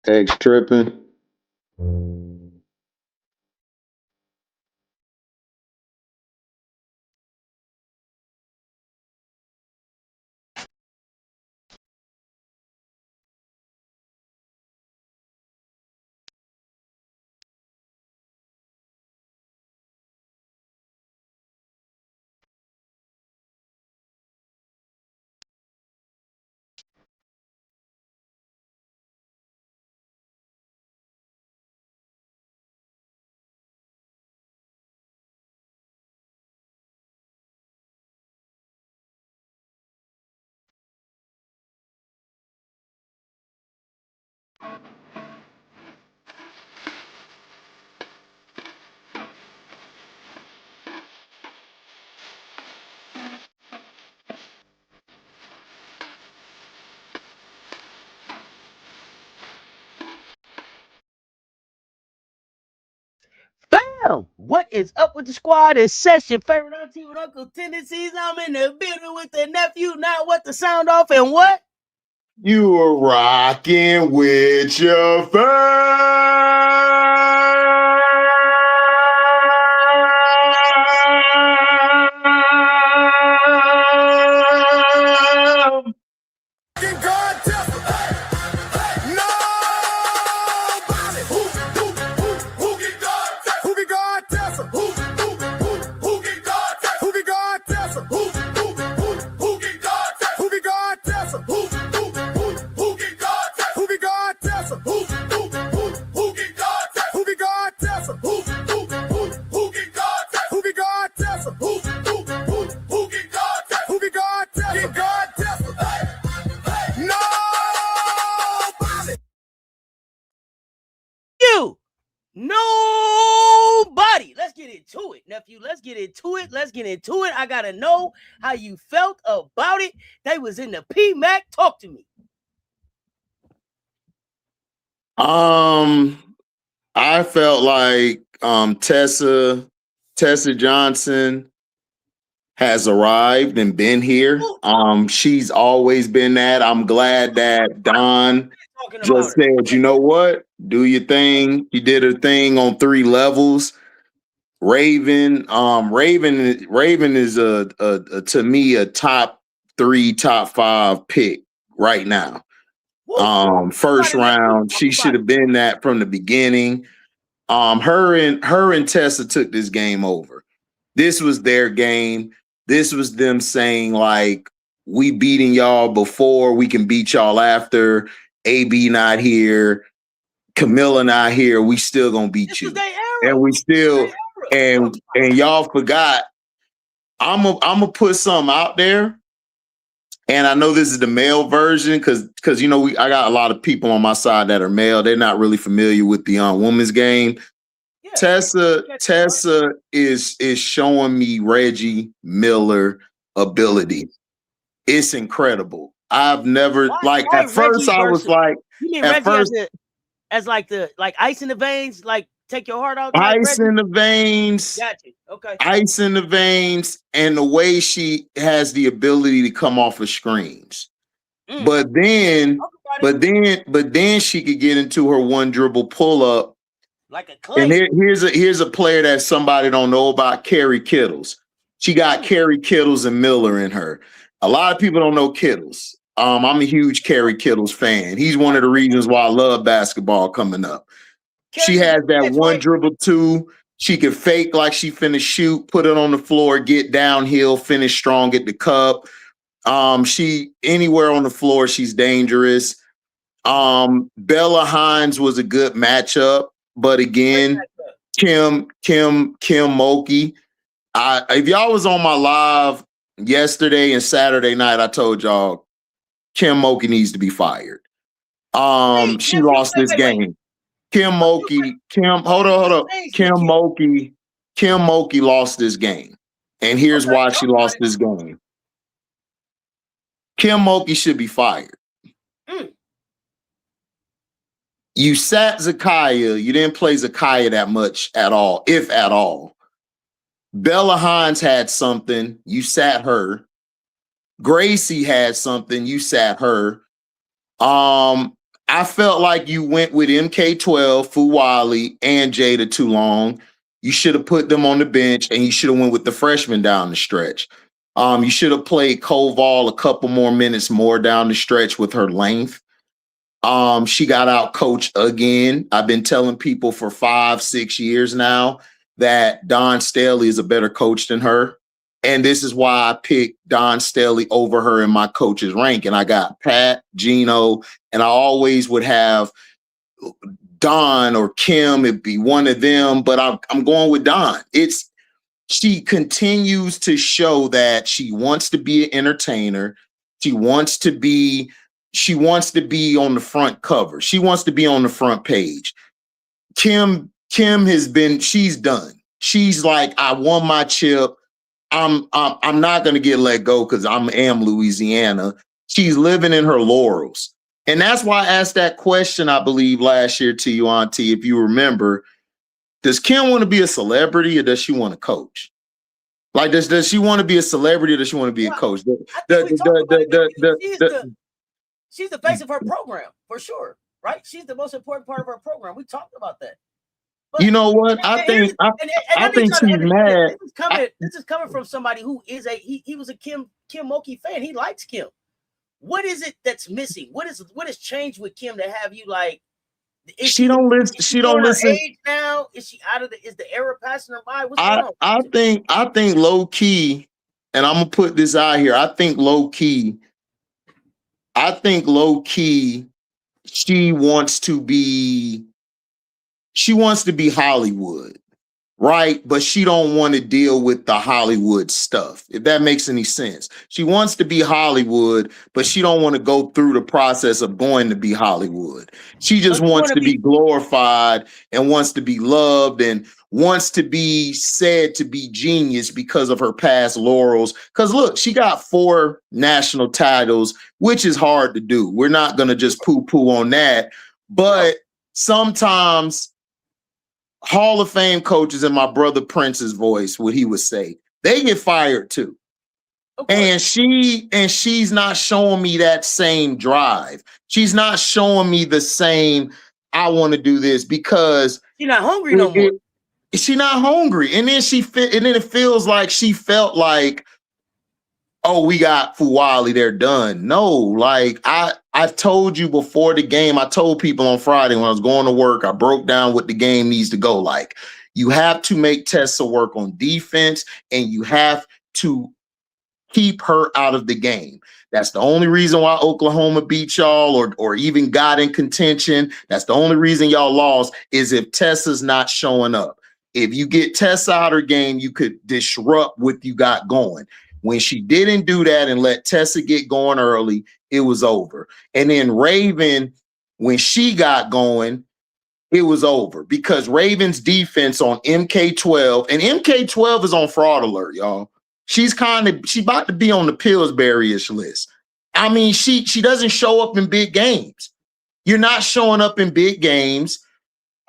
X tripping. Bam! What is up with the squad? It's Session, favorite auntie with Uncle Tendencies. I'm in the building with the nephew. Now what the sound off and what? You were rocking with your fam. You! Nobody! Let's get into it, nephew. Let's get into it. I gotta know how you felt about it. They was in the PMAC. Talk to me. I felt like Tessa Johnson has arrived and been here. She's always been that. I'm glad that Don just said, you know what? Do your thing. She did her thing on 3 levels. Raven is a to me a top 3, top 5 pick right now. First round, she should have been that from the beginning. Her and Tessa took this game over. This was their game. This was them saying, like, we beating y'all before, we can beat y'all after. AB not here, Camilla not here, we still gonna beat you. And we still and y'all forgot. I'm gonna put something out there. And I know this is the male version because you know I got a lot of people on my side that are male. They're not really familiar with the women's game. Yeah. Tessa is showing me Reggie Miller ability. It's incredible. I've never at first I was like, you mean at Reggie first as like the ice in the veins, like take your heart out. Ice in the veins. Gotcha. Okay. Ice in the veins, and the way she has the ability to come off of screens. But then she could get into her one dribble pull up. Like a clay. And here's a player that somebody don't know about, Kerry Kittles. She got Kerry Kittles and Miller in her. A lot of people don't know Kittles. I'm a huge Kerry Kittles fan. He's one of the reasons why I love basketball coming up. She has that one dribble too. She can fake like she finna shoot, put it on the floor, get downhill, finish strong at the cup. She anywhere on the floor, she's dangerous. Bella Hines was a good matchup, but again, Kim Mulkey. If y'all was on my live yesterday and Saturday night, I told y'all Kim Mulkey needs to be fired. She lost this game. Hold on. Kim Mulkey lost this game. And here's why she lost this game. Kim Mulkey should be fired. You sat Zakaya. You didn't play Zakaya that much at all, if at all. Bella Hines had something. You sat her. Gracie had something. You sat her. I felt like you went with MK12, Fuwali, and Jada too long. You should have put them on the bench, and you should have went with the freshman down the stretch. You should have played Koval a couple more minutes more down the stretch with her length. She got out coached again. I've been telling people for 5-6 years now that Dawn Staley is a better coach than her. And this is why I picked Dawn Staley over her in my coach's rank. And I got Pat, Gino, and I always would have Dawn or Kim. It'd be one of them, but I'm going with Dawn. She continues to show that she wants to be an entertainer. She wants to be on the front cover. She wants to be on the front page. Kim she's done. She's like, I won my chip. I'm not gonna get let go because I am Louisiana. She's living in her laurels. And that's why I asked that question, I believe, last year to you, Auntie, if you remember. Does Kim want to be a celebrity or does she want to coach? Like, does she want to be a celebrity or does she want to be a coach? She's the face of her program, for sure, right? She's the most important part of her program. We talked about that. But, you know what? I think she's mad. This is coming from somebody who is he was a Kim Mulkey fan. He likes Kim. What is it that's missing? What has changed with Kim to have you like? She don't listen. She don't listen. Age now? Is she out of is the era passing her by? What's going on? I think low key, and I'm gonna put this out here. I think low key, she wants to be Hollywood, right? But she don't want to deal with the Hollywood stuff, if that makes any sense. She wants to be Hollywood, but she don't want to go through the process of going to be Hollywood. She just wants to be glorified and wants to be loved and wants to be said to be genius because of her past laurels. Because look, she got 4 national titles, which is hard to do. We're not going to just poo-poo on that. But sometimes Hall of Fame coaches, in my brother Prince's voice, what he would say, they get fired too. Okay. And she's not showing me that same drive. She's not showing me the same, I want to do this, because she's not hungry no more. She's not hungry. And then it feels like she felt like, oh, we got Fuwali, they're done. No, like I told you before the game, I told people on Friday when I was going to work, I broke down what the game needs to go like. You have to make Tessa work on defense, and you have to keep her out of the game. That's the only reason why Oklahoma beat y'all or even got in contention. That's the only reason y'all lost, is if Tessa's not showing up. If you get Tessa out of her game, you could disrupt what you got going. When she didn't do that and let Tessa get going early, it was over. And then Raven, when she got going, it was over, because Raven's defense on MK12, and MK12 is on fraud alert, y'all. She's about to be on the Pillsbury-ish list. I mean, she doesn't show up in big games. You're not showing up in big games.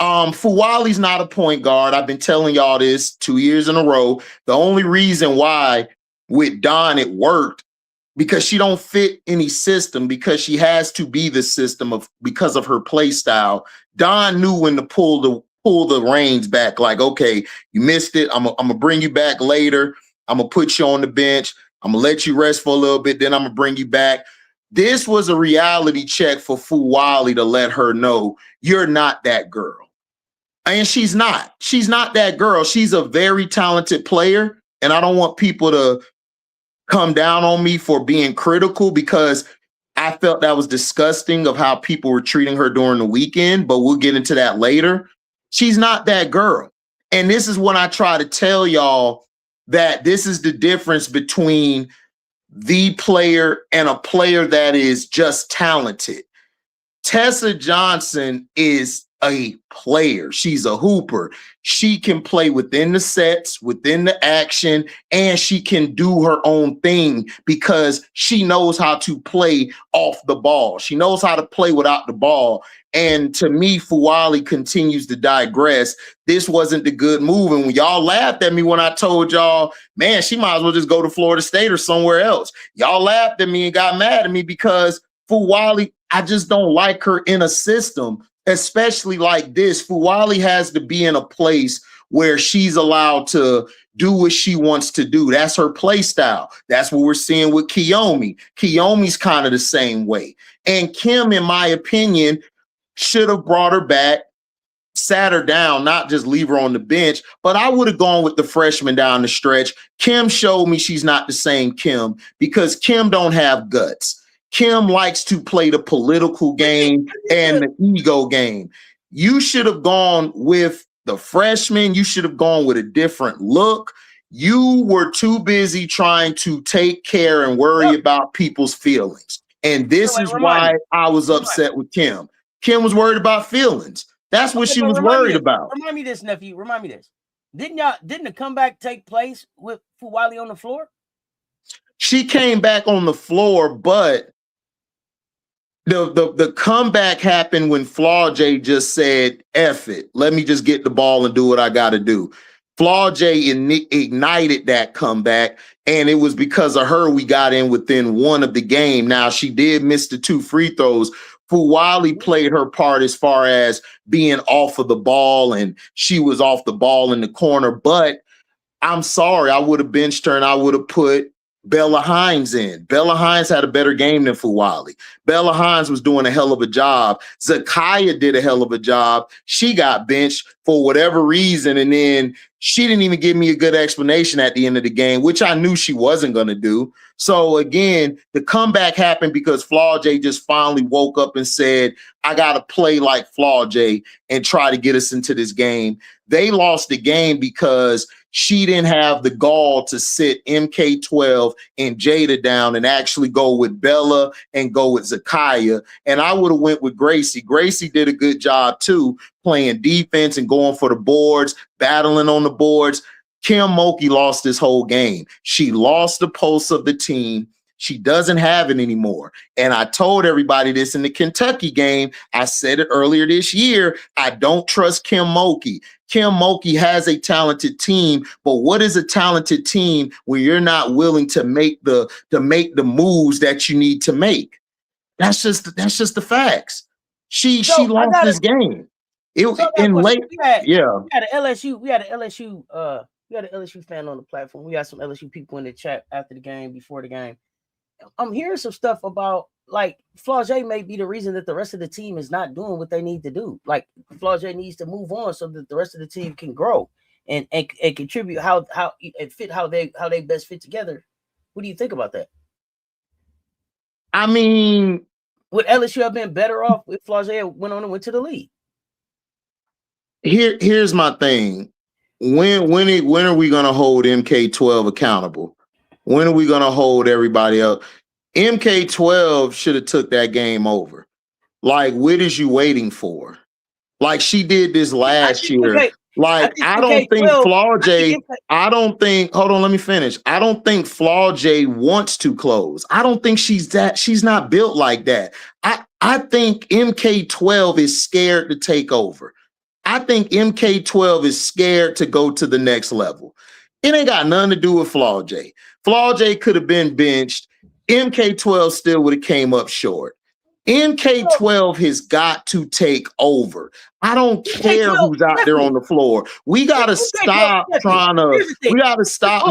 Fuwali's not a point guard. I've been telling y'all this 2 years in a row. The only reason why with Dawn it worked, because she don't fit any system, because she has to be the system because of her play style. Dawn knew when to pull the reins back, like, okay, you missed it. I'm gonna bring you back later. I'm gonna put you on the bench. I'm gonna let you rest for a little bit, then I'm gonna bring you back. This was a reality check for Fuwali to let her know you're not that girl. And she's not that girl. She's a very talented player. And I don't want people to come down on me for being critical, because I felt that was disgusting of how people were treating her during the weekend, but we'll get into that later. She's not that girl. And this is what I try to tell y'all, that this is the difference between the player and a player that is just talented. Tessa Johnson is a player. She's a hooper. She can play within the sets, within the action, and she can do her own thing because she knows how to play off the ball. She knows how to play without the ball. And to me, Fuwali continues to digress. This wasn't the good move. And when y'all laughed at me when I told y'all, man, she might as well just go to Florida State or somewhere else. Y'all laughed at me and got mad at me because Fuwali, I just don't like her in a system, especially like this. Fuwali has to be in a place where she's allowed to do what she wants to do. That's her play style. That's what we're seeing with Kiyomi. Kiyomi's kind of the same way. And Kim, in my opinion, should have brought her back, sat her down, not just leave her on the bench, but I would have gone with the freshman down the stretch. Kim showed me she's not the same Kim because Kim don't have guts. Kim likes to play the political game and the ego game. You should have gone with the freshman. You should have gone with a different look. You were too busy trying to take care and worry about people's feelings. And this is why I was upset with Kim. Kim was worried about feelings. That's what she was worried about. Remind me this, nephew. Remind me this. Didn't the comeback take place with Fuwali on the floor? She came back on the floor, but the comeback happened when Flaw J just said, F it. Let me just get the ball and do what I got to do. Flaw J ignited that comeback, and it was because of her we got in within one of the game. Now, she did miss the 2 free throws. Fuwali played her part as far as being off of the ball, and she was off the ball in the corner. But I'm sorry, I would have benched her and I would have put Bella Hines in. Bella Hines had a better game than Fuwali. Bella Hines was doing a hell of a job. Zakiya did a hell of a job. She got benched for whatever reason, and then she didn't even give me a good explanation at the end of the game, which I knew she wasn't going to do. So again, the comeback happened because Flaw J just finally woke up and said, I got to play like Flaw J and try to get us into this game. They lost the game because she didn't have the gall to sit MK12 and Jada down and actually go with Bella and go with Zakiya. And I would have went with Gracie. Gracie did a good job too, playing defense and going for the boards, battling on the boards. Kim Mulkey lost this whole game. She lost the pulse of the team. She doesn't have it anymore. And I told everybody this in the Kentucky game. I said it earlier this year. I don't trust Kim Mulkey. Kim Mulkey has a talented team, but what is a talented team when you're not willing to make the moves that you need to make? That's just the facts. She lost this game. We had an LSU fan on the platform. We had some LSU people in the chat after the game, before the game. I'm hearing some stuff about like Flaw J may be the reason that the rest of the team is not doing what they need to do. Like Flaw J needs to move on so that the rest of the team can grow and contribute how it fit how they best fit together. What do you think about that? I mean, would LSU have been better off if Flaw J went on and went to the league? Here's my thing. When are we going to hold MK12 accountable? When are we going to hold everybody else? MK12 should have took that game over. Like, what is you waiting for? Like she did this last year. Okay. Like, I don't think Flaw J, hold on, let me finish. I don't think Flaw J wants to close. I don't think she's not built like that. I think MK12 is scared to take over. I think MK12 is scared to go to the next level. It ain't got nothing to do with Flaw J. Flaw J could have been benched. MK12 still would have came up short. MK12 has got to take over. I don't care who's out there on the floor. We got to stop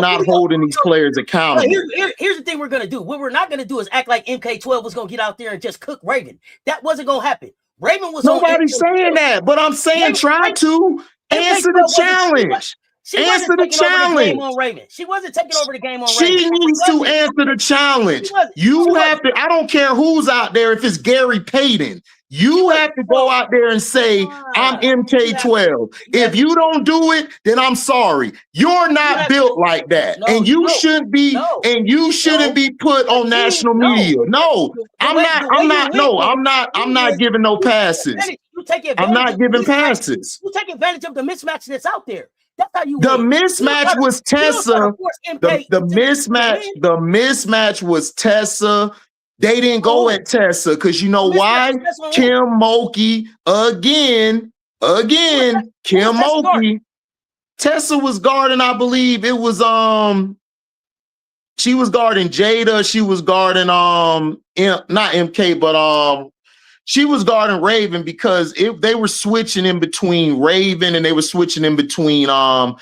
not holding these players accountable. Here's the thing we're going to do. What we're not going to do is act like MK12 was going to get out there and just cook Raven. That wasn't going to happen. Raven was Nobody's saying that, but I'm saying try to answer the challenge. Answer the challenge on Raven. She wasn't taking over the game on Raven. She needs to answer the challenge. You have to. I don't care who's out there. If it's Gary Payton, you have to go out there and say, I'm MK12. If you don't do it, then I'm sorry. You're not built like that. And you shouldn't be, and you shouldn't be put on national media. No, I'm not giving no passes. I'm not giving passes. You take advantage of the mismatch that's out there. That's how you the mismatch was Tessa. The mismatch was Tessa. They didn't go at Tessa because you know why? Kim Mulkey again. Kim Mulkey. Tessa was guarding, I believe it was she was guarding Jada. She was guarding not MK, but She was guarding Raven because if they were switching in between Raven and they were switching in between MK12,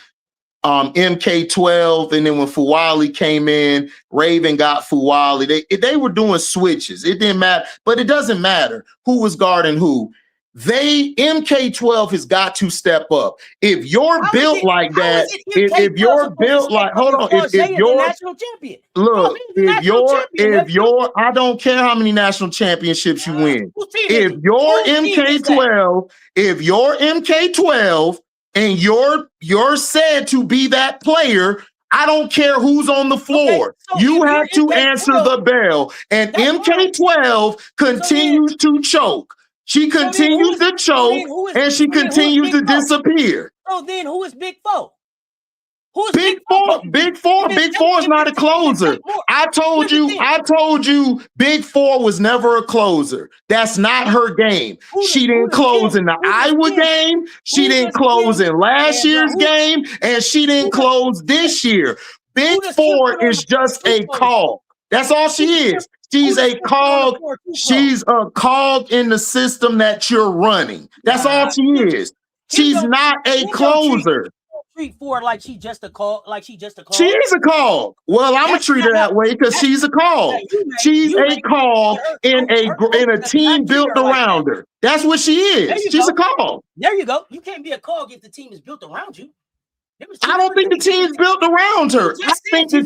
and then when Fuwali came in, Raven got Fuwali. They were doing switches. It didn't matter, but it doesn't matter who was guarding who. MK12 has got to step up. If you're built like that, if you're built like, hold on, if you're national champion, look, if you're, I don't care how many national championships you win. If you're MK12, and you're said to be that player, I don't care who's on the floor. Okay, so you have to answer the bell. And MK12 continues to choke. She continues to choke, and she continues to disappear. So then who is Big Four? Who's Big Four? Big Four is not a closer. I told you Big Four was never a closer. That's not her game. She didn't close in the Iowa game. She didn't close in last year's game, and she didn't close this year. Big Four is just a cog. That's all she is. She's a cog. She's a cog in the system that you're running. That's all she is. She's not a closer. Treat Four like she just a call, She is a call. Well, I'm gonna treat her that way because she's a call. She's a call in a team built around her. That's what she is. She's a call. There you go. You can't be a call if the team is built around you. I don't think the team's built around her. I think the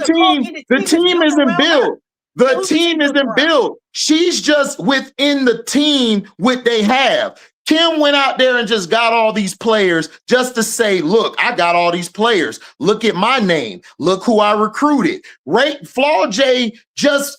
team isn't built. The team isn't built. She's just within the team what they have. Kim went out there and just got all these players just to say, look, I got all these players. Look at my name. Look who I recruited. Flaw J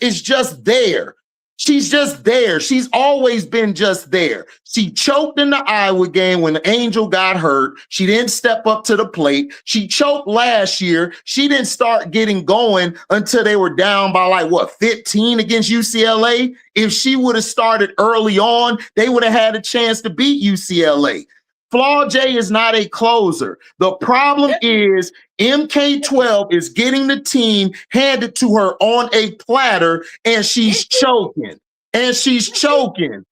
is just there. She's just there. She's always been just there. She choked in the Iowa game when Angel got hurt. She didn't step up to the plate. She choked last year. She didn't start getting going until they were down by 15 against UCLA. If she would have started early on, they would have had a chance to beat UCLA. Flaw J is not a closer. The problem is MK12 is getting the team handed to her on a platter, and she's choking. She's choking.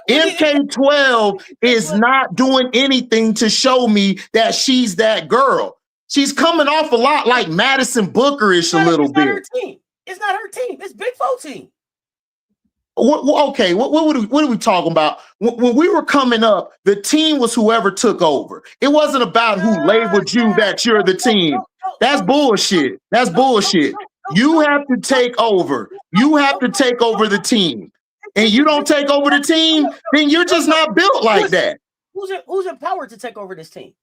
MK12 is not doing anything to show me that she's that girl. She's coming off a lot like Madison Booker-ish a little bit. It's not her team. It's Big Four team. What are we talking about? When we were coming up, the team was whoever took over. It wasn't about who labeled you that you're the team. That's bullshit. That's bullshit. You have to take over. You have to take over the team. And you don't take over the team, then you're just not built like that. Who's empowered to take over this team?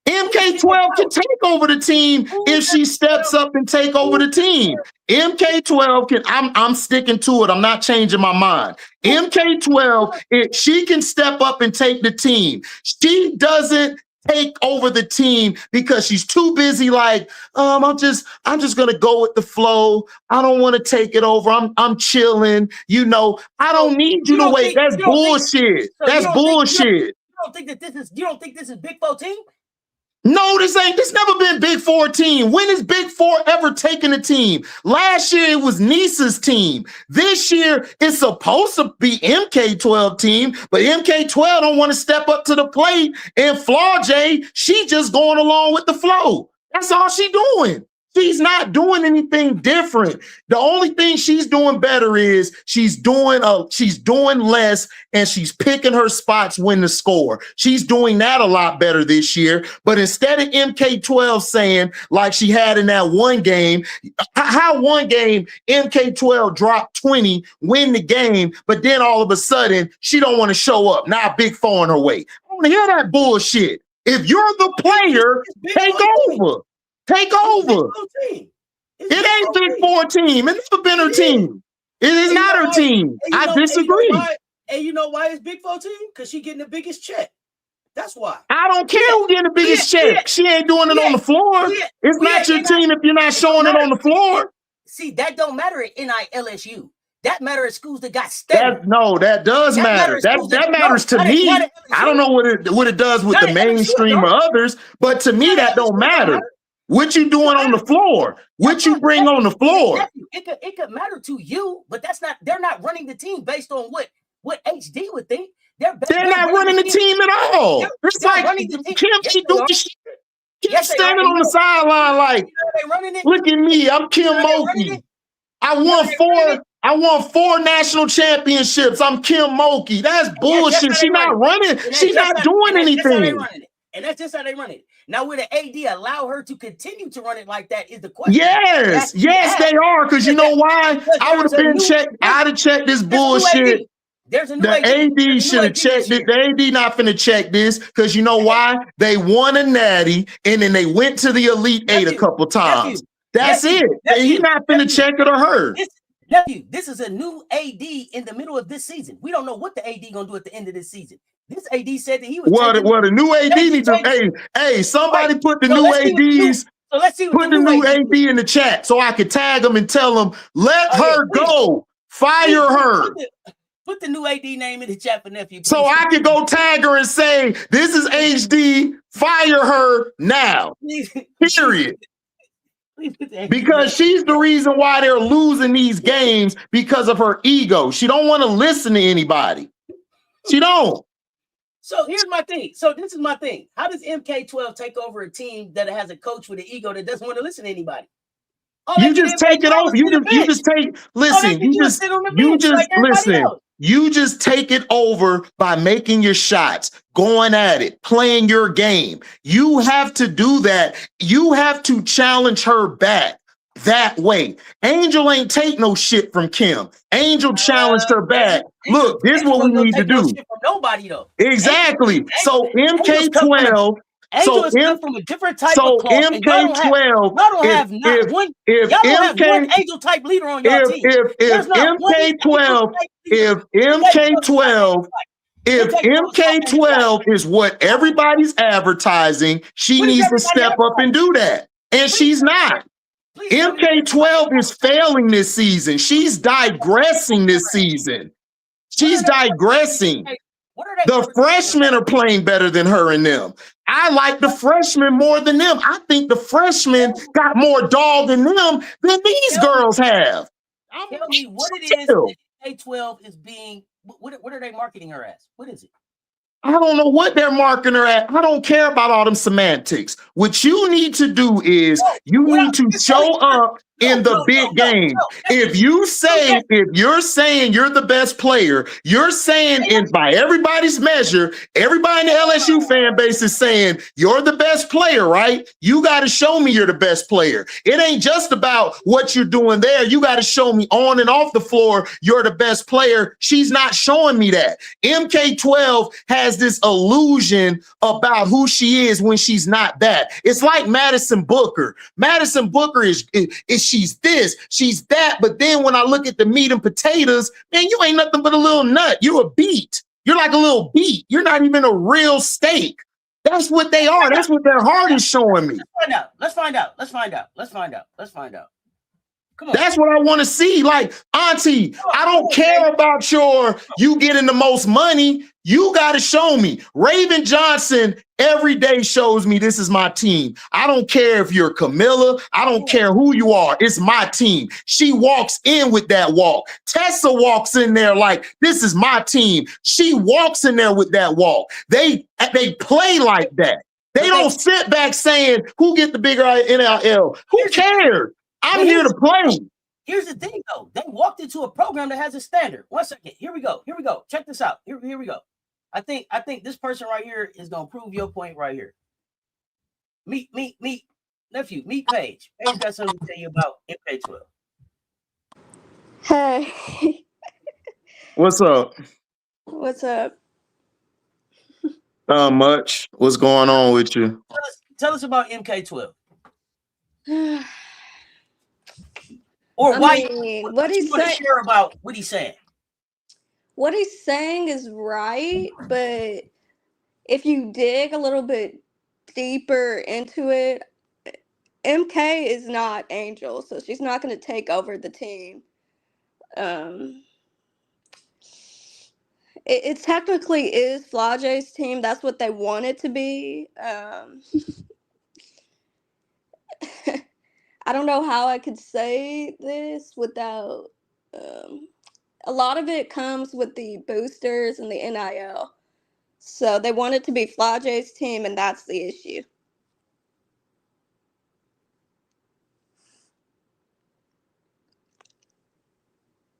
MK12 can take over the team if she steps up and take over the team. MK12 can, I'm sticking to it. I'm not changing my mind. MK12, if she can step up and take the team, she doesn't take over the team because she's too busy. I'm just gonna go with the flow. I don't want to take it over. I'm chilling. I don't need you to wait. That's bullshit. That's bullshit. You don't think this is Big Four team? No, this never been Big Four team. When has Big Four ever taken a team? Last year it was Nisa's team. This year it's supposed to be MK12 team, but MK12 don't want to step up to the plate. And Flaw J, she just going along with the flow. That's all she doing. She's not doing anything different. The only thing she's doing better is she's doing less, and she's picking her spots when to score. She's doing that a lot better this year. But instead of MK12 saying like she had in that one game, how one game MK12 dropped 20, win the game, but then all of a sudden she don't want to show up. Now Big Four in her way. I want to hear that bullshit. If you're the player, take over. Take over. It ain't Big Four team. It's never been her team. It is not her team. I disagree. And you know why it's Big Four team? Because she getting the biggest check. That's why. I don't care who getting the biggest check. She ain't doing it on the floor. It's not your team if you're not showing it on the floor. See, that don't matter at LSU. That matters at schools that got state. That does matter. That matters to me. I don't know what it does with the mainstream or others, but to me that don't matter. What you doing on the floor? What you bring on the floor? It could matter to you, but they're not running the team based on what HD would think. They're not running the team at all. It's like Kim, she doing shit. Kim standing on the sideline like, look at me, I'm Kim Mulkey. I won 4 national championships. I'm Kim Mulkey. That's bullshit. She's not running. She's not doing anything. And that's just how they run it. Now, will the AD allow her to continue to run it like that is the question. Yes, they are. Because you know why? I would have been checked. I'd have checked this bullshit. There's a new the AD should have checked it. The AD not finna check this because you know why? They won a natty and then they went to the Elite Eight a couple times. That's it. He's not finna check it or her. This is a new AD in the middle of this season. We don't know what the AD gonna do at the end of this season. This AD said that he was. Well, the new AD needs to. Hey, somebody put the new ADs. So let's see. Put the new AD in the chat so I could tag them and tell them, let her go, fire her. Put the new AD name in the chat for Nephew. So I could go tag her and say, this is HD, fire her now. Period. Because she's the reason why they're losing these games because of her ego. She don't want to listen to anybody. She don't. So here's my thing. So this is my thing. How does MK12 take over a team that has a coach with an ego that doesn't want to listen to anybody? You just take it over. You just take. Listen. You just take it over by making your shots, going at it, playing your game. You have to do that. You have to challenge her back that way. Angel ain't take no shit from Kim. Angel challenged her back. Look, this is what we need to do. From nobody though. Exactly. So MK12. Angel is from a different type of club. MK12. Y'all don't have one Angel type leader on your team. If MK12 is what everybody's advertising, she needs to step up and do that. And she's not. MK12 is failing this season. She's digressing this season. She's digressing. The freshmen are playing better than her and them. I like the freshmen more than them. I think the freshmen got more dog in them than these girls have. Tell me what it is that K12 is being, what are they marketing her as? What is it? I don't know what they're marketing her at. I don't care about all them semantics. What you need to do is you need to show up in the big game. If you're saying you're the best player, you're saying, and by everybody's measure, everybody in the LSU fan base is saying you're the best player, right? You got to show me you're the best player. It ain't just about what you're doing there. You got to show me on and off the floor you're the best player. She's not showing me that. MK12 has this illusion about who she is when she's not that. It's like Madison Booker. Madison Booker is she's this, she's that. But then when I look at the meat and potatoes, man, you ain't nothing but a little nut. You're a beet. You're like a little beet. You're not even a real steak. That's what they are. That's what their heart is showing me. Let's find out. Come on. That's what I want to see. Like, Auntie, I don't care about you getting the most money. You got to show me. Raven Johnson every day shows me this is my team. I don't care if you're Camilla. I don't care who you are. It's my team. She walks in with that walk. Tessa walks in there like, this is my team. She walks in there with that walk. They play like that. They don't sit back saying, who get the bigger NIL? Who cares? I'm here to play. Here's the thing, though. They walked into a program that has a standard. 1 second. Here we go. Check this out. Here we go. I think this person right here is gonna prove your point right here. Meet Nephew. Meet Paige. Paige got something to tell you about MK12. Hey. What's up? What's up? Not much. What's going on with you? Tell us about MK12. Or what he's saying about what he's saying. What he's saying is right, but if you dig a little bit deeper into it, MK is not Angel, so she's not going to take over the team. It technically is Flage's team. That's what they want it to be. I don't know how I could say this without. A lot of it comes with the boosters and the NIL. So they want it to be Flau'jae's team, and that's the issue.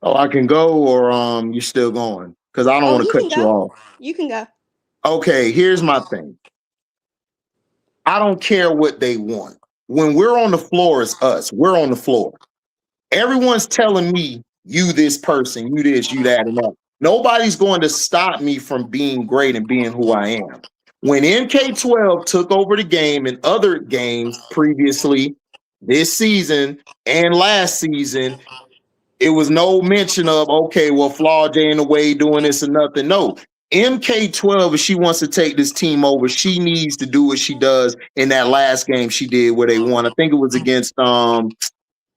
Oh, I can go, or you're still going? Because I don't want to cut you off. You can go. Okay, here's my thing. I don't care what they want. When we're on the floor, it's us. We're on the floor. Everyone's telling me, you this person, you this, you that, and that. Nobody's going to stop me from being great and being who I am. When MK12 took over the game in other games previously, this season and last season, it was no mention of, okay, well, Flau'jae in the way doing this and nothing. No, MK12, if she wants to take this team over, she needs to do what she does in that last game she did where they won. I think it was against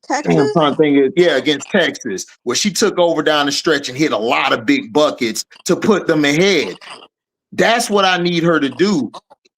Texas? I'm trying to think against Texas, where she took over down the stretch and hit a lot of big buckets to put them ahead. That's what I need her to do.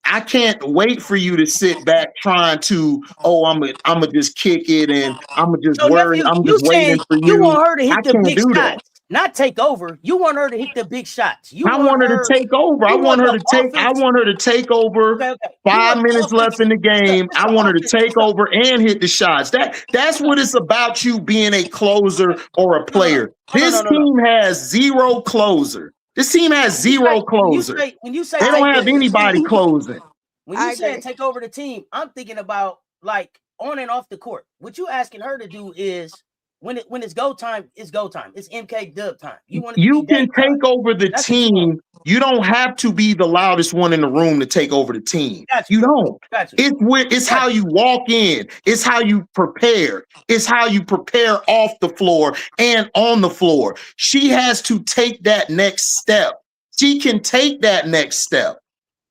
I can't wait for you to sit back trying to, I'm gonna just kick it and I'm gonna just worry. Nephew, I'm just waiting for you. You want her to hit the big shots, that. not take over. You want her to hit the big shots. I want her to take over. I want her to take over. Okay. 5 minutes left in the game. I want her to take over and hit the shots. That's what it's about, you being a closer or a player. This team has zero closer. This team has zero closer. When you say they don't have anybody closing. When you say take over the team, I'm thinking about like on and off the court. What you asking her to do is when it's go time, it's go time. It's MK dub time. You can take over the team. You don't have to be the loudest one in the room to take over the team. You don't. It's how you walk in. It's how you prepare. It's how you prepare off the floor and on the floor. She has to take that next step. She can take that next step.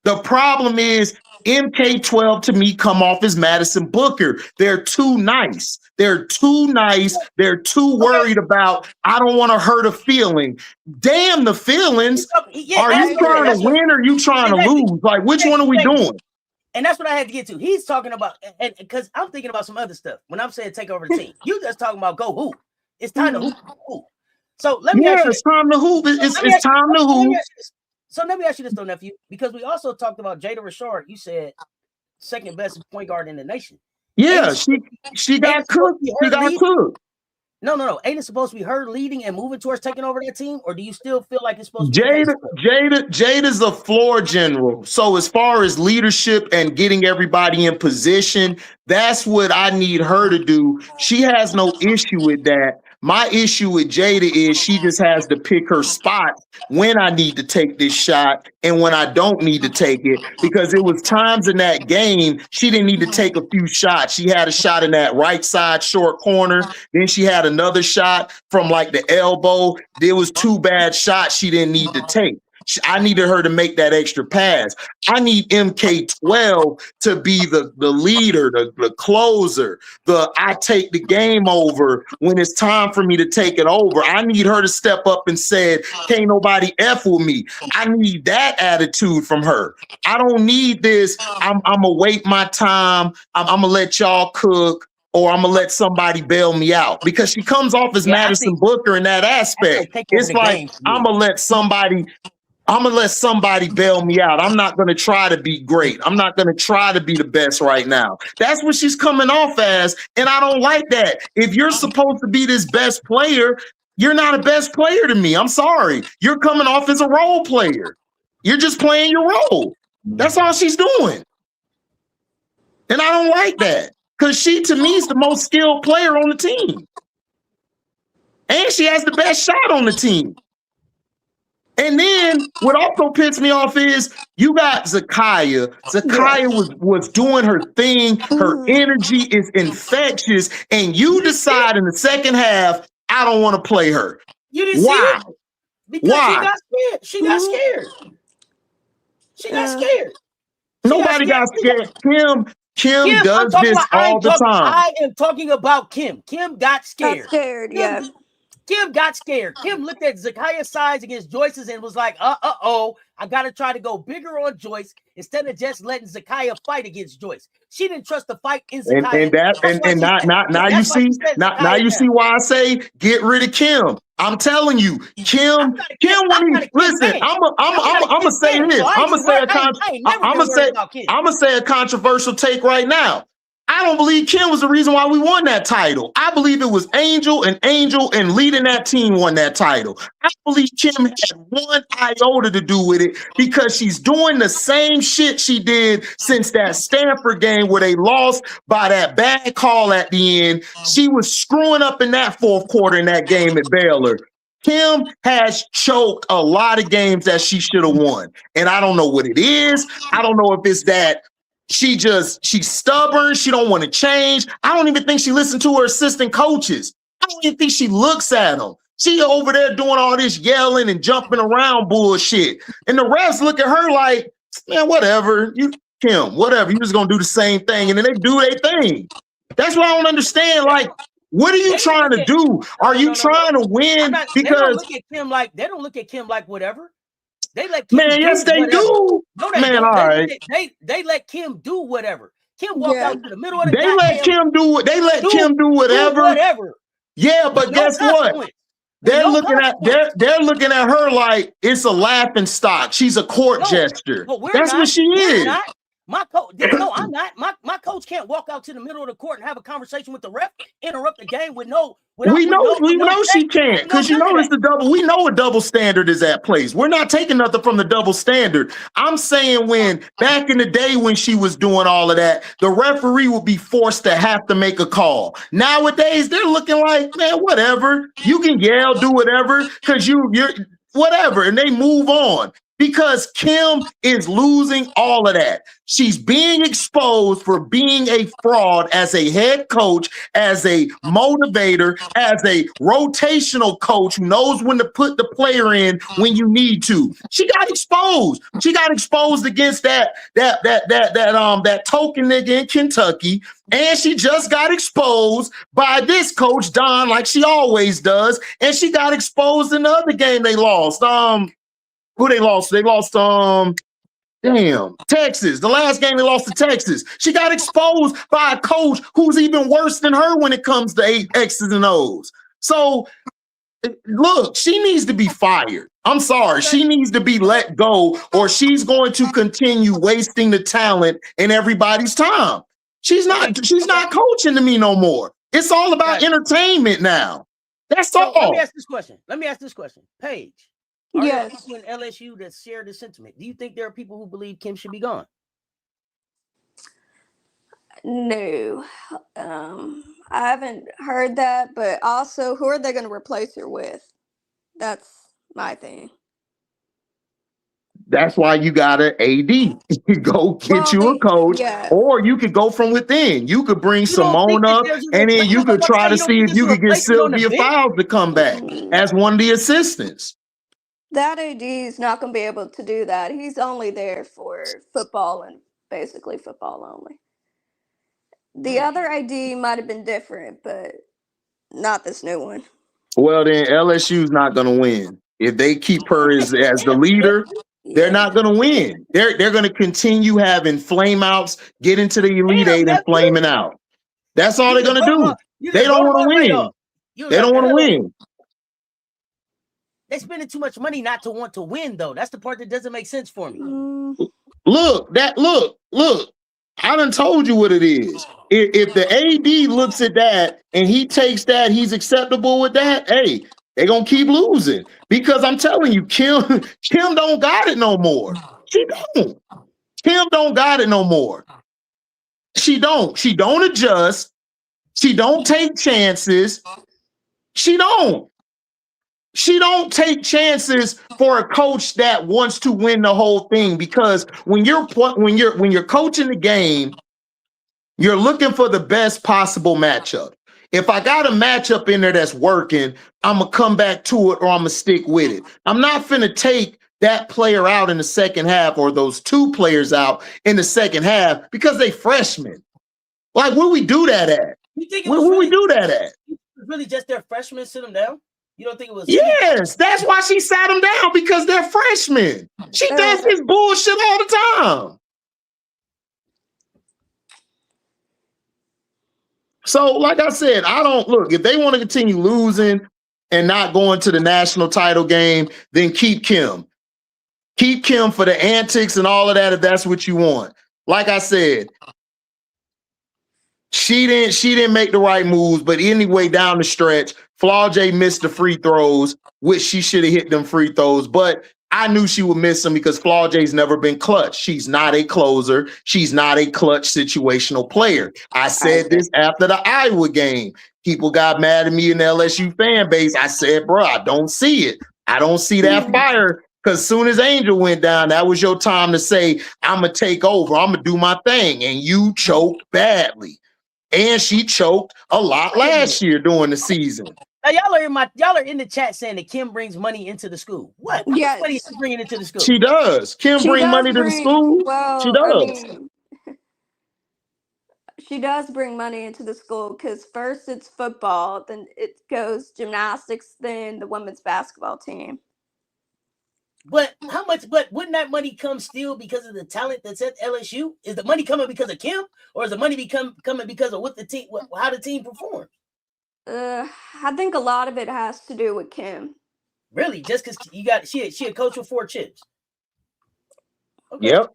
The problem is MK12 to me come off as Madison Booker. They're too nice. They're too nice. They're too worried about, I don't want to hurt a feeling. Damn the feelings. Are you trying to win or are you trying to lose? Like, which one are we doing? And that's what I had to get to. He's talking about, and because I'm thinking about some other stuff. When I'm saying take over the team, you just talking about go hoop. It's time to hoop. So let me ask you. It's time to hoop. It's time to hoop. So let me ask you this though, nephew, because we also talked about Jada Rashard. You said second best point guard in the nation. Yeah, she got cooked. She got cooked. No. Ain't it supposed to be her leading and moving towards taking over that team, or do you still feel like it's supposed to be Jada's a floor general. So as far as leadership and getting everybody in position, that's what I need her to do. She has no issue with that. My issue with Jada is she just has to pick her spot when I need to take this shot and when I don't need to take it, because it was times in that game she didn't need to take a few shots. She had a shot in that right side short corner. Then she had another shot from like the elbow. There was 2 bad shots she didn't need to take. I needed her to make that extra pass. I need MK12 to be the leader, the closer, I take the game over when it's time for me to take it over. I need her to step up and say, can't nobody F with me. I need that attitude from her. I don't need this, I'm going to wait my time, I'm going to let y'all cook, or I'm going to let somebody bail me out. Because she comes off as Madison Booker in that aspect. It's like, I'm going to let somebody bail me out. I'm not going to try to be great. I'm not going to try to be the best right now. That's what she's coming off as, and I don't like that. If you're supposed to be this best player, you're not a best player to me. I'm sorry. You're coming off as a role player. You're just playing your role. That's all she's doing. And I don't like that, because she, to me, is the most skilled player on the team. And she has the best shot on the team. And then what also pissed me off is you got Zakaya. Zakaya was doing her thing. Her energy is infectious. And you decide in the second half, I don't want to play her. You didn't see it? Because she got scared. She got scared. Nobody got scared. Kim does this all the time. I am talking about Kim. Kim got scared. Yeah. Kim got scared. Kim looked at Zakia's size against Joyce's and was like, oh, I got to try to go bigger on Joyce instead of just letting Zakia fight against Joyce. She didn't trust the fight in Zakia. Now you see why I say get rid of Kim. I'm telling you, Kim. Listen, I'm gonna say this. I'm gonna say a controversial take right now. I don't believe Kim was the reason why we won that title. I believe it was Angel and leading that team won that title. I believe Kim had one iota to do with it because she's doing the same shit she did since that Stanford game where they lost by that bad call at the end. She was screwing up in that fourth quarter in that game at Baylor. Kim has choked a lot of games that she should have won. And I don't know what it is. I don't know if it's that she's stubborn. She don't want to change. I don't even think she listened to her assistant coaches. I don't even think she looks at them. She over there doing all this yelling and jumping around bullshit. And the refs look at her like, man, whatever. Kim, whatever. You're just going to do the same thing. And then they do their thing. That's what I don't understand. Like, what are you trying to do? Are you trying to win? Because they don't look at Kim like whatever. They let Kim yes, they whatever. do. No, they man, don't. all right. They let Kim do whatever. Kim walked out to the middle of the They let Kim do whatever. Yeah, but guess what? They're looking at her like it's a laughing stock. She's a court gesture. That's what she is. My coach, no, I'm not. My coach can't walk out to the middle of the court and have a conversation with the ref, interrupt the game with no. We know she can't, because you know it's the double. We know a double standard is at place. We're not taking nothing from the double standard. I'm saying when back in the day when she was doing all of that, the referee would be forced to have to make a call. Nowadays, they're looking like, man, whatever. You can yell, do whatever, because you're whatever, and they move on. Because Kim is losing all of that. She's being exposed for being a fraud as a head coach, as a motivator, as a rotational coach who knows when to put the player in when you need to. She got exposed. She got exposed against that token nigga in Kentucky. And she just got exposed by this coach, Don, like she always does. And she got exposed in the other game they lost. Who they lost? They lost, Texas. The last game they lost to Texas. She got exposed by a coach who's even worse than her when it comes to X's and O's. So, look, she needs to be fired. I'm sorry. She needs to be let go, or she's going to continue wasting the talent and everybody's time. She's not coaching to me no more. It's all about entertainment now. That's all. Let me ask this question. Paige. Are there Yes. people in LSU that share this sentiment? Do you think there are people who believe Kim should be gone? No. I haven't heard that, but also, who are they going to replace her with? That's my thing. That's why you got an AD. Go get you a coach, or you could go from within. You could bring Simone up, and then you could try to see if you could get Sylvia Fowles to come back as one of the assistants. That AD is not going to be able to do that. He's only there for football and basically football only. The other AD might have been different, but not this new one. Well, then LSU's not going to win. If they keep her as the leader, they're not going to win. They're going to continue having flame outs, get into the Elite Eight and flaming out. That's all they're going to do. They don't want to win. They don't want to win. They're spending too much money not to want to win, though. That's the part that doesn't make sense for me. Look. I done told you what it is. If the AD looks at that and he takes that, he's acceptable with that, hey, they're going to keep losing. Because I'm telling you, Kim don't got it no more. She don't. Kim don't got it no more. She don't. She don't adjust. She don't take chances. She don't take chances for a coach that wants to win the whole thing, because when you're coaching the game, you're looking for the best possible matchup. If I got a matchup in there that's working, I'm gonna come back to it, or I'm gonna stick with it. I'm not finna take that player out in the second half, or those two players out in the second half, because they freshmen. Like, where we do that at? You think Where we do that at? It's really just their freshmen sit them down? You don't think it was? Yes, that's why she sat them down, because they're freshmen. She does this bullshit all the time. So, like I said, I don't look. If they want to continue losing and not going to the national title game, then keep Kim. Keep Kim for the antics and all of that, if that's what you want. Like I said, she didn't make the right moves, but anyway, down the stretch, Flau'jae missed the free throws, which she should have hit them free throws, but I knew she would miss them because Flau'jae's never been clutch. She's not a closer. She's not a clutch situational player. I said this after the Iowa game. People got mad at me in the LSU fan base. I said, bro, I don't see it. I don't see that fire. Because soon as Angel went down, that was your time to say, I'm going to take over. I'm going to do my thing. And you choked badly. And she choked a lot last year during the season. Now y'all are in the chat saying that Kim brings money into the school. What? Yes. What money is she bringing into the school? She does. Kim brings money to the school. Well, she does. I mean, she does bring money into the school because first it's football, then it goes gymnastics, then the women's basketball team. But how much? But wouldn't that money come still because of the talent that's at LSU? Is the money coming because of Kim, or is the money coming because of what the team, how the team performs? I think a lot of it has to do with Kim. Really, just because she a coach with 4 chips. Okay. Yep.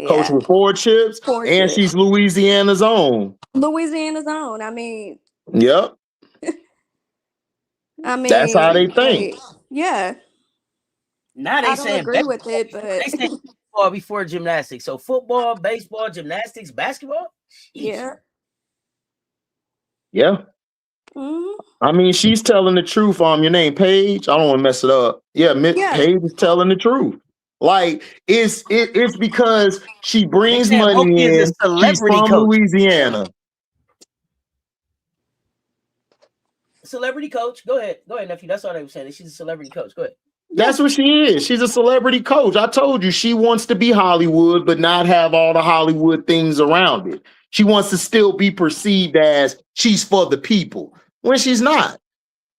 Yeah. Coach with 4 chips, and she's Louisiana's own. Louisiana's own. I mean. Yep. I mean, that's how they think. Yeah. Now they don't agree with it, but they say football before gymnastics. So football, baseball, gymnastics, basketball. Yeah. Yeah. Mm-hmm. I mean, she's telling the truth. Your name Paige. I don't want to mess it up. Yeah, Paige is telling the truth. Like it's because she brings money in. She's from Louisiana. Celebrity coach. Go ahead, nephew. That's all they were saying. She's a celebrity coach. Go ahead. That's what she is. She's a celebrity coach. I told you she wants to be Hollywood, but not have all the Hollywood things around it. She wants to still be perceived as she's for the people when she's not.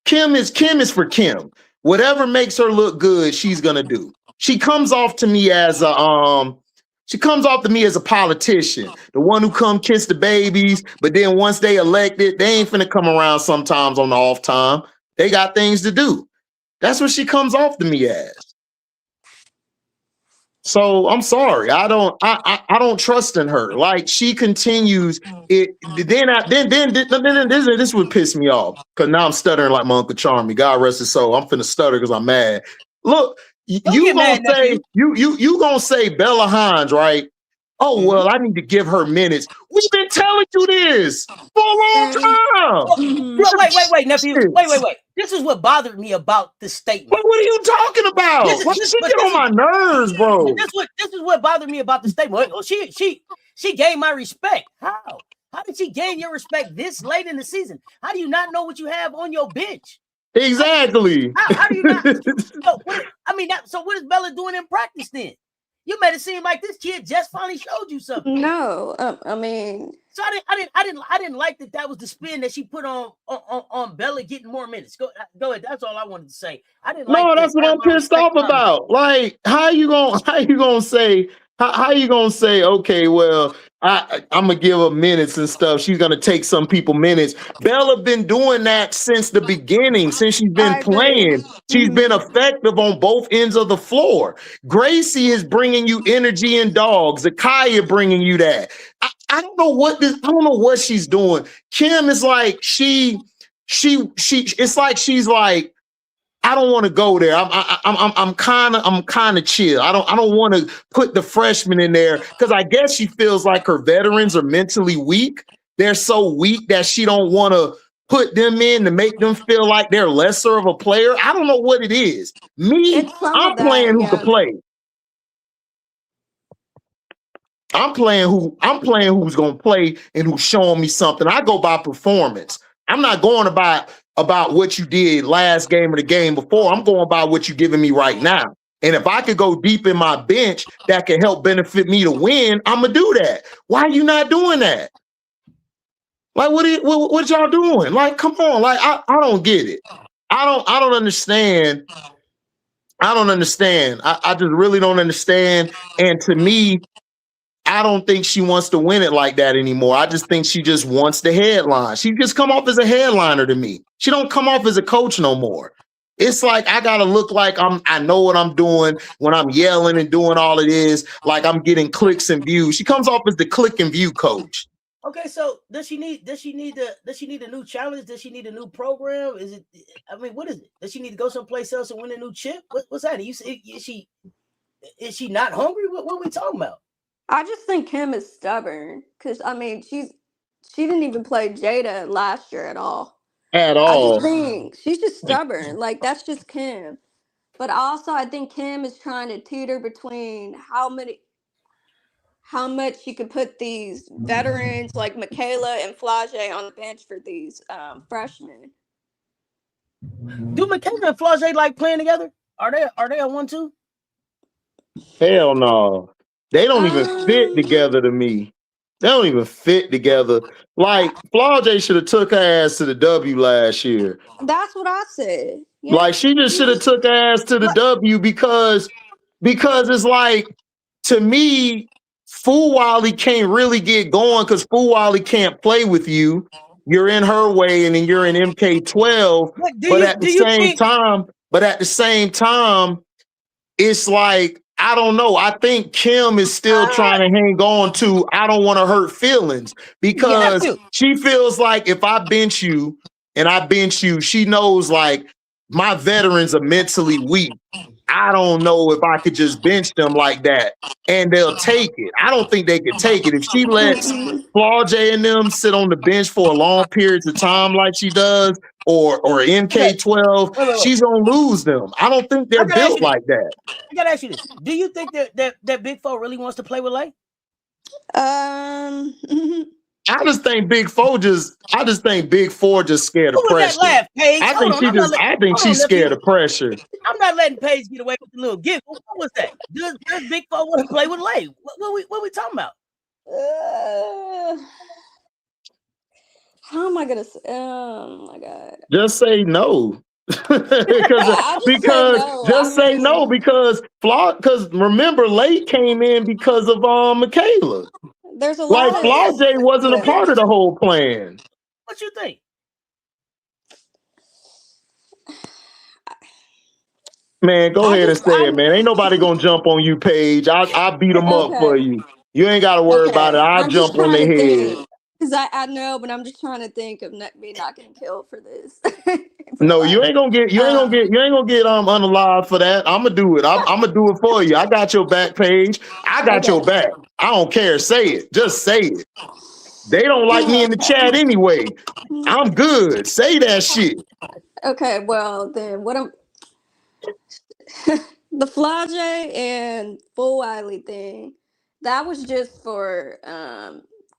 Kim is for Kim. Whatever makes her look good, she's gonna do. She comes off to me as a politician, the one who come kiss the babies, but then once they elected, they ain't finna come around sometimes on the off time. They got things to do. That's what she comes off to me as. So I'm sorry. I don't trust in her. Like she continues it. This would piss me off because now I'm stuttering like my Uncle Charmy. God rest his soul. I'm finna stutter because I'm mad. Look, you gonna say Bella Hines, right? Oh, well, I need to give her minutes. We've been telling you this for a long time. Wait, nephew. Wait. This is what bothered me about this statement. But what are you talking about? Why did she get on my nerves, bro? This is what bothered me about the statement. She gained my respect. How? How did she gain your respect this late in the season? How do you not know what you have on your bench? Exactly. How do you not? So what is Bella doing in practice then? You made it seem like this kid just finally showed you something. No, I mean, so I didn't like that was the spin that she put on Bella getting more minutes. Go ahead. That's all I wanted to say. I didn't. No, that's what I'm pissed off about. Like, how you gonna say? Okay, well, I'm gonna give her minutes and stuff. She's gonna take some people minutes. Bella been doing that since the beginning, since she's been playing. She's been effective on both ends of the floor. Gracie is bringing you energy and dogs. Zakaya bringing you that. I don't know what she's doing. Kim is like it's like she's like, I don't want to go there. I'm kind of chill. I don't want to put the freshmen in there because I guess she feels like her veterans are mentally weak. They're so weak that she don't want to put them in to make them feel like they're lesser of a player. I don't know what it is. I'm playing who can play. I'm playing who's gonna play and who's showing me something. I go by performance. I'm not going about what you did last game or the game before. I'm going by what you're giving me right now. And if I could go deep in my bench that can help benefit me to win, I'm gonna do that. Why are you not doing that? Like, what y'all doing? Like, come on. Like, I don't get it. I don't understand. I don't understand. I just really don't understand. And to me, I don't think she wants to win it like that anymore. I just think she just wants the headline. She just come off as a headliner to me. She don't come off as a coach no more. It's like I gotta look like I know what I'm doing when I'm yelling and doing all it is, like I'm getting clicks and views. She comes off as the click and view coach. Okay, so does she need a new challenge? Does she need a new program? Is it? I mean, what is it? Does she need to go someplace else and win a new chip? What's that? Is she not hungry? What are we talking about? I just think Kim is stubborn because I mean she didn't even play Jada last year at all. At I all. just think she's just stubborn. Like that's just Kim. But also I think Kim is trying to teeter between how much you could put these veterans like Michaela and Flage on the bench for these freshmen. Do Michaela and Flage like playing together? Are they a 1-2? Hell no. They don't even fit together to me. They don't even fit together. Like Flage should have took her ass to the W last year. That's what I said. Yeah. Like she just should have took her ass to the W because it's like, to me, Fuwali can't really get going because Fuwali can't play with you. You're in her way, and then you're in MK12. But at the same time, it's like, I don't know. I think Kim is still trying to hang on to, I don't want to hurt feelings, because she feels like if I bench you and I bench you, she knows like my veterans are mentally weak. I don't know if I could just bench them like that and they'll take it. I don't think they could take it. If she lets Flage and them sit on the bench for a long periods of time like she does, or MK12, she's gonna lose them. I don't think they're built like that. I gotta ask you this. Do you think that Big Four really wants to play with Lay? I just think Big Four just scared of pressure. I think she's scared of pressure. I'm not letting Paige get away with the little gift. What was that? Does Big Four want to play with Lay? What we talking about? How am I gonna say? Oh my god! Just say no. Because remember, Lay came in because of Michaela. There's a lot like Flage wasn't a part of the whole plan. What you think? Man, go ahead and say it, man. Ain't nobody gonna jump on you, Paige. I beat them up for you. You ain't gotta worry about it. I'll jump on their head. Because I know, but I'm just trying to think of me not getting killed for this. No, you ain't gonna get unalive for that. I'm gonna do it. I'm gonna do it for you. I got your back, Paige. I got your back. I don't care. Say it. Just say it. They don't like me in the chat anyway. I'm good. Say that shit. Okay, well then what I'm the Flage and Fuwali thing, that was just for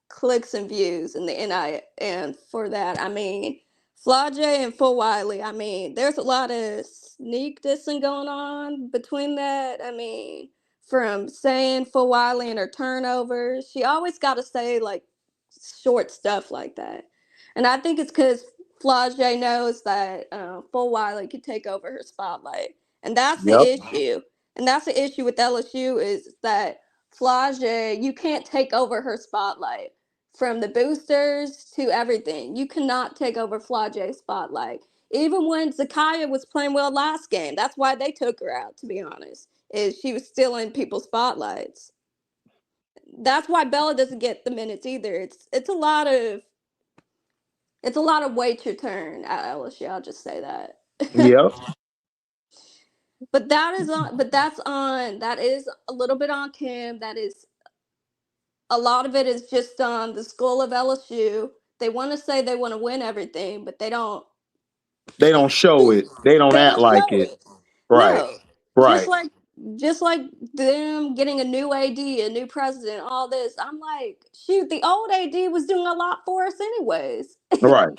clicks and views and the NI, and for that, I mean, Flage and Fuwali, I mean, there's a lot of sneak dissing going on between that. I mean, from saying Fuwali and her turnovers, she always got to say like short stuff like that, and I think it's because Flage knows that Fuwali could take over her spotlight, and that's the issue. And that's the issue with LSU is that Flage, you can't take over her spotlight. From the boosters to everything, you cannot take over Flage's spotlight. Even when Zakaya was playing well last game, that's why they took her out. To be honest, is she was still in people's spotlights. That's why Bella doesn't get the minutes either. It's a lot of wait your turn at LSU. I'll just say that. Yep. But that is a little bit on Kim. That is. A lot of it is just on the school of LSU. They want to say they want to win everything, but they don't. They don't show it. They don't act like it. Right. No. Right. Just like them getting a new AD, a new president, all this. I'm like, shoot, the old AD was doing a lot for us anyways. Right.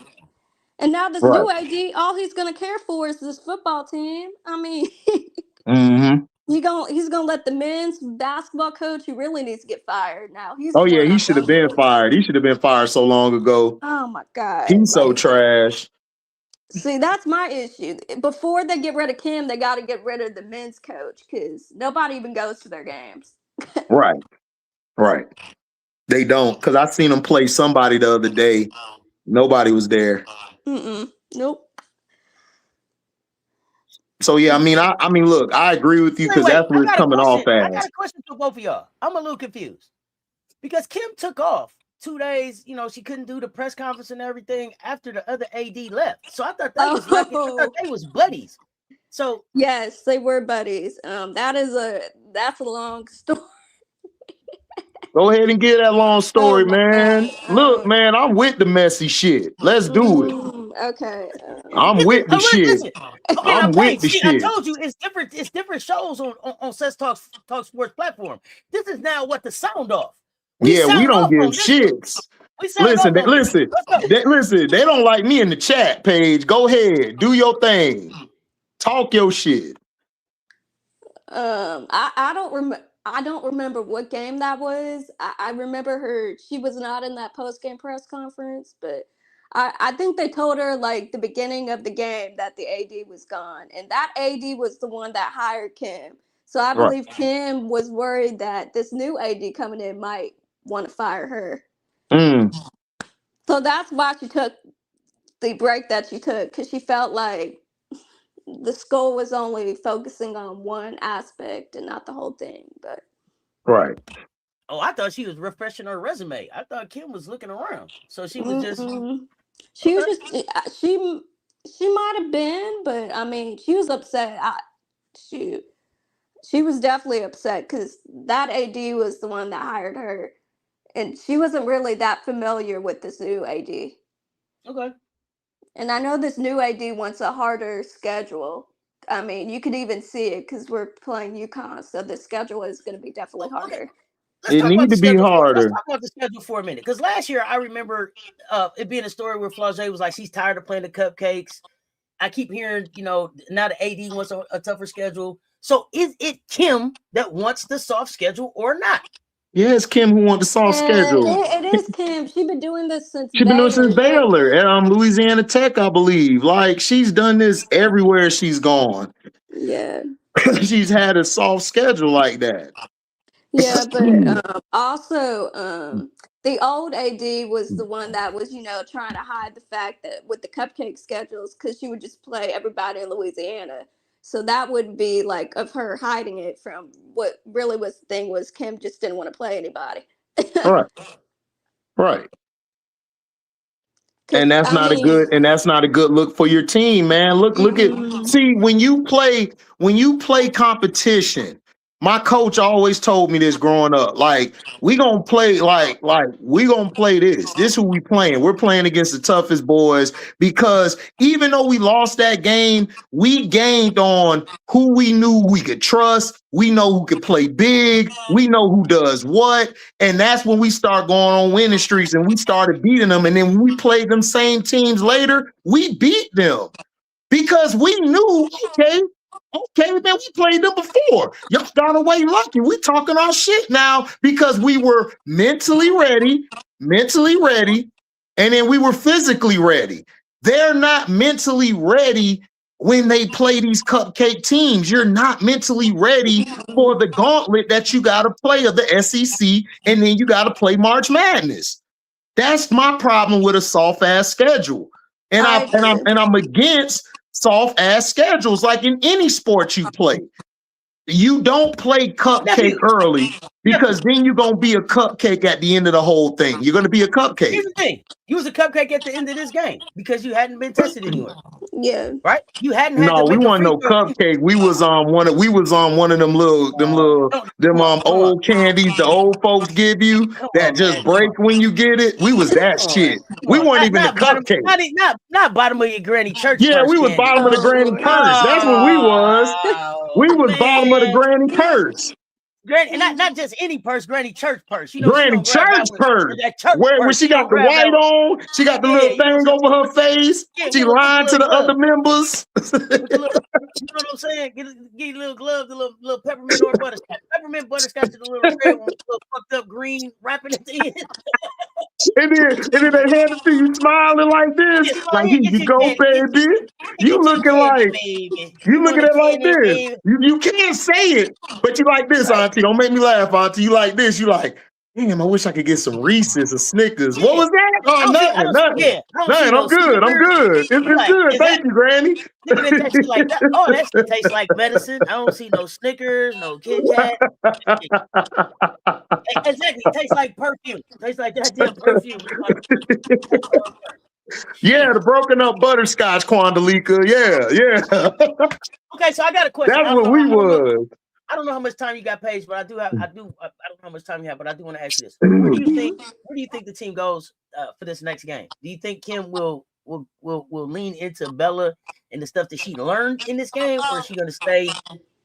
And now this new AD, all he's gonna care for is this football team. I mean, he's gonna let the men's basketball coach, who really needs to get fired now. He should have been fired. He should have been fired so long ago. Oh my god, he's so trash. See, that's my issue. Before they get rid of Kim, they got to get rid of the men's coach because nobody even goes to their games. Right. Right. They don't, because I seen them play somebody the other day. Nobody was there. Nope. So yeah, I mean, look, I agree with you because that's what it's coming off I got as. a question for both of y'all. I'm a little confused because Kim took off 2 days. You know, she couldn't do the press conference and everything after the other AD left. So I thought that was like, I thought they was buddies. So yes, they were buddies. That's a long story. Go ahead and get that long story, man. God. Look, man, I'm with the messy shit. Let's do it. Okay. I'm with the shit. Listen. Okay, I'm with the see, shit. I told you it's different. It's different shows on Seth Talk Sports platform. This is now what the sound off. We don't give shits. Listen, they don't like me in the chat page. Go ahead, do your thing, talk your shit. I don't remember what game that was. I remember she was not in that post-game press conference, but I think they told her like the beginning of the game that the AD was gone, and that AD was the one that hired Kim. So I believe Kim was worried that this new AD coming in might want to fire her. So that's why she took the break that she took, because she felt like the school was only focusing on one aspect and not the whole thing. But oh, I thought she was refreshing her resume. I thought Kim was looking around, so she was just she was just she might have been, but I mean, she was upset. She was definitely upset because that AD was the one that hired her, and she wasn't really that familiar with this new AD. Okay. And I know this new AD wants a harder schedule. I mean, you could even see it because we're playing UConn, so the schedule is going to be definitely harder. It needs to be harder. Let's talk about the schedule for a minute, because last year I remember it being a story where Flau'jae was like, she's tired of playing the cupcakes. I keep hearing, now the AD wants a tougher schedule. So is it Kim that wants the soft schedule or not? Yeah, it's Kim who wants the soft schedule. It is Kim. She's been doing this since Baylor at Louisiana Tech, I believe. Like, she's done this everywhere she's gone. Yeah. She's had a soft schedule like that. Yeah, but also the old AD was the one that was, trying to hide the fact that with the cupcake schedules, because she would just play everybody in Louisiana. So that would be like of her hiding it from what really was the thing was Kim just didn't want to play anybody. Right. And that's not a good look for your team, man. Look at when you play competition. My coach always told me this growing up. Like, we gonna play we gonna play this. This is who we playing. We're playing against the toughest boys, because even though we lost that game, we gained on who we knew we could trust. We know who could play big. We know who does what. And that's when we start going on winning streaks and we started beating them. And then when we played them same teams later, we beat them because we knew, okay, man, we played them before. Y'all got away lucky. We talking our shit now because we were mentally ready, and then we were physically ready. They're not mentally ready when they play these cupcake teams. You're not mentally ready for the gauntlet that you got to play of the SEC, and then you got to play March Madness. That's my problem with a soft ass schedule, and I'm against soft ass schedules. Like in any sport you play, you don't play cupcake early, because then you're gonna be a cupcake at the end of the whole thing. You're gonna be a cupcake. Here's the thing: you was a cupcake at the end of this game because you hadn't been tested anywhere. Yeah, right. You hadn't had. No, we weren't no cupcake. We was on one of them old candies the old folks give you that just break when you get it. We was that shit. We weren't even a cupcake. Not bottom of your granny church. Yeah, we was bottom of the granny purse. That's what we was. We was bottom of the granny purse. Granny, not just any purse, granny church purse. Granny church purse. Where she got the white on, she got the little thing over her face. She lying to the other members. You know what I'm saying? Get a little glove, the little peppermint or butterscotch. Peppermint butterscotch is the little red one, little fucked up green wrapping at the end. And then they hand it to you smiling like this. Yes, Like, man, here get you your go, candy, baby. You get your looking candy, like, baby. you looking want a at it like candy, this. baby? You can't say it, but you like this, Right. Auntie. Don't make me laugh, Auntie. You like this. You like, damn, I wish I could get some Reese's or Snickers. What Yeah. was that? Oh, I don't see nothing. no I'm good. I'm Snickers. good. It's You like, good. is Thank that you, Granny. looking at that shit like that? Oh, that shit tastes like medicine. I don't see no Snickers, no Kit Kat. Exactly, it tastes like perfume. Tastes like that damn perfume. Yeah, the broken up butterscotch, Quandalika. Yeah. Okay, so I got a question. That's what we was. I don't know how much time you got, Paige, but I don't know how much time you have, but I do want to ask you this. Where do you think the team goes for this next game? Do you think Kim will lean into Bella and the stuff that she learned in this game, or is she gonna stay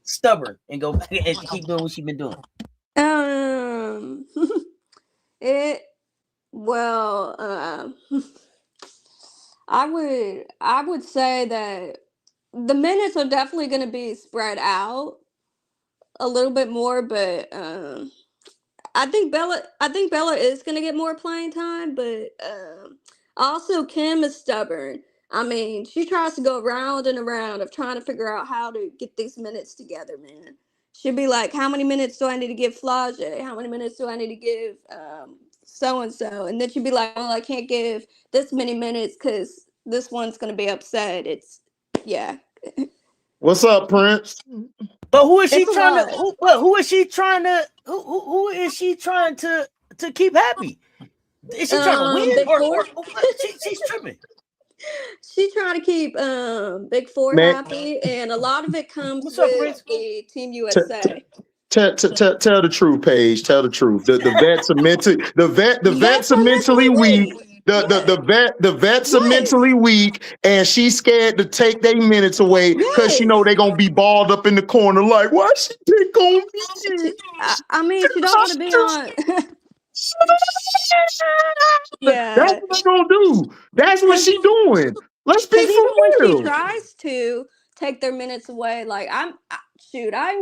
stubborn and go back and keep doing what she's been doing? I would say that the minutes are definitely going to be spread out a little bit more, but I think Bella is going to get more playing time, but also Kim is stubborn. I mean, she tries to go round and around of trying to figure out how to get these minutes together, man. She'd be like, how many minutes do I need to give Flage? How many minutes do I need to give so-and-so? And then she'd be like, well, I can't give this many minutes because this one's going to be upset. Yeah. What's up, Prince? But who is she trying to? Who is she trying to? Who is she trying to keep happy? Is she trying to win or she's tripping? She's trying to keep Big Four happy, and a lot of it comes with the Team USA. Tell the truth, Paige. Tell the truth. The vets are mentally weak. The vets are mentally weak, and she's scared to take their minutes away because she know they're gonna be balled up in the corner. Like, why she pick on me? I mean, she don't want to be on. Yeah, that's what they're gonna do. That's what she's doing. Let's be for even real. when she tries to take their minutes away, like I'm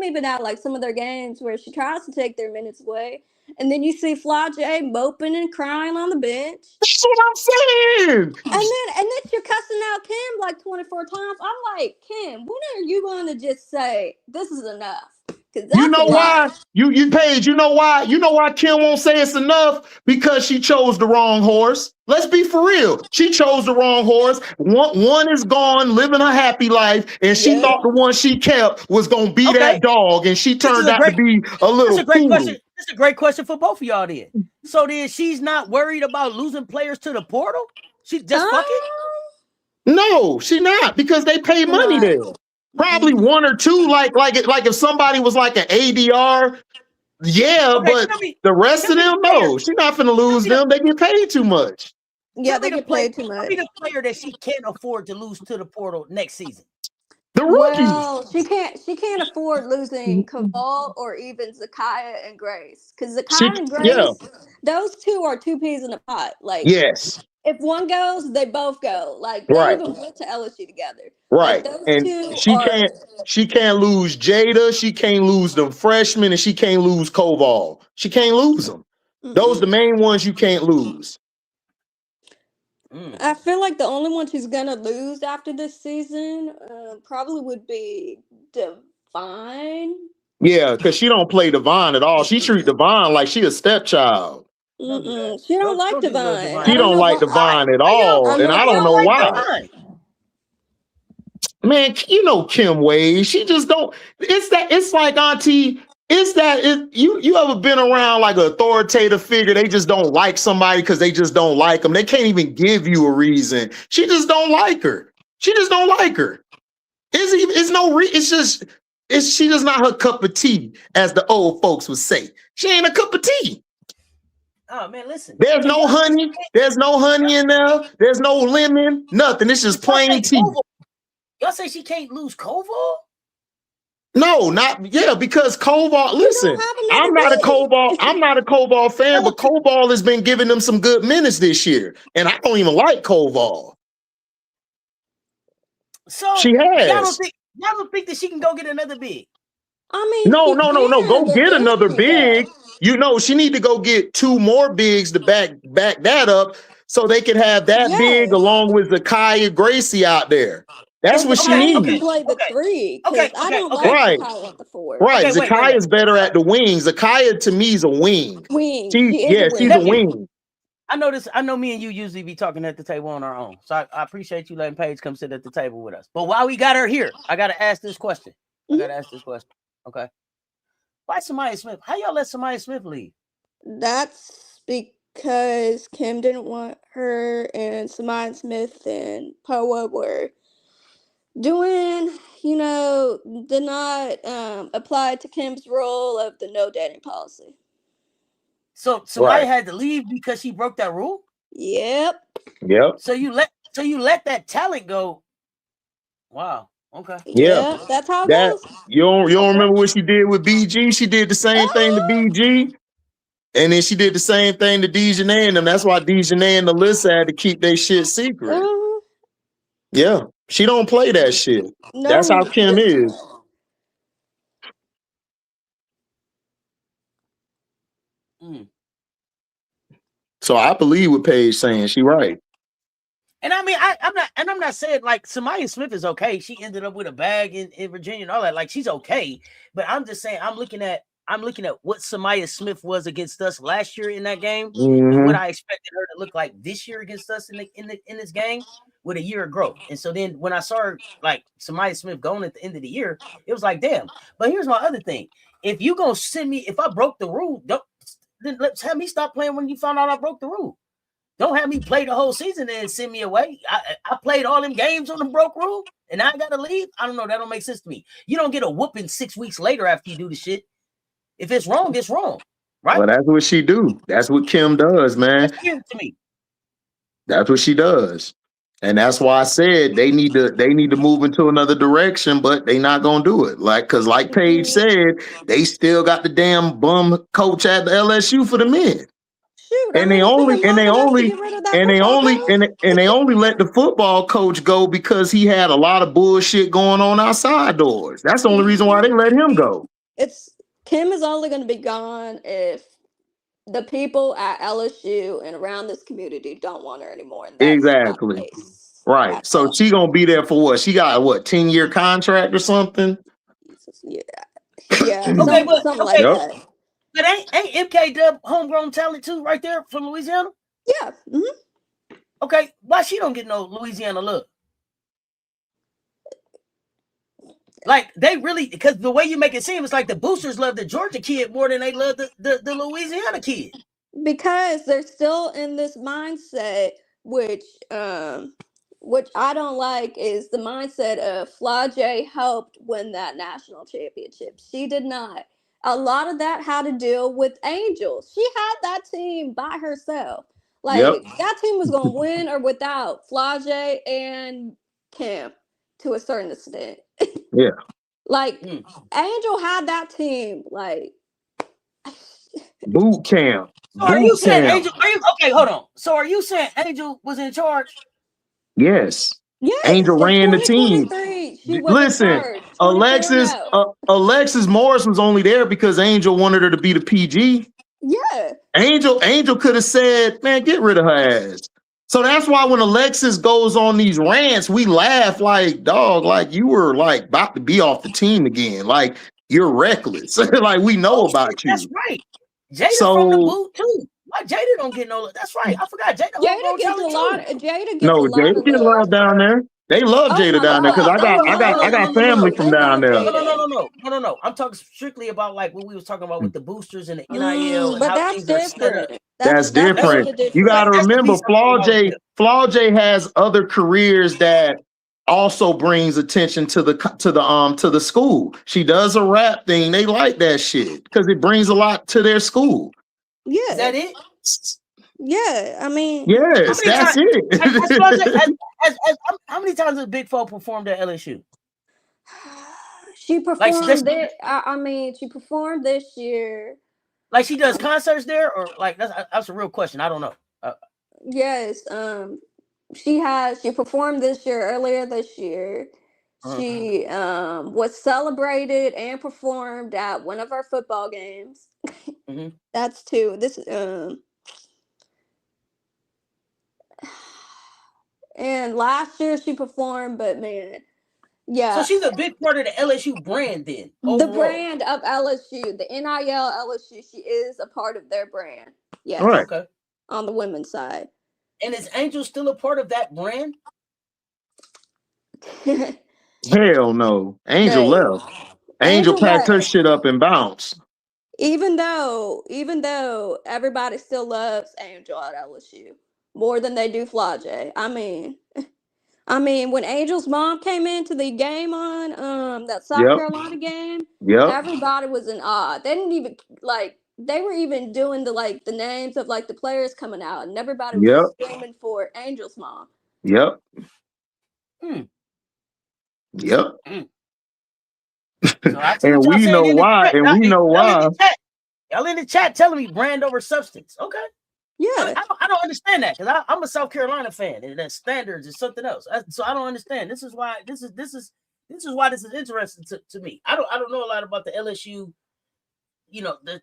even at like some of their games where she tries to take their minutes away, and then you see Flage moping and crying on the bench. That's what I'm saying. And then you're cussing out Kim like 24 times. I'm like, Kim, when are you going to just say this is enough? You know why? You Paige, you know why? You know why Kim won't say it's enough? Because she chose the wrong horse. Let's be for real. She chose the wrong horse. One is gone, living a happy life, and she thought the one she kept was gonna be that dog, and she turned out to be a little. That's a great question. That's a great question for both of y'all. Then, so then she's not worried about losing players to the portal. She just fuck it. No, she not, because they pay money there. Probably one or two, like if somebody was like an ADR, but the rest of them, no, she's not finna lose them. They get paid too much. Yeah, they get paid too much. Be the player that she can't afford to lose to the portal next season. The rookies. Well, she can't afford losing Caval or even Zakaya and Grace, because Zakaya and Grace, those two are two peas in a pot. Like, yes. If one goes, they both go. Like, they even went to LSU together. Right. Like, and she can't lose Jada, she can't lose them freshmen, and she can't lose Koval. She can't lose them. Those are the main ones you can't lose. I feel like the only one she's gonna lose after this season probably would be Divine. Yeah, because she don't play Divine at all. She treat Divine like she a stepchild. She don't like Divine. She don't like Divine at all, and I don't know why. Man, you know Kim Wade. She just don't. It's like Auntie. You ever been around like an authoritative figure? They just don't like somebody because they just don't like them. They can't even give you a reason. She just don't like her. She just don't like her. It's no reason. She just not her cup of tea, as the old folks would say. She ain't a cup of tea. Oh man, listen. There's no honey. There's no honey in there. There's no lemon. Nothing. It's just plain tea. Y'all say she can't lose Koval? No, because Koval. Listen, I'm not a Koval fan, but Koval has been giving them some good minutes this year, and I don't even like Koval. So she has. Y'all don't think that she can go get another big? I mean, no. Go get another big. she need to go get 2 more bigs to back that up so they can have that big along with Zakiya Gracie out there. That's what she Zakiya can needs. play the 3 because I don't like Right. Zakiya at the 4. Right. Okay, wait. Zakiya's better at the wings. Zakiya to me is a wing. Wing. She's a wing. I know this. I know me and you usually be talking at the table on our own. So I appreciate you letting Paige come sit at the table with us. But while we got her here, I gotta ask this question. Okay. Why Samaya Smith? How y'all let Samaya Smith leave? That's because Kim didn't want her, and Samaya Smith and Poa were doing, did not apply to Kim's role of the no dating policy. So Samaya had to leave because she broke that rule? Yep. So you let that talent go. Wow. Okay. Yeah, that's how it goes. You don't remember what she did with BG? She did the same thing to BG. And then she did the same thing to Dejanay and them. That's why Dejanay and Alyssa had to keep their shit secret. Yeah. She don't play that shit. No, that's how Kim is. So I believe what Paige saying. She right. And I mean, I'm not saying like Samaya Smith is okay. She ended up with a bag in Virginia and all that. Like she's okay. But I'm just saying I'm looking at what Samaya Smith was against us last year in that game and what I expected her to look like this year against us in this game with a year of growth. And so then when I saw her like Samaya Smith going at the end of the year, it was like, damn. But here's my other thing. If you gonna send me, if I broke the rule, then let's have me stop playing when you found out I broke the rule. Don't have me play the whole season and send me away. I played all them games on the broke rule and I gotta leave. I don't know. That don't make sense to me. You don't get a whooping 6 weeks later after you do the shit. If it's wrong, it's wrong. Right? Well, that's what she do. That's what Kim does, man. That's weird to me. That's what she does. And that's why I said they need to move into another direction, but they not gonna do it. Cause like Paige said, they still got the damn bum coach at the LSU for the men. And they only let the football coach go because he had a lot of bullshit going on outside doors. That's the only reason why they let him go. Kim is only going to be gone if the people at LSU and around this community don't want her anymore. And exactly. Right. That's so she gonna be there for what? She got a 10-year contract or something? Yeah. Okay, something like that. But ain't MK Dub homegrown talent too, right there from Louisiana? Yeah. Mm-hmm. Okay, why she don't get no Louisiana look? Like they really, because the way you make it seem, it's like the boosters love the Georgia kid more than they love the Louisiana kid. Because they're still in this mindset, which I don't like, is the mindset of Flau'jae helped win that national championship. She did not. A lot of that had to deal with Angel. She had that team by herself. That team was going to win or without Flau'jae and Kim to a certain extent. Yeah. Angel had that team. Boot camp. So are you saying Angel? Okay, hold on. So are you saying Angel was in charge? Yes. Yes, Angel ran the team. Listen, Alexis Morris was only there because Angel wanted her to be the PG. Yeah. Angel could have said, man, get rid of her ass. So that's why when Alexis goes on these rants, we laugh like, dog, like you were about to be off the team again. Like you're reckless. Like we know about you. That's right. Jada from the boot too. Why Jada don't get no? That's right. I forgot Jada gets a lot. Jada get love down there. They love Jada down there because I got family from down there. No. I'm talking strictly about like what we was talking about with the boosters and the NIL. But that's different. That's different. You got to remember, Flau'jae has other careers that also brings attention to the school. She does a rap thing. They like that shit because it brings a lot to their school. Yeah. Is that it? Yeah, I mean, yes, that's it. How many times has Big Foe performed at LSU? She performed there. She performed this year. Like she does concerts there, or like that's a real question. I don't know. Yes, she performed this year, earlier this year. She was celebrated and performed at one of our football games. That's 2. This and last year she performed, but man, yeah. So she's a big part of the LSU brand then. The brand of LSU, the NIL LSU, she is a part of their brand. Yes. All right. Okay. On the women's side. And is Angel still a part of that brand? Hell no. Angel left. Angel packed her shit up and bounced. Even though everybody still loves Angel at LSU more than they do Flau'jae. I mean, when Angel's mom came into the game on that South Carolina game, everybody was in awe. They didn't even they were even doing the names of the players coming out, and everybody was screaming for Angel's mom. Yep. So and we know why. And we know why. Y'all in the chat telling me brand over substance. Okay. Yeah. I don't understand that because I'm a South Carolina fan and that standards is something else. So I don't understand. This is why this is why this is interesting to me. I don't know a lot about the LSU,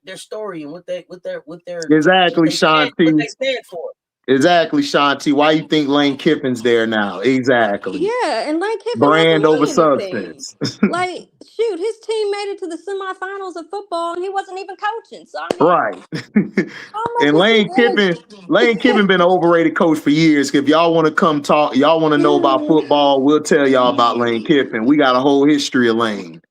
their story and what their exactly, Shanti. What they stand for. Exactly, Shanti. Why you think Lane Kiffin's there now? Exactly. Yeah, and Lane Kiffin brand over substance. Shoot, his team made it to the semifinals of football, and he wasn't even coaching. So right. And Lane Kiffin been an overrated coach for years. If y'all want to come talk, y'all want to know about football, we'll tell y'all about Lane Kiffin. We got a whole history of Lane.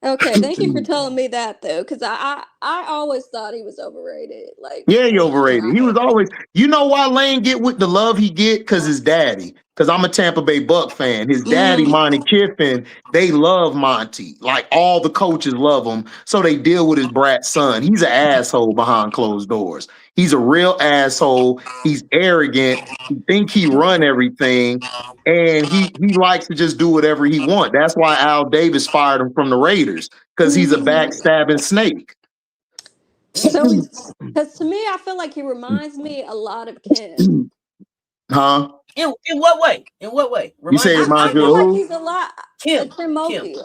Okay, thank you for telling me that though, because I always thought he was overrated. He overrated. He was always. You know why Lane get with the love he get? Because his daddy. Because I'm a Tampa Bay Buck fan. His daddy, Monty Kiffin, they love Monty. All the coaches love him, so they deal with his brat son. He's an asshole behind closed doors. He's a real asshole. He's arrogant. He think he run everything, and he likes to just do whatever he wants. That's why Al Davis fired him from the Raiders, because he's a backstabbing snake. So, because to me, I feel like he reminds me a lot of Kim. Huh? In what way? In what way? You say I feel like he's a lot. Kim.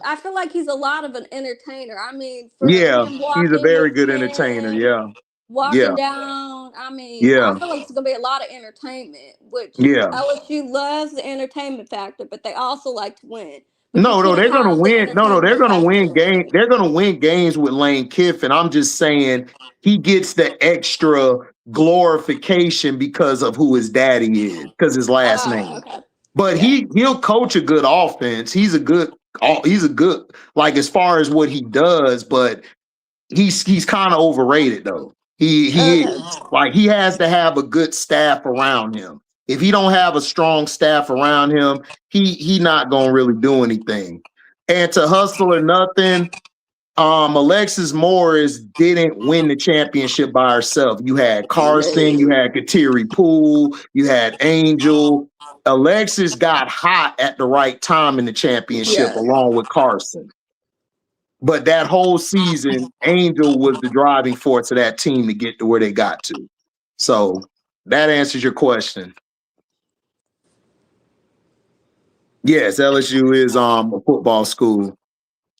I feel like he's a lot of an entertainer. I mean, he's a very good entertainer. Walking down. I mean, I feel like it's gonna be a lot of entertainment. Which LSU loves the entertainment factor, but they also like to win. No, they're gonna win. No, they're gonna win game. They're gonna win games with Lane Kiffin. I'm just saying he gets the extra glorification because of who his daddy is, because his last name. Okay. But he'll coach a good offense. He's a good as far as what he does, but he's kind of overrated though. He has to have a good staff around him. If he don't have a strong staff around him, he not gonna really do anything. And to hustle or nothing, Alexis Morris didn't win the championship by herself. You had Carson, you had Kateri Poole, you had Angel. Alexis got hot at the right time in the championship along with Carson. But that whole season, Angel was the driving force of that team to get to where they got to. So that answers your question. Yes, LSU is a football school.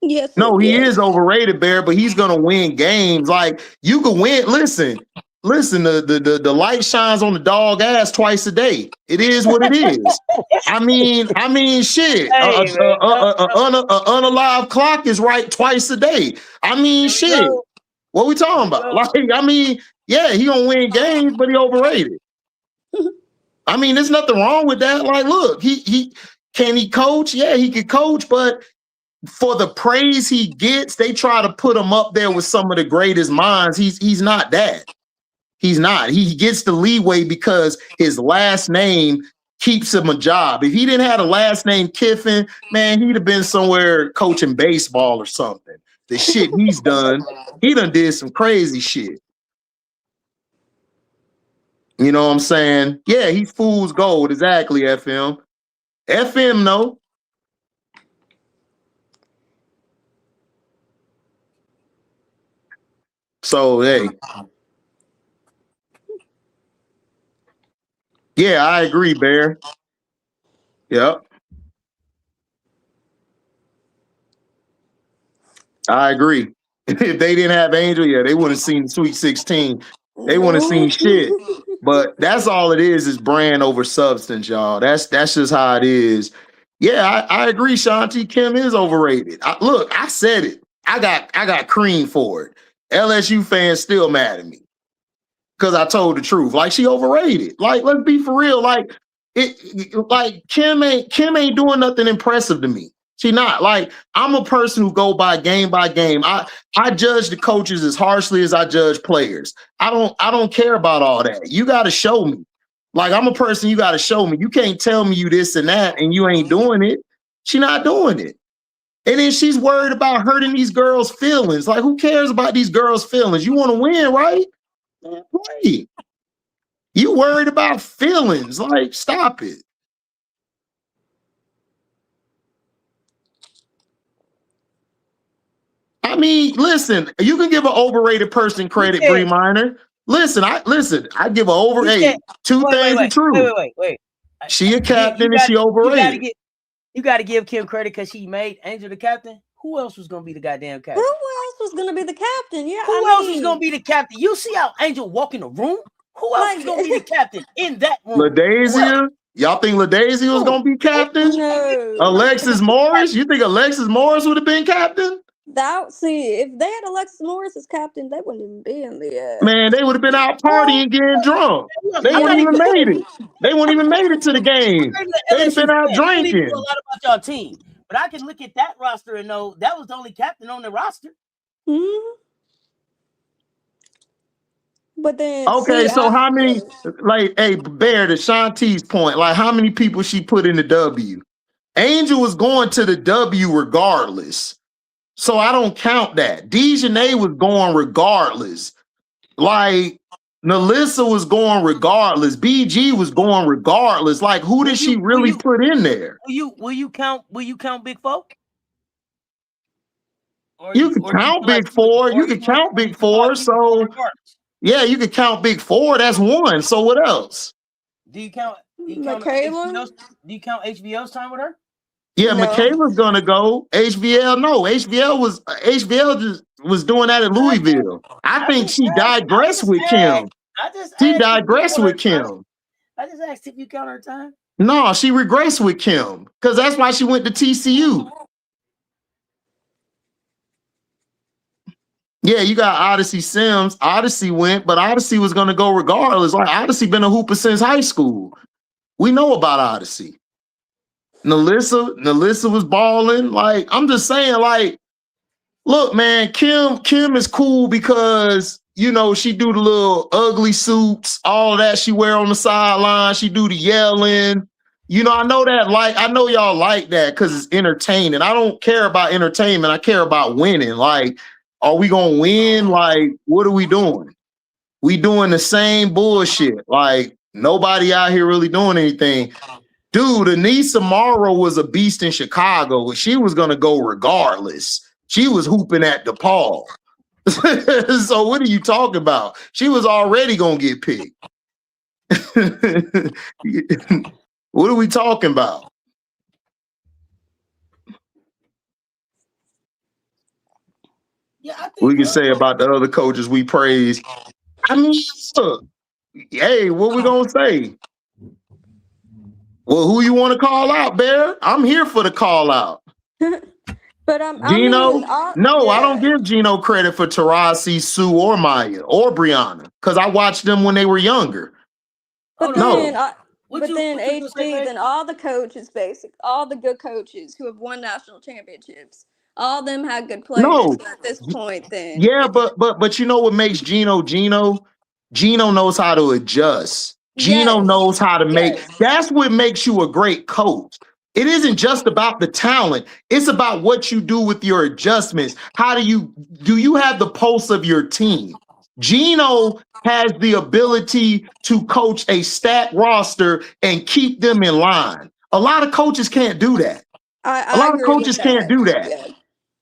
Yes. No, he is overrated, Bear, but he's gonna win games. You can win. Listen, the light shines on the dog ass twice a day. It is what it is. I mean, shit. An unalive clock is right twice a day. I mean, shit. What we talking about? He gonna win games, but he overrated. I mean, there's nothing wrong with that. Look, he can he coach? Yeah, he can coach, but for the praise he gets, they try to put him up there with some of the greatest minds. He's not that. He's not. He gets the leeway because his last name keeps him a job. If he didn't have a last name Kiffin, man, he'd have been somewhere coaching baseball or something. The shit he done did some crazy shit. You know what I'm saying? Yeah, he's fool's gold. Exactly, FM. FM, no. So, hey. Yeah, I agree, Bear. Yep. I agree. If they didn't have Angel, yeah, they wouldn't have seen the Sweet 16. They wouldn't have seen shit. But that's all it is brand over substance, y'all. That's just how it is. Yeah, I agree, Shanti. Kim is overrated. Look, I said it. I got cream for it. LSU fans still mad at me because I told the truth. Like, she overrated. Like, let's be for real. Like, like Kim ain't doing nothing impressive to me. She not. Like, I'm a person who go by game. I judge the coaches as harshly as I judge players. I don't care about all that. You got to show me. Like, I'm a person, you got to show me. You can't tell me you this and that and you ain't doing it. She not doing it. And then she's worried about hurting these girls' feelings. Like, who cares about these girls' feelings? You want to win, right? Right. You worried about feelings. Like, stop it. I mean, listen, you can give an overrated person credit, Bree Minor. Listen, I give an overrated. Two things are true. Wait. She a captain and she overrated. You got to give Kim credit because she made Angel the captain. Who else was going to be the goddamn captain? Who else was going to be the captain? Yeah. Who else was going to be the captain? You see how Angel walk in the room? Who else was going to be the captain in that room? LaDaisia? Y'all think LaDaisia was going to be captain? No. Alexis Morris? You think Alexis Morris would have been captain? If they had Alexis Morris as captain, they wouldn't even be in the man, they would have been out partying, getting drunk. They wouldn't even made it. They wouldn't even made it to the game. They'd been out drinking. A lot about y'all team, but I can look at that roster and know that was the only captain on the roster. Mm-hmm. But then, okay, so how many? Like, hey, Bear, to Shanti's point, like, how many people she put in the W? Angel was going to the W regardless. So I don't count that. Dejanay was going regardless. Like, Nalissa was going regardless. BG was going regardless. Like, who did she really put in there? Will you count Big Four? You can count Big Four. You can count Big Four. So yeah, you can count Big Four. That's one. So what else? Do you count Michaela? Do you count HVL's time with her? Yeah, no. Michaela's gonna go. HVL, no. HVL was doing that at Louisville. I think she digressed with Kim. She digressed with Kim. I just asked if you count her time. No, she regressed with Kim because that's why she went to TCU. Yeah, you got Odyssey Sims. Odyssey went, but Odyssey was gonna go regardless. Like, Odyssey been a hooper since high school. We know about Odyssey. Nalissa was balling. Like, I'm just saying, like, look, man, Kim is cool because, you know, she do the little ugly suits, all that she wear on the sideline. She do the yelling. You know, I know y'all like that because it's entertaining. I don't care about entertainment. I care about winning. Like, are we gonna win? Like, what are we doing? We doing the same bullshit. Like, nobody out here really doing anything. Dude, Anissa Morrow was a beast in Chicago. She was going to go regardless. She was hooping at DePaul. So what are you talking about? She was already going to get picked. What are we talking about? I think we can say about the other coaches we praise. I mean, look, hey, what we going to say? Well, who you want to call out, Bear? I'm here for the call out. But Gino? I don't give Gino credit for Taurasi, Sue, or Maya, or Brianna, because I watched them when they were younger. But then all the coaches, all the good coaches who have won national championships, all of them had good players at this point. Then but you know what makes Gino? Gino knows how to adjust. Gino knows how to make. That's what makes you a great coach. It isn't just about the talent. It's about what you do with your adjustments. Do you have the pulse of your team? Gino has the ability to coach a stacked roster and keep them in line. A lot of coaches can't do that. A lot of coaches can't do that. Yeah.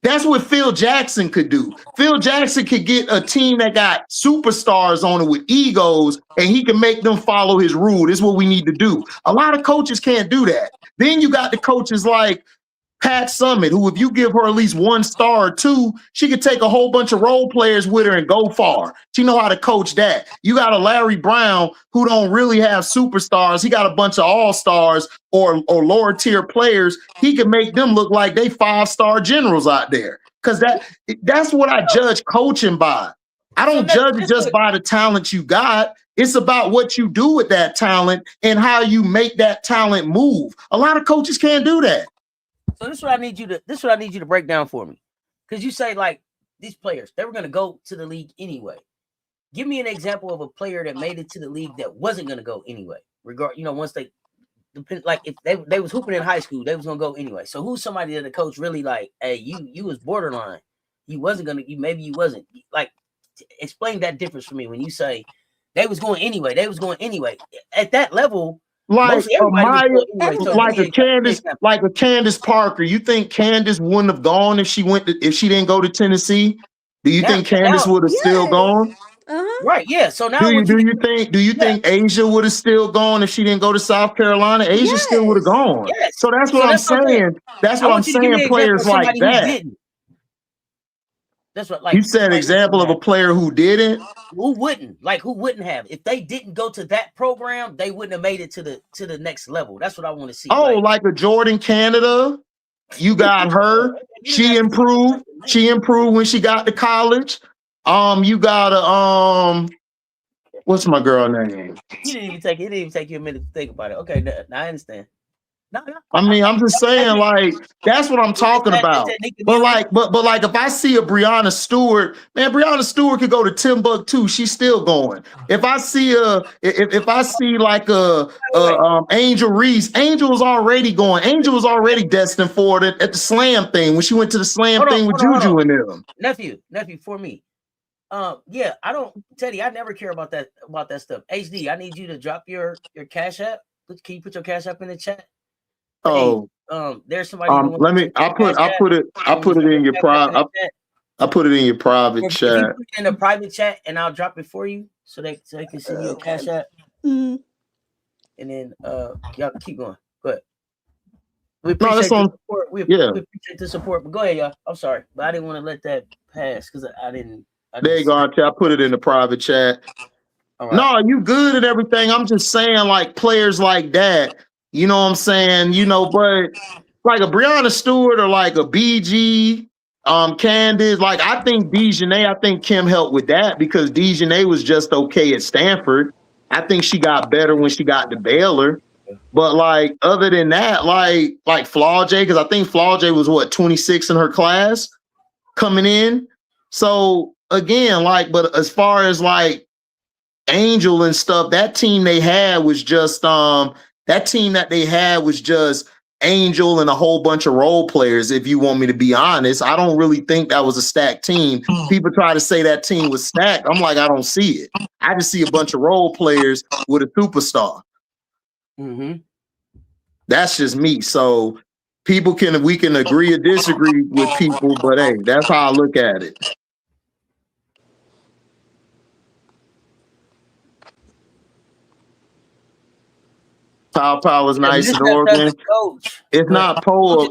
That's what Phil Jackson could do. Phil Jackson could get a team that got superstars on it with egos, and he can make them follow his rule. This is what we need to do. A lot of coaches can't do that. Then you got the coaches like Pat Summitt, who if you give her at least 1 star or 2, she could take a whole bunch of role players with her and go far. She know how to coach that. You got a Larry Brown who don't really have superstars. He got a bunch of all-stars or lower tier players. He can make them look like they 5-star generals out there. Because that's what I judge coaching by. I don't judge it just by the talent you got. It's about what you do with that talent and how you make that talent move. A lot of coaches can't do that. So this is what I need you to break down for me. Because you say like these players, they were going to go to the league anyway. Give me an example of a player that made it to the league that wasn't going to go anyway. Once they like if they was hooping in high school, they was going to go anyway. So who's somebody that the coach really like, hey, you was borderline. You wasn't going to, maybe you wasn't. Like, explain that difference for me when you say they was going anyway. They was going anyway. At that level, like a Candace Parker. You think Candace wouldn't have gone if she didn't go to Tennessee? Do you think Candace would have still gone? Right, yeah. So now do you think Asia would have still gone if she didn't go to South Carolina? Asia still would have gone. Yes. So that's what I'm saying. That's what I'm saying. Players like that. That's what, like, you said example of a player who didn't. Who wouldn't have? If they didn't go to that program, they wouldn't have made it to the next level. That's what I want to see. Oh, like a Jordan Canada. You got her. She improved. She improved when she got to college. You got a what's my girl name? It didn't even take you a minute to think about it. Okay, now I understand. No. I mean, I'm just saying, like, that's what I'm talking about. But like if I see a Breonna Stewart, man, Breonna Stewart could go to Timbuktu. She's still going. If I see like a Angel Reese, Angel was already going. Angel was already destined for it at the slam thing when she went to the slam thing with Juju and them. Nephew, for me. Yeah, Teddy, I never care about that stuff. HD, I need you to drop your Cash App. Can you put your Cash App in the chat? Oh, there's somebody. Let me. I put it in your private. I put it in your private chat. You put it in the private chat, and I'll drop it for you so they can send you a Cash App. Mm-hmm. And then y'all keep going. Go ahead. We appreciate the support. We appreciate the support. But go ahead, y'all. I'm sorry, but I didn't want to let that pass because I didn't. There you go, Auntie. I put it in the private chat. All right. No, you good at everything. I'm just saying, like, players like that. You know what I'm saying? But like a Breonna Stewart or like a BG, Candace, like I think Kim helped with that because Dejanay was just okay at Stanford. I think she got better when she got to Baylor. But like other than that, like Flaw J, because I think Flaw J was 26 in her class coming in. So again, but as far as like Angel and stuff, that team they had was just Angel and a whole bunch of role players. If you want me to be honest, I don't really think that was a stacked team. People try to say that team was stacked. I'm like, I don't see it. I just see a bunch of role players with a superstar. Mm-hmm. That's just me. So we can agree or disagree with people, but hey, that's how I look at it. Pow is nice in Oregon. It's not Poa,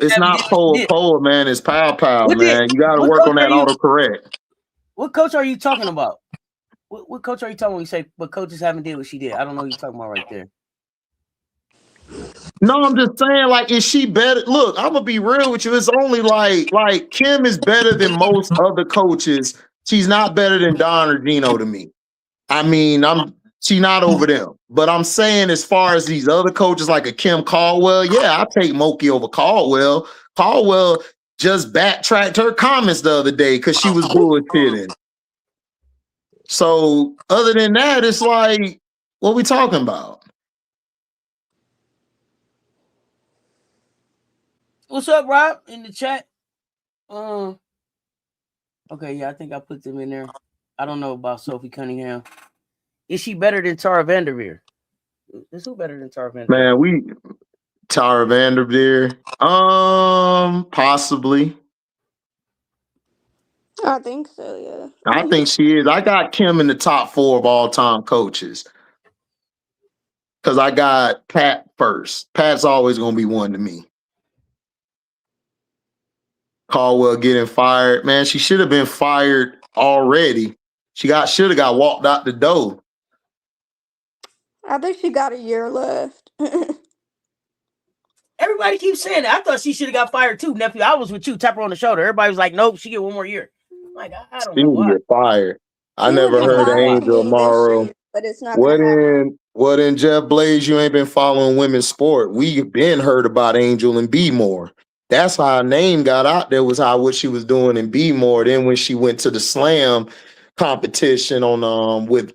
man. It's Pow, man. You got to work on that autocorrect. What coach are you talking about? What coach are you talking when you say, but coaches haven't did what she did? I don't know what you're talking about right there. No, I'm just saying, like, is she better? Look, I'm going to be real with you. It's only like Kim is better than most other coaches. She's not better than Don or Gino to me. I mean, she's not over them. But I'm saying as far as these other coaches like a Kim Caldwell, yeah, I take Moki over Caldwell. Caldwell just backtracked her comments the other day because she was bullshitting. So other than that, it's like, what we talking about? What's up, Rob? In the chat? Okay, yeah, I think I put them in there. I don't know about Sophie Cunningham. Is she better than Tara Vanderveer? Is who better than Tara Vanderveer? Man, Tara Vanderveer. Possibly. I think so, yeah. I think she is. I got Kim in the top 4 of all-time coaches. Because I got Pat first. Pat's always going to be one to me. Caldwell getting fired, man. She should have been fired already. Should have got walked out the door. I think she got a year left. Everybody keeps saying that. I thought she should have got fired too, nephew. I was with you, tap her on the shoulder. Everybody was like, nope, she get one more year. Like, I don't know why. Get fired. I She never would be heard of fired Angel to me this Morrow. year, but it's not gonna happen. What in Jeff Blaze? You ain't been following women's sport. We've been heard about Angel and B More. That's how her name got out there. Was how what she was doing in B More. Then when she went to the slam competition on with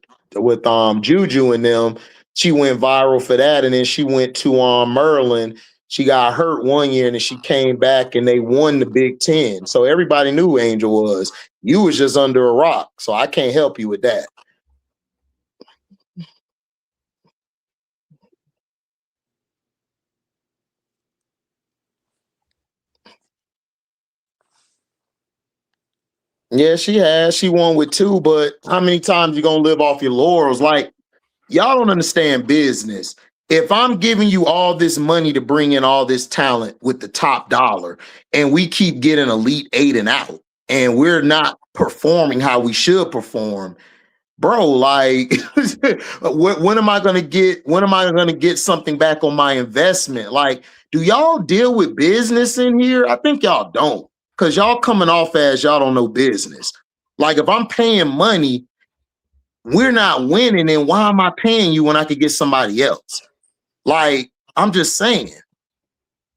Juju and them, she went viral for that. And then she went to Merlin. She got hurt one year and then she came back and they won the Big Ten. So everybody knew who Angel was. You was just under a rock. So I can't help you with that. Yeah, she has. She won with 2, but how many times you gonna live off your laurels? Like, y'all don't understand business. If I'm giving you all this money to bring in all this talent with the top dollar, and we keep getting Elite 8 and out, and we're not performing how we should perform, bro, like when am I gonna get something back on my investment? Like, do y'all deal with business in here? I think y'all don't, because y'all coming off as y'all don't know business. Like, if I'm paying money, we're not winning, and why am I paying you when I could get somebody else? Like, I'm just saying,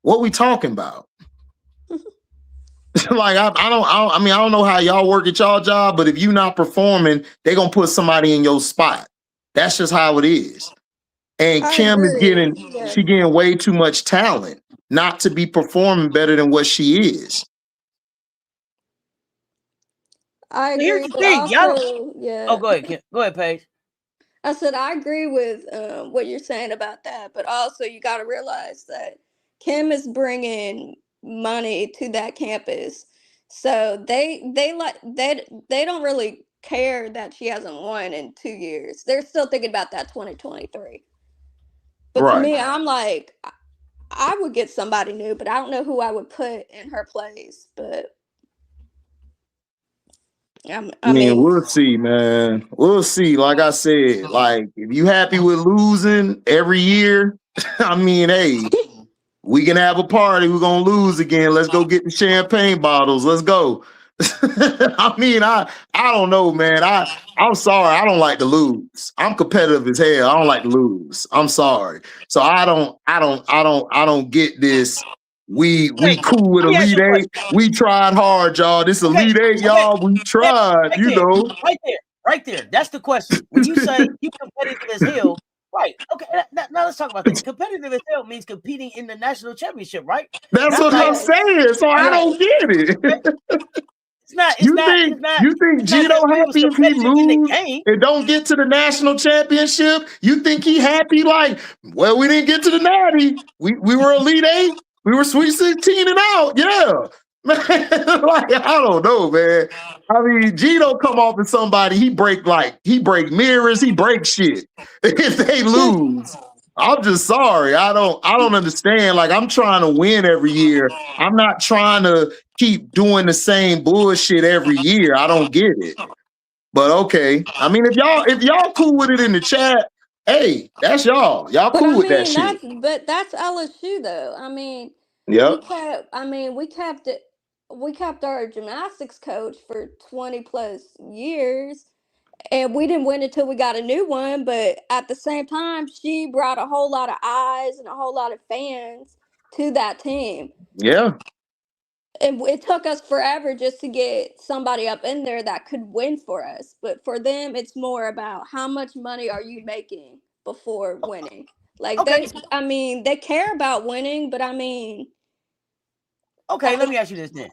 what we talking about? Like, I don't know how y'all work at y'all job, but if you not performing, they're gonna put somebody in your spot. That's just how it is. And I Kim is agree. getting way too much talent not to be performing better than what she is. I agree. Here's the But thing, y'all also, yeah. Oh, go ahead, Kim. Go ahead, Paige. I said I agree with what you're saying about that, but also you got to realize that Kim is bringing money to that campus, so they don't really care that she hasn't won in 2 years. They're still thinking about that 2023. But to Right. me, I'm like, I would get somebody new, but I don't know who I would put in her place. But I mean, We'll see, man. We'll see. Like I said, like, if you happy with losing every year, I mean, hey, we can have a party. We're gonna lose again. Let's go get the champagne bottles. Let's go. I don't know, man. I'm sorry. I don't like to lose. I'm competitive as hell. I don't like to lose. I'm sorry. So I don't get this. We cool with Elite 8. We tried hard, y'all. This Elite 8, y'all. We tried, Right there. That's the question. When you say you competitive as hell, right? Okay. Now let's talk about that. Competitive as hell means competing in the national championship, right? That's what I'm saying. So I don't get it. You think Gino happy if he lose and don't get to the national championship? You think he happy? Like, well, we didn't get to the Natty. We were Elite 8. We were Sweet 16 and out. Yeah. Man, like, I don't know, man. I mean, Gino come off with somebody, he break mirrors, he break shit if they lose. I'm just sorry. I don't understand. Like, I'm trying to win every year. I'm not trying to keep doing the same bullshit every year. I don't get it. But okay. I mean, if y'all cool with it in the chat, hey, that's y'all. Y'all cool with that shit. That's LSU though. I mean, yep. we kept our gymnastics coach for 20 plus years, and we didn't win until we got a new one. But at the same time, she brought a whole lot of eyes and a whole lot of fans to that team. Yeah. And it took us forever just to get somebody up in there that could win for us. But for them, it's more about how much money are you making before winning. Like, they care about winning, but I mean. Okay, let me ask you this then.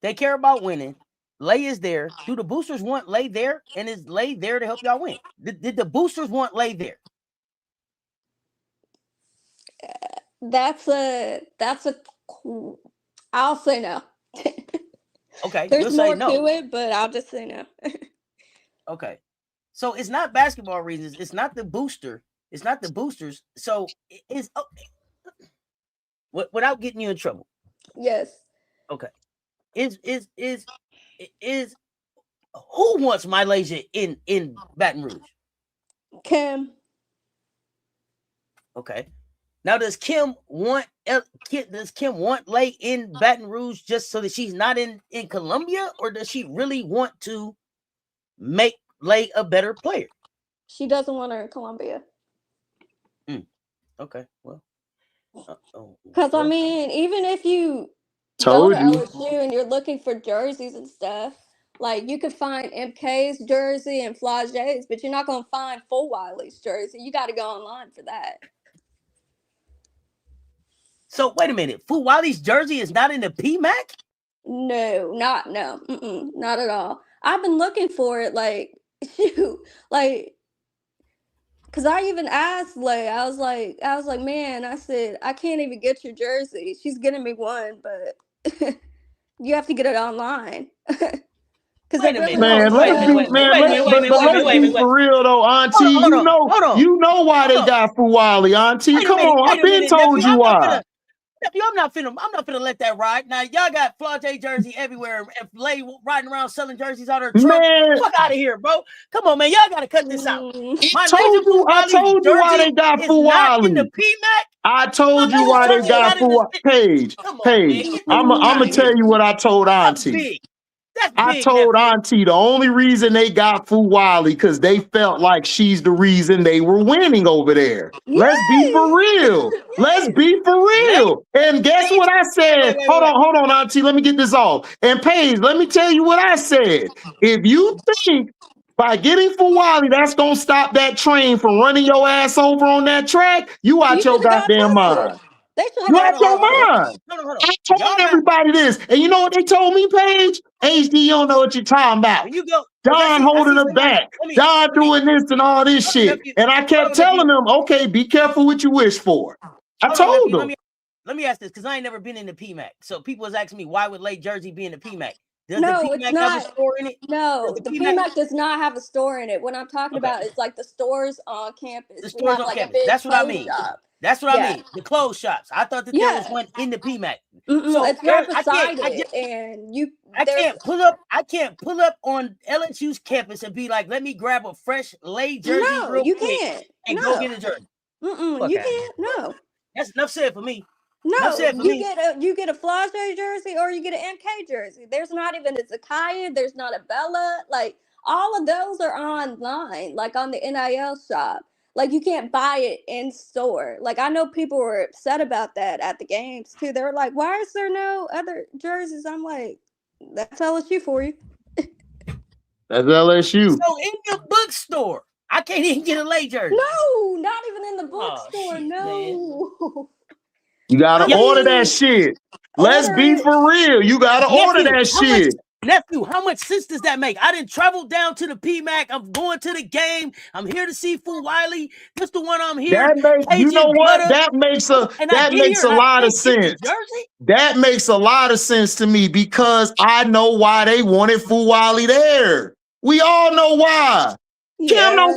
They care about winning. Lay is there. Do the boosters want Lay there? And is Lay there to help y'all win? Did the boosters want Lay there? I'll say no. Okay. There's more to it, but I'll just say no. Okay. So it's not basketball reasons. It's not the booster. It's not the boosters. So it's okay. Without getting you in trouble. Yes. Okay. who wants Mylasia in Baton Rouge? Kim. Okay. Now does Kim want Lay in Baton Rouge just so that she's not in Columbia, or does she really want to make Lay a better player? She doesn't want her in Columbia. Okay, well, because I mean, even if you go to LSU and you're looking for jerseys and stuff, like you could find MK's jersey and Flage's, but you're not gonna find Full Wiley's jersey. You got to go online for that. So wait a minute, Full Wiley's jersey is not in the PMAC? No, not at all. I've been looking for it, like shoot, like. Cause I even asked Lay, I was like, man, I said, I can't even get your jersey. She's getting me one, but you have to get it online. Cause man, let's be for real though, Auntie. You know why they got Fuwali, Auntie. Come on, I've been told you why. I'm not finna let that ride. Now y'all got Flage jersey everywhere and Lay riding around selling jerseys out of her truck. Fuck out of here, bro. Come on, man. Y'all gotta cut this out. I told you why they got Fuwali. I told you why they got Fuwali. Paige, I'm gonna tell you what I told Auntie. I told Auntie the only reason they got Fuwali because they felt like she's the reason they were winning over there. Yay! Let's be for real. Yay! Let's be for real. And guess what I said? Hold on, Auntie. Let me get this off. And Paige, let me tell you what I said. If you think by getting Fuwali, that's gonna stop that train from running your ass over on that track, you out your goddamn mind. You out your mind. I told everybody this. And you know what they told me, Paige? HD, you don't know what you're talking about. Don holding her back. Don doing this and all this shit. And I kept telling them, okay, be careful what you wish for. I told them. Let me ask this, because I ain't never been in the PMAC. So people was asking me, why would Lay jersey be in the PMAC? Does no, the PMAC have a store in it? No, the PMAC does not have a store in it. What I'm talking about is like the stores on campus. The stores on campus. That's what I mean. That's what I mean. The clothes shops. I thought that there was one in the PMAC. So it's right beside it, and I can't pull up on LSU's campus and be like, let me grab a fresh Lay jersey. No, you can't. And go get a jersey. You can't. No. That's enough said for me. No, you get a Flage jersey or you get an MK jersey. There's not even a Zakaya. There's not a Bella. Like all of those are online, like on the NIL shop. Like you can't buy it in store. Like I know people were upset about that at the games too. They were like, "Why is there no other jerseys?" I'm like, "That's LSU for you." That's LSU. So in the bookstore, I can't even get a Lay jersey. No, not even in the bookstore. No. Man. You gotta order that shit. Let's be for real. You gotta order that shit. Nephew, how much sense does that make? I didn't travel down to the PMAC. I'm going to the game. I'm here to see Full Wiley. This the one I'm here. You know what? That makes a lot of sense. That makes a lot of sense to me because I know why they wanted Full Wiley there. We all know why. Yeah. Kim don't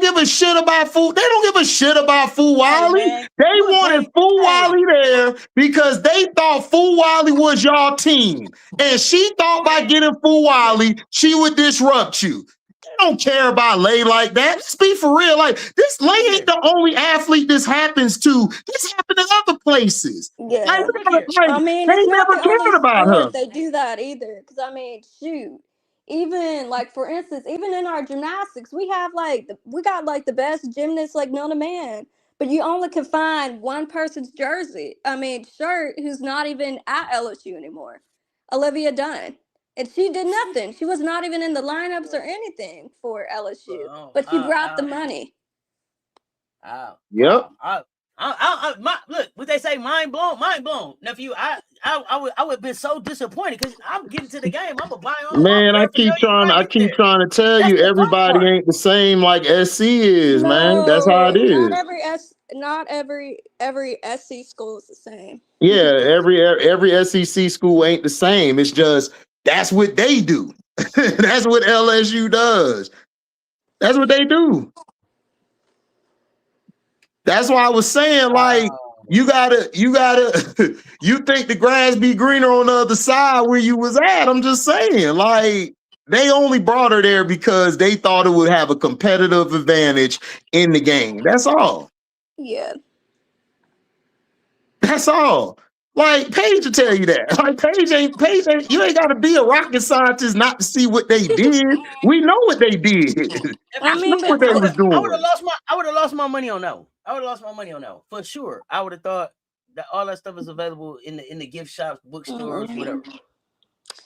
give a shit about Full. They don't give a shit about Full Wiley. They wanted Full Wiley there because they thought Full Wiley was y'all team. And she thought by getting Full Wiley, she would disrupt you. They don't care about Lay like that. Let's be for real. Like this Lay ain't the only athlete this happens to. This happened in other places. Yeah. I mean, they never cared about her. They do that either. Because I mean, shoot. Even like for instance, even in our gymnastics, we got like the best gymnasts like known to man, but you only can find one person's shirt who's not even at LSU anymore, Olivia Dunn, and she did nothing. She was not even in the lineups or anything for LSU, but she brought the money. Yep. Look, what they say, mind blown. Nephew, I would have been so disappointed because I'm getting to the game. I'm gonna buy on. Man, I keep trying to tell you, everybody ain't the same like SC is, man. That's how it is. Not every SC school is the same. Yeah, every SEC school ain't the same. It's just that's what they do. That's what LSU does. That's what they do. That's why I was saying, like, you gotta, you think the grass be greener on the other side where you was at. I'm just saying, like, they only brought her there because they thought it would have a competitive advantage in the game. That's all. Yeah. That's all. Like, Paige will tell you that. Like, Paige ain't, you ain't got to be a rocket scientist not to see what they did. We know what they did. I We mean, know what they was doing. I would have lost my money on that one. I would have lost my money on that one for sure. I would have thought that all that stuff is available in the gift shops, bookstores, whatever.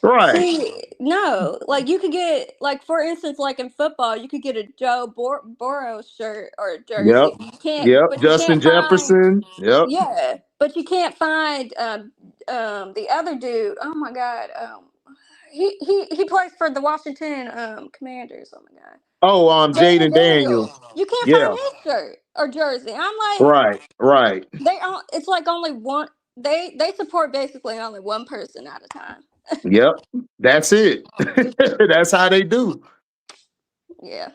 Right. See, no, like you could get, like, for instance, like in football, you could get a Joe Burrow shirt or jersey. Yep. You can't, Yep. but Justin you can't Jefferson. Yep. yeah, but you can't find the other dude. Oh my God, he plays for the Washington Commanders. Oh my God. Oh, Jaden Daniels. Daniels. You can't Yeah. find his shirt or jersey. I'm like, Right. it's like only one. They support basically only one person at a time. Yep. That's it. That's how they do. Yeah.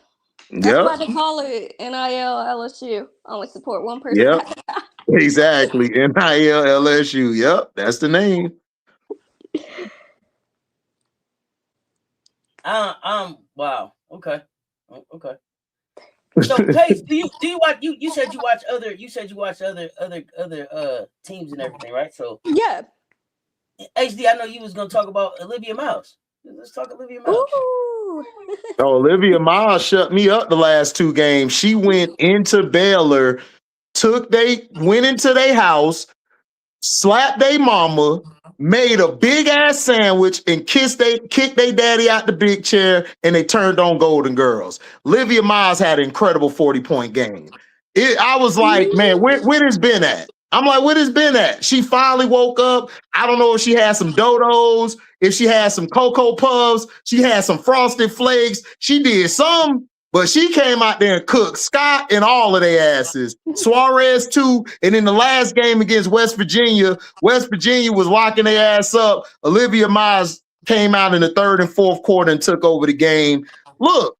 That's Yep. why they call it NIL LSU. Only support one person. Yep. Exactly. NIL LSU. Yep. That's the name. Wow. Okay. So, Paige, do you watch? You said you watch other. You said you watch other teams and everything, right? So Yeah. HD, I know you was gonna talk about Olivia Miles. Let's talk Olivia Miles. Ooh. Oh, Olivia Miles shut me up the last two games. She went into Baylor, went into their house, slapped their mama, made a big ass sandwich, and kicked their daddy out the big chair, and they turned on Golden Girls. Olivia Miles had an incredible 40-point game. I was like, man, where has been at? I'm like, what has been at? She finally woke up. I don't know if she had some dodos, if she had some Cocoa Puffs, she had some Frosted Flakes. She did some, but she came out there and cooked Scott and all of their asses. Suarez too. And in the last game against West Virginia was locking their ass up. Olivia Miles came out in the third and fourth quarter and took over the game. Look,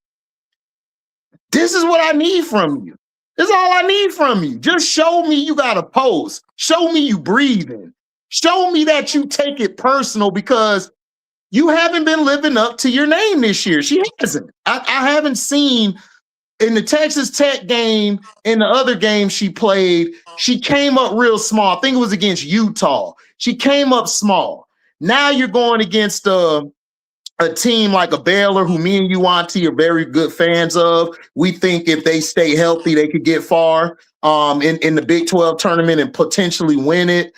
this is what I need from you. This is all I need from you. Just show me you got a pulse. Show me you breathing. Show me that you take it personal, because you haven't been living up to your name this year. She hasn't. I haven't seen in the Texas Tech game, in the other game she played, she came up real small. I think it was against Utah. She came up small. Now you're going against a team like a Baylor, who me and you, Auntie, are very good fans of. We think if they stay healthy, they could get far in the Big 12 tournament and potentially win it.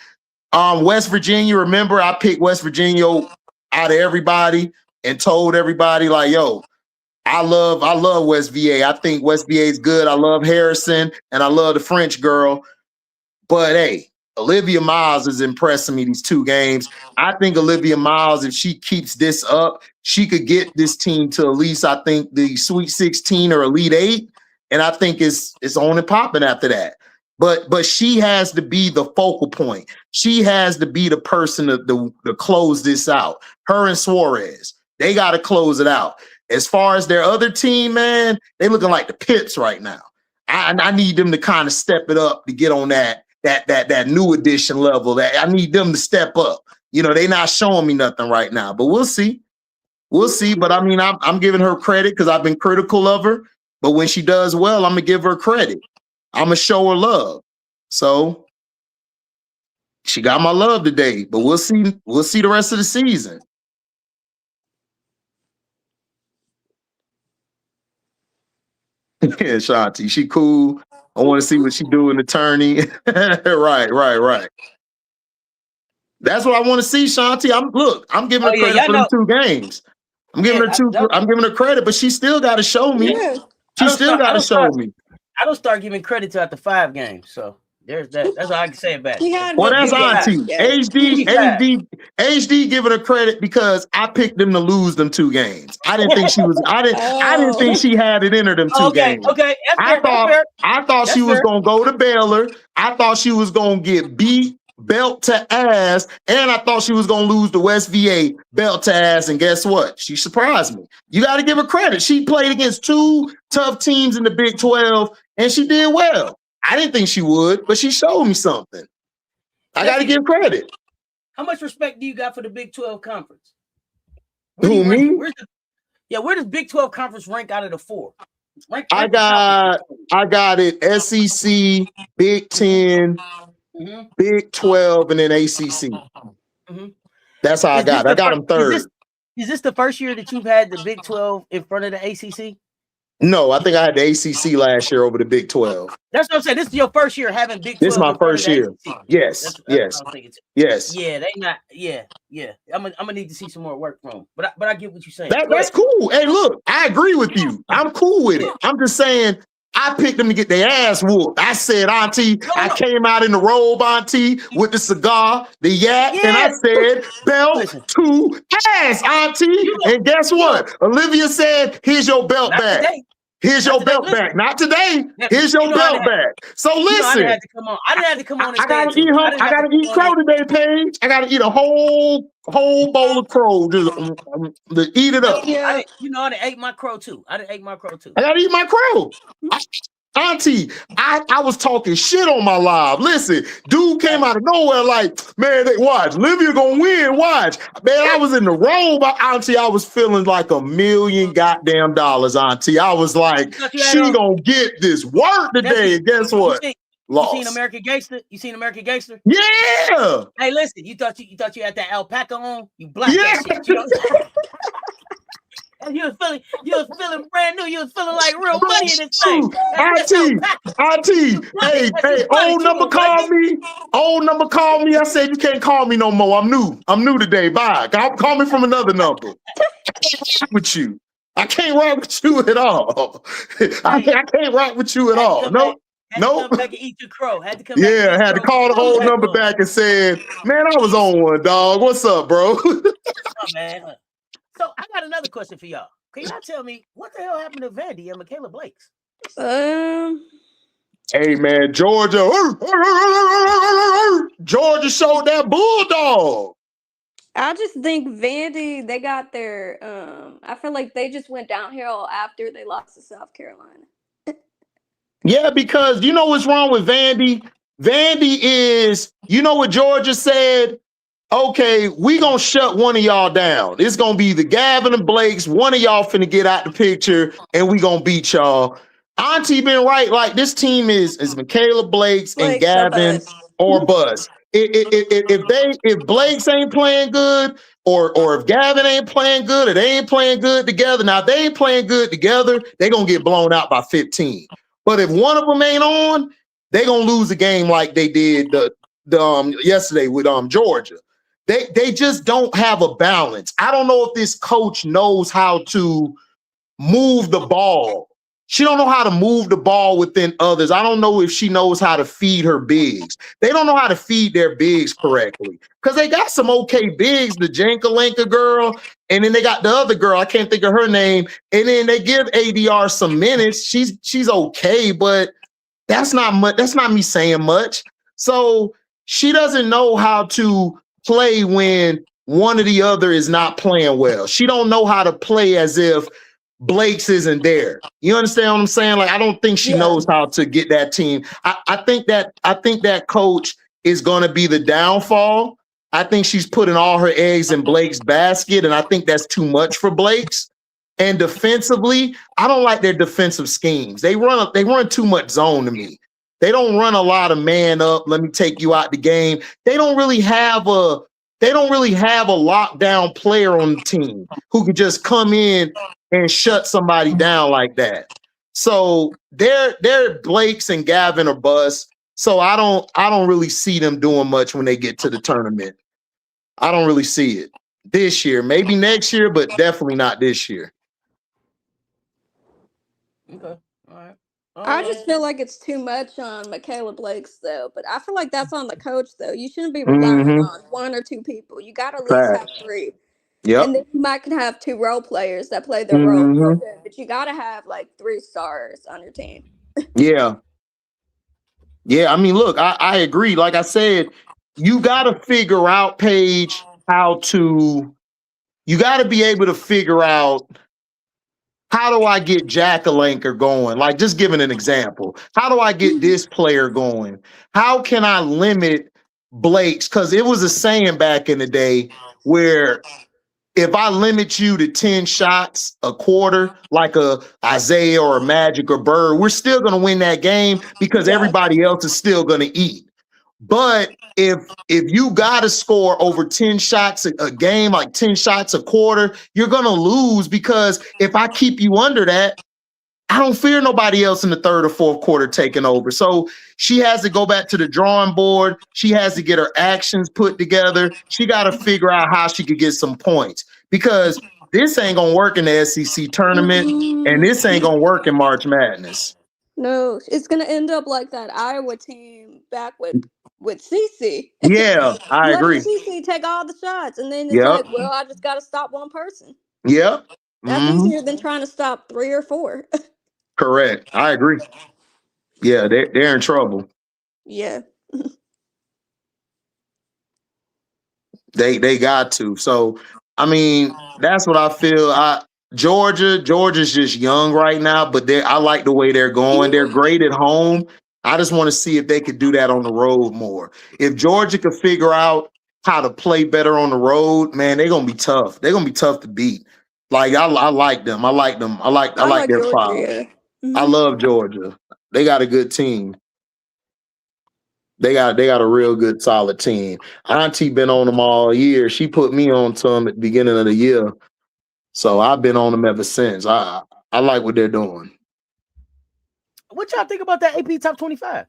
West Virginia, remember, I picked West Virginia out of everybody and told everybody, like, yo, I love West VA. I think West VA is good. I love Harrison and I love the French girl. But hey, Olivia Miles is impressing me these two games. I think Olivia Miles, if she keeps this up, she could get this team to at least, I think, the Sweet 16 or Elite 8. And I think it's on and popping after that. But she has to be the focal point. She has to be the person to close this out. Her and Suarez, they got to close it out. As far as their other team, man, they looking like the Pips right now. I need them to kind of step it up to get on that new edition level. That I need them to step up. You know, they not showing me nothing right now, but we'll see. But I mean, I'm giving her credit because I've been critical of her. But when she does well, I'm gonna give her credit. I'm gonna show her love. So she got my love today, but we'll see. We'll see the rest of the season. Yeah, Shanti, she cool. I want to see what she do in the tourney. Right. That's what I want to see, Shanti. I'm giving her credit for them 2 games. I'm giving her credit, but she still got to show me. Yeah. She still got to show me. I don't start giving credit till after 5 games. So there's that. That's all I can say about it. Well, that's Auntie. HD giving her credit because I picked them to lose them 2 games. I didn't think she was. I didn't think she had it in her them 2 games. Okay. I thought she was gonna go to Baylor. I thought she was gonna get beat belt to ass, and I thought she was gonna lose to West VA belt to ass. And guess what? She surprised me. You got to give her credit. She played against 2 tough teams in the Big 12, and she did well. I didn't think she would, but she showed me something. I got to give credit. How much respect do you got for the Big 12 conference? Who, me? Where does Big 12 conference rank out of the 4? I got it SEC, Big 10, Big 12, and then ACC. That's how I got it. I got them third. Is this the first year that you've had the Big 12 in front of the ACC? No, I think I had the ACC last year over the Big 12. That's what I'm saying. This is your first year having Big 12. This is my first year. Yes, that's yes, what I'm thinking too. yes. Yeah, they not. Yeah. I'm gonna need to see some more work from them. But I get what you're saying. That's cool. Hey, look, I agree with you. I'm cool with it. I'm just saying I picked them to get their ass whooped. I said, Auntie, I came out in the robe, Auntie, with the cigar, the yak, and I said, belt to ass, Auntie. And guess what? Olivia said, here's your belt back. Today. Here's your belt back. Not today. Here's your belt back. So listen. I didn't have to come on. I didn't have to come on. I gotta eat I gotta eat crow today, Paige. I gotta eat a whole bowl of crow. Just to eat it up. I done ate my crow too. I gotta eat my crow. Auntie, I was talking shit on my live. Listen, dude came out of nowhere like, man, they watch. Livia gonna win, watch. Man, I was in the robe, Auntie. I was feeling like $1 million goddamn dollars, Auntie. I was like, she gonna get this work today. And guess what? Lost. You seen American Gangster? Yeah. Hey, listen, you thought you had that alpaca on? You black that shit. You know what I'm saying? And you was feeling brand new. You was feeling like real money in this thing. Auntie, hey, old number called me. I said, you can't call me no more. I'm new today. Bye. Call me from another number. With you. I can't rock with you at all. I can't rock with you at all. No. Come back and eat your crow. Had to come back. Had to call the whole number back and said, man, I was on one, dog. What's up, bro? Oh, man. So I got another question for y'all. Can y'all tell me what the hell happened to Vandy and Michaela Blakes? Hey man, Georgia showed that bulldog. I just think Vandy, they got their I feel like they just went downhill after they lost to South Carolina. Yeah, because you know what's wrong with Vandy? Vandy is, you know what Georgia said? Okay, we gonna shut one of y'all down. It's gonna be the Gavin and Blakes. One of y'all finna get out the picture, and we gonna beat y'all. Auntie been right. Like this team is Michaela Blakes and Gavin or bust. If Blakes ain't playing good, or if Gavin ain't playing good, or they ain't playing good together. Now if they ain't playing good together, they gonna get blown out by 15. But if one of them ain't on, they gonna lose a game like they did the yesterday with Georgia. They just don't have a balance. I don't know if this coach knows how to move the ball. She don't know how to move the ball within others. I don't know if she knows how to feed her bigs. They don't know how to feed their bigs correctly because they got some okay bigs, the Jankalenka girl, and then they got the other girl. I can't think of her name. And then they give ADR some minutes. She's okay, but that's not much. That's not me saying much. So she doesn't know how to play when one or the other is not playing well. She don't know how to play as if Blakes isn't there. You understand what I'm saying? Like, I don't think she knows how to get that team. I think that coach is going to be the downfall. I think she's putting all her eggs in Blake's basket, and I think that's too much for Blake's. And defensively, I don't like their defensive schemes. They run too much zone to me. They don't run a lot of man up. Let me take you out the game. They don't really have a lockdown player on the team who could just come in and shut somebody down like that. So they're Blakes and Gavin are bust. So I don't really see them doing much when they get to the tournament. I don't really see it this year. Maybe next year, but definitely not this year. Okay. All right. I just feel like it's too much on Michaela Blakes, though. But I feel like that's on the coach, though. You shouldn't be relying on one or two people. You got to at least have three. Yep. And then you might can have two role players that play their role real good, but you got to have like 3 stars on your team. Yeah. Yeah, I mean, look, I agree. Like I said, you got to figure out, Paige, you got to be able to figure out, how do I get Jankalenka going? Like, just giving an example. How do I get this player going? How can I limit Blake's, because it was a saying back in the day where if I limit you to 10 shots a quarter, like a Isaiah or a Magic or Bird, we're still going to win that game because everybody else is still going to eat. But if you got to score over 10 shots a game, like 10 shots a quarter, you're going to lose, because if I keep you under that, I don't fear nobody else in the third or fourth quarter taking over. So she has to go back to the drawing board. She has to get her actions put together. She got to figure out how she could get some points, because this ain't going to work in the SEC tournament, and this ain't going to work in March Madness. No, it's going to end up like that Iowa team back with CC. Yeah, I agree. CC take all the shots, and then it's like, well, I just got to stop one person. Yep. That's easier than trying to stop 3 or 4. Correct. I agree. Yeah, they're in trouble. Yeah. They got to. So, I mean, that's what I feel. Georgia's just young right now, but I like the way they're going. They're great at home. I just want to see if they could do that on the road more. If Georgia could figure out how to play better on the road, man, they're gonna be tough. They're gonna be tough to beat. Like I like them. I like them. I like their Georgia, style. yeah. I love Georgia. They got a good team. They got a real good, solid team. Auntie been on them all year. She put me on to them at the beginning of the year, so I've been on them ever since. I like what they're doing. What y'all think about that AP Top 25?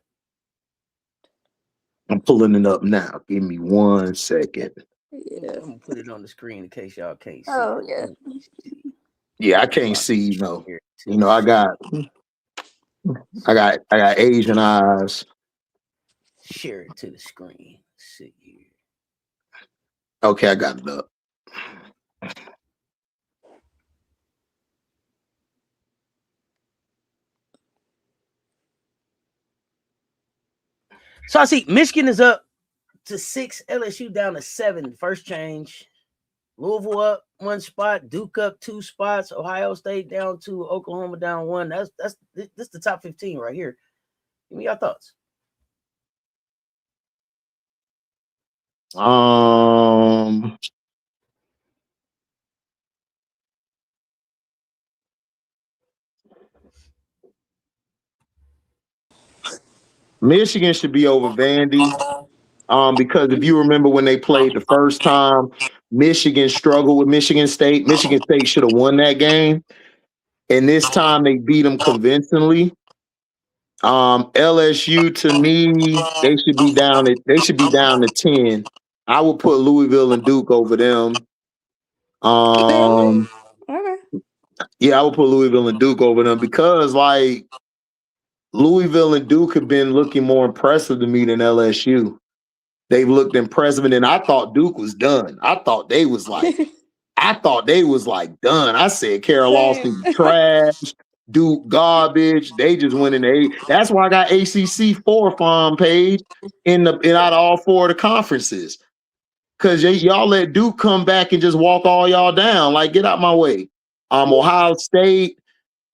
I'm pulling it up now. Give me 1 second. Yeah. I'm gonna put it on the screen in case y'all can't see. Oh, yeah. Yeah, I can't see. I got Asian eyes. Share it to the screen. Let's see here. Okay, I got it up. So I see Michigan is up to 6, LSU down to 7. First change. Louisville up 1 spot, Duke up 2 spots, Ohio State down 2, Oklahoma down 1. That's the top 15 right here. Give me your thoughts. Michigan should be over Vandy. Because if you remember when they played the first time, Michigan struggled with Michigan State. Michigan State should have won that game. And this time they beat them convincingly. LSU, to me, they should be down to 10. I would put Louisville and Duke over them. Okay. Yeah, I would put Louisville and Duke over them, because like Louisville and Duke have been looking more impressive to me than LSU. They've looked impressive, and then I thought Duke was done. I thought they was like done. I said Carol Austin trash, Duke garbage. They just went in the That's why I got ACC 4 page in out of all 4 of the conferences, because y'all let Duke come back and just walk all y'all down. Like, get out my way. Ohio State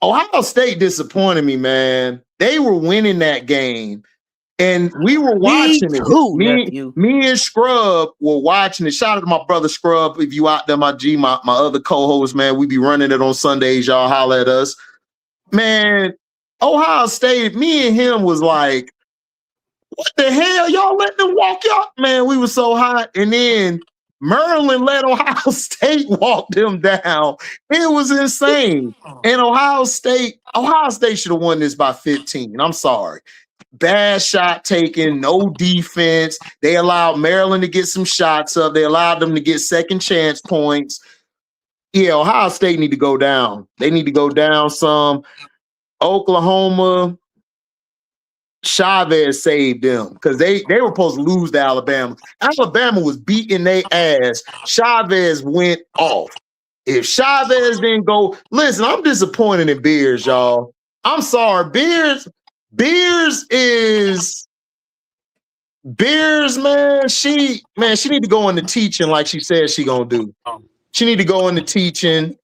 disappointed me, man. They were winning that game. And we were watching it. Me and Scrub were watching it. Shout out to my brother Scrub. If you out there, my other co-host, man, we be running it on Sundays. Y'all holler at us. Man, Ohio State, me and him was like, what the hell? Y'all let them walk y'all? Man, we were so hot. And then Maryland let Ohio State walk them down. It was insane. And Ohio State should have won this by 15. I'm sorry. Bad shot taken, no defense. They allowed Maryland to get some shots up. They allowed them to get second chance points. Yeah, Ohio State need to go down. They need to go down some. Oklahoma, Chavez saved them, because they were supposed to lose to Alabama. Alabama was beating their ass. Chavez went off. If Chavez didn't go, listen, I'm disappointed in Beers, y'all. I'm sorry. Beers, man. She need to go into teaching like she said she gonna do. She need to go into teaching.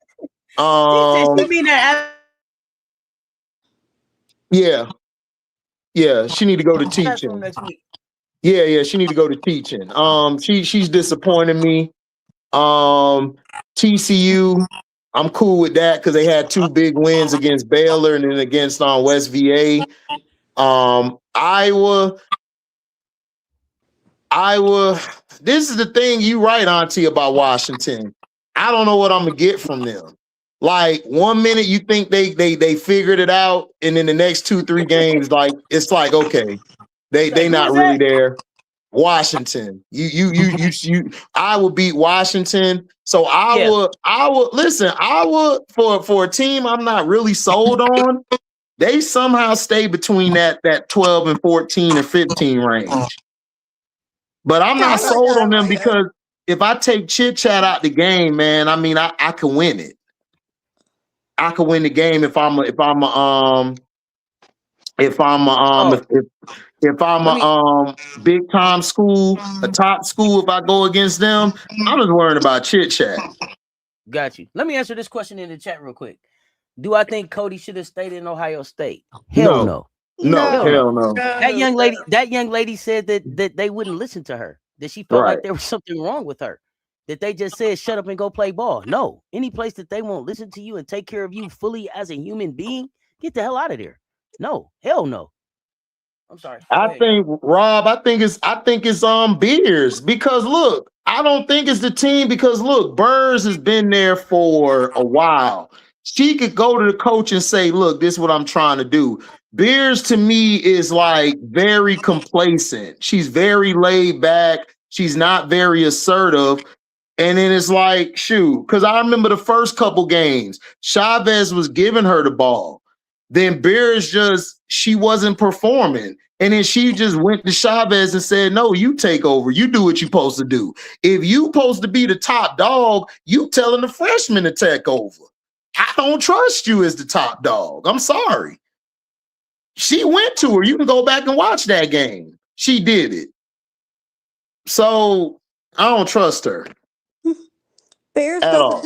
Yeah, she need to go to teaching. Yeah, she need to go to teaching. She's disappointing me. TCU, I'm cool with that because they had 2 big wins against Baylor and then against West VA. Iowa. This is the thing you right, Auntie, about Washington. I don't know what I'm gonna get from them. Like 1 minute you think they figured it out, and then the next 2-3 games, like it's like okay, they Who not is really that? there. Washington, I will beat Washington. So I would listen. I would for a team I'm not really sold on. They somehow stay between that 12 and 14 and 15 range. But I'm Yeah, I not like sold that. on them because if I take chit chat out the game, man, I mean I can win it. I can win the game if I'm a Let me big time school, a top school. If I go against them, I'm just worrying about chit chat. got you. Let me answer this question in the chat real quick. Do I think Cody should have stayed in Ohio State? Hell no. Hell no. That young lady said that they wouldn't listen to her. That she felt like there was something wrong with her. That they just said shut up and go play ball. No, any place that they won't listen to you and take care of you fully as a human being, get the hell out of there. No, hell no. I'm sorry. I think it's Beers because look, I don't think it's the team because look, Burrs has been there for a while. She could go to the coach and say, look, this is what I'm trying to do. Beers to me is like very complacent. She's very laid back. She's not very assertive. And then it's like, shoot, because I remember the first couple games, Chavez was giving her the ball. Then Beers she wasn't performing. And then she just went to Chavez and said, no, you take over. You do what you're supposed to do. If you supposed to be the top dog, you telling the freshman to take over. I don't trust you as the top dog. I'm sorry. She went to her. You can go back and watch that game. She did it. So I don't trust her. Bears at all.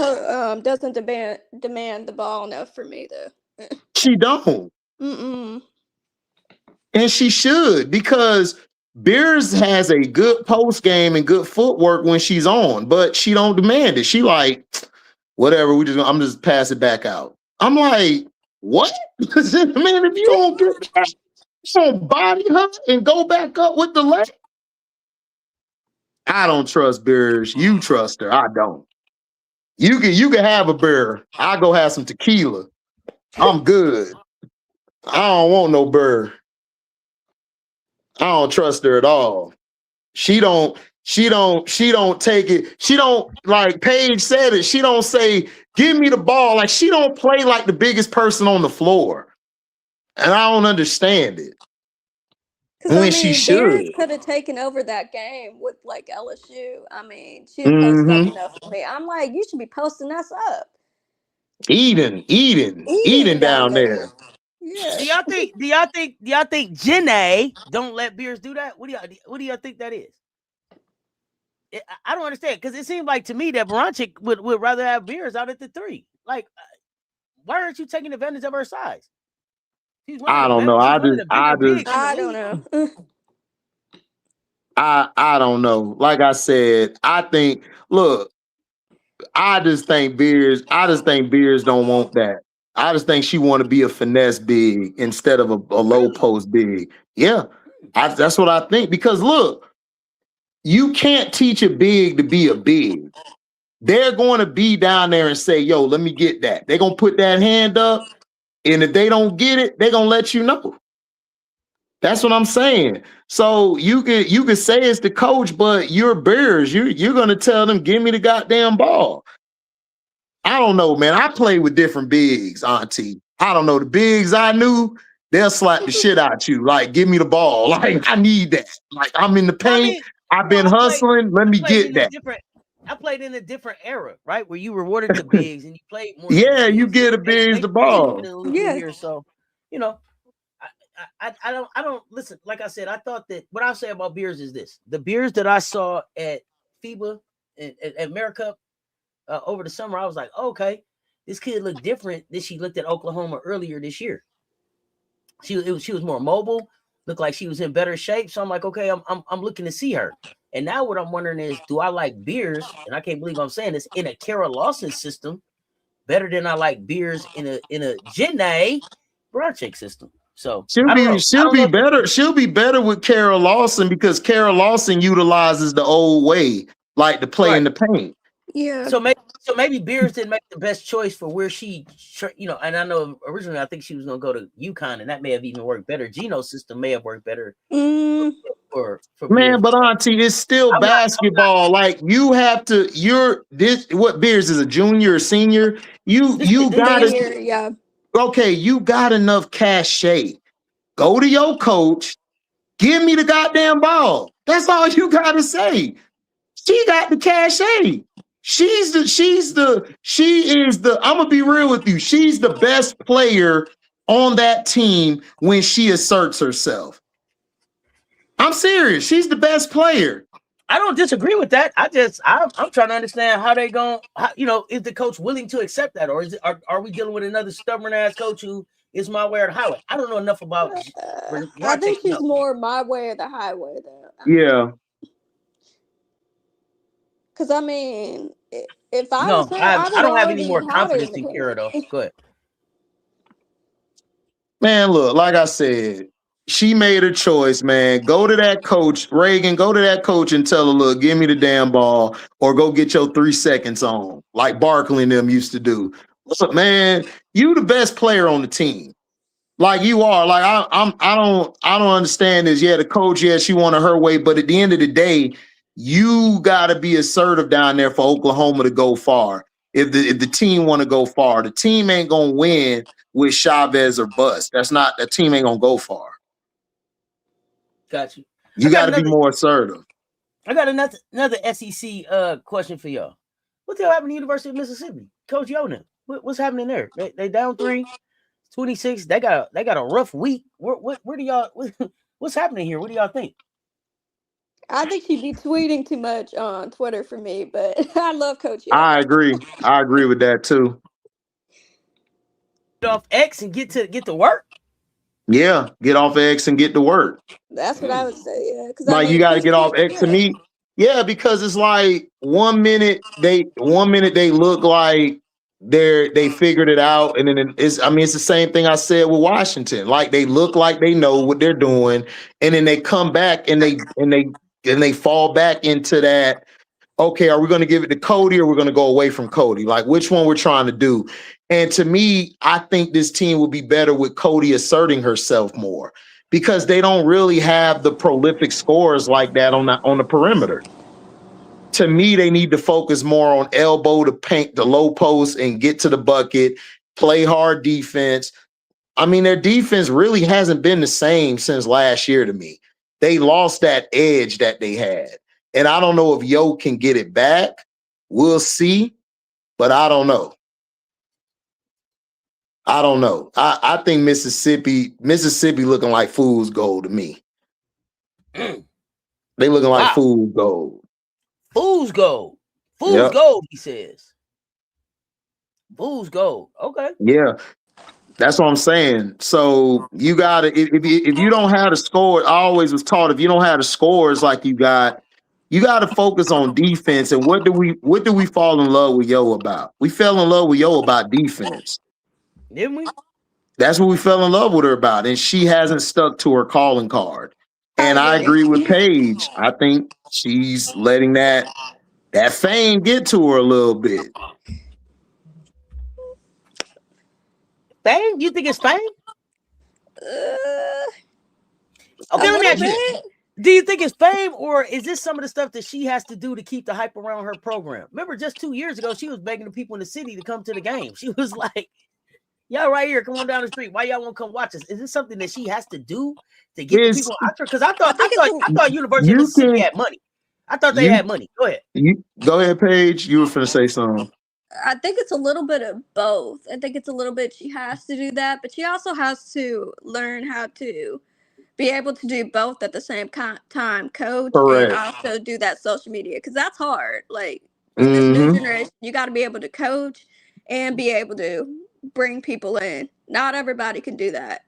doesn't demand the ball enough for me though. She don't. Mm-mm. And she should because Beers has a good post game and good footwork when she's on, but she don't demand it. She like, whatever, I'm just pass it back out. I'm like, what? Man, if you don't get that, you don't body her and go back up with the leg. I don't trust Beers. You trust her. I don't. You can have a beer. I'll go have some tequila. I'm good. I don't want no beer. I don't trust her at all. She don't take it. She don't, like Paige said it. She don't say, give me the ball. Like she don't play like the biggest person on the floor. And I don't understand it. When she should. Bears could have taken over that game with like LSU. I mean, she didn't post up enough for me. I'm like, you should be posting us up. Eating down there. Yeah. Do y'all think Jenna don't let Beers do that? What do y'all think that is? I don't understand because it seemed like to me that Baranchik would rather have Beers out at the 3. Like, why aren't you taking advantage of her size? I don't know. I don't know. I don't know. Like I said, I just think Beers don't want that. I just think she want to be a finesse big instead of a low post big. Yeah, that's what I think. Because look, you can't teach a big to be a big. They're going to be down there and say, yo, let me get that. They're going to put that hand up. And if they don't get it, they're going to let you know. That's what I'm saying. So you could say it's the coach, but you're Bears. You're going to tell them, give me the goddamn ball. I don't know, man. I play with different bigs, Auntie. I don't know. The bigs I knew, they'll slap the shit out you. Like, give me the ball. Like, I need that. Like, I'm in the paint. I've been hustling. Let me get that. I played in a different era, right? Where you rewarded the bigs and you played more. Yeah, you get a bigs the ball. Yeah. So, you know, I don't listen. Like I said, I thought that what I'll say about Beers is this: the Beers that I saw at FIBA and at AmeriCup over the summer, I was like, okay, this kid looked different than she looked at Oklahoma earlier this year. She was more mobile. looked like she was in better shape. So I'm like, okay, I'm looking to see her. And now what I'm wondering is, do I like Beers? And I can't believe I'm saying this, in a Kara Lawson system better than I like Beers in a Janae Bronchick system. So I don't know. She'll be better. She'll be better with Kara Lawson because Kara Lawson utilizes the old way, like to play in the paint. Yeah. So maybe Beers didn't make the best choice for where she, you know. And I know originally I think she was going to go to UConn, and that may have even worked better. Gino's system may have worked better for man. Beers. But Auntie, it's still basketball. Like you have to. What Beers is a junior or senior? You got to. Yeah. Okay, you got enough cachet. Go to your coach. Give me the goddamn ball. That's all you got to say. She got the cachet. She is the, I'm gonna be real with you. She's the best player on that team when she asserts herself. I'm serious. She's the best player. I don't disagree with that. I'm trying to understand how they going, is the coach willing to accept that, or are we dealing with another stubborn ass coach who is my way or the highway? I don't know enough about. I think she's more my way or the highway, though. Yeah. Because I mean, if I was her, I don't have any more confidence in Kara though. Go ahead. Man, look, like I said, she made her choice, man. Go to that coach, Reagan, go to that coach and tell her, look, give me the damn ball or go get your 3 seconds on, like Barkley and them used to do. Look, man, you the best player on the team. Like you are. Like I don't understand this. Yeah, the coach, yeah, she wanted her way, but at the end of the day, you gotta be assertive down there for Oklahoma to go far. If the team want to go far, the team ain't gonna win with Chavez or bust. The team ain't gonna go far. Got you. You got to be more assertive. I got another SEC question for y'all. What the hell happened to the University of Mississippi? Coach Yonan, what's happening there? They down 3-26. They got a rough week. Where do y'all? What's happening here? What do y'all think? I think she'd be tweeting too much on Twitter for me, but I love Coach Yonan. I agree with that too. Get off X and get to work. Yeah, get off X and get to work. That's what I would say. Yeah, because like you got to get off X to me. Yeah, because it's like 1 minute they look like they figured it out, and then it's the same thing I said with Washington. Like they look like they know what they're doing, and then they come back and they fall back into that. Okay, are we going to give it to Cody or we're going to go away from Cody? Like which one we're trying to do? And to me, I think this team will be better with Cody asserting herself more because they don't really have the prolific scorers like that on the perimeter. To me, they need to focus more on elbow to paint the low post and get to the bucket, play hard defense. I mean, their defense really hasn't been the same since last year to me. They lost that edge that they had. And I don't know if Yo can get it back. We'll see, but I don't know. I think Mississippi looking like fool's gold to me. They looking like fool's gold. Fool's gold. Fool's gold, he says. Fool's gold. Okay. Yeah. That's what I'm saying. So you gotta if you don't have the score, I always was taught if you don't have the scores like you got to focus on defense. And what do we fall in love with Yo about? We fell in love with Yo about defense. Didn't we? That's what we fell in love with her about. And she hasn't stuck to her calling card. And I agree with Paige. I think she's letting that fame get to her a little bit. Fame? You think it's fame? Okay, let me ask you. Do you think it's fame, or is this some of the stuff that she has to do to keep the hype around her program? Remember, just 2 years ago, she was begging the people in the city to come to the game. She was like, y'all right here, come on down the street. Why y'all won't come watch us? Is this something that she has to do to get the people out there? Because I thought University of Mississippi had money. I thought they had money. Go ahead. Go ahead, Paige. You were finna say something. I think it's a little bit of both. I think it's a little bit she has to do that, but she also has to learn how to be able to do both at the same time, coach. Correct. And also do that social media, because that's hard. Like in this new generation, you got to be able to coach and be able to bring people in. Not everybody can do that.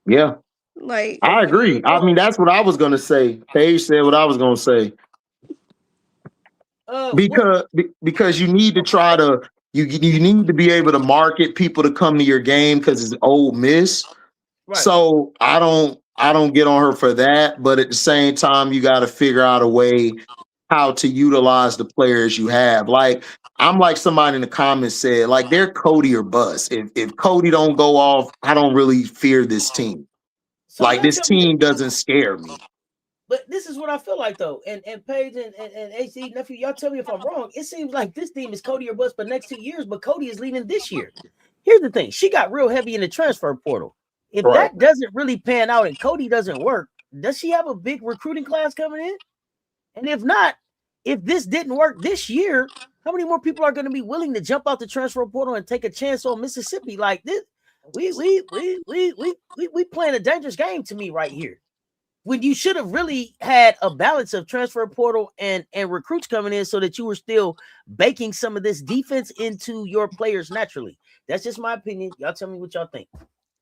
Yeah. Like, I agree. I mean, that's what I was gonna say. Paige said what I was gonna say. Because you need to try to you need to be able to market people to come to your game because it's Ole Miss. Right. So I don't get on her for that, but at the same time, you got to figure out a way how to utilize the players you have. Like I'm like somebody in the comments said, like they're Cody or bust. If Cody don't go off, I don't really fear this team. So like this team doesn't scare me. But this is what I feel like though, and Paige and HD Nephew, y'all tell me if I'm wrong. It seems like this team is Cody or bust for the next 2 years, but Cody is leaving this year. Here's the thing: she got real heavy in the transfer portal. If that doesn't really pan out and Cody doesn't work, does she have a big recruiting class coming in? And if not, if this didn't work this year, how many more people are going to be willing to jump out the transfer portal and take a chance on Mississippi? Like this, we playing a dangerous game to me right here. When you should have really had a balance of transfer portal and recruits coming in so that you were still baking some of this defense into your players naturally. That's just my opinion. Y'all tell me what y'all think.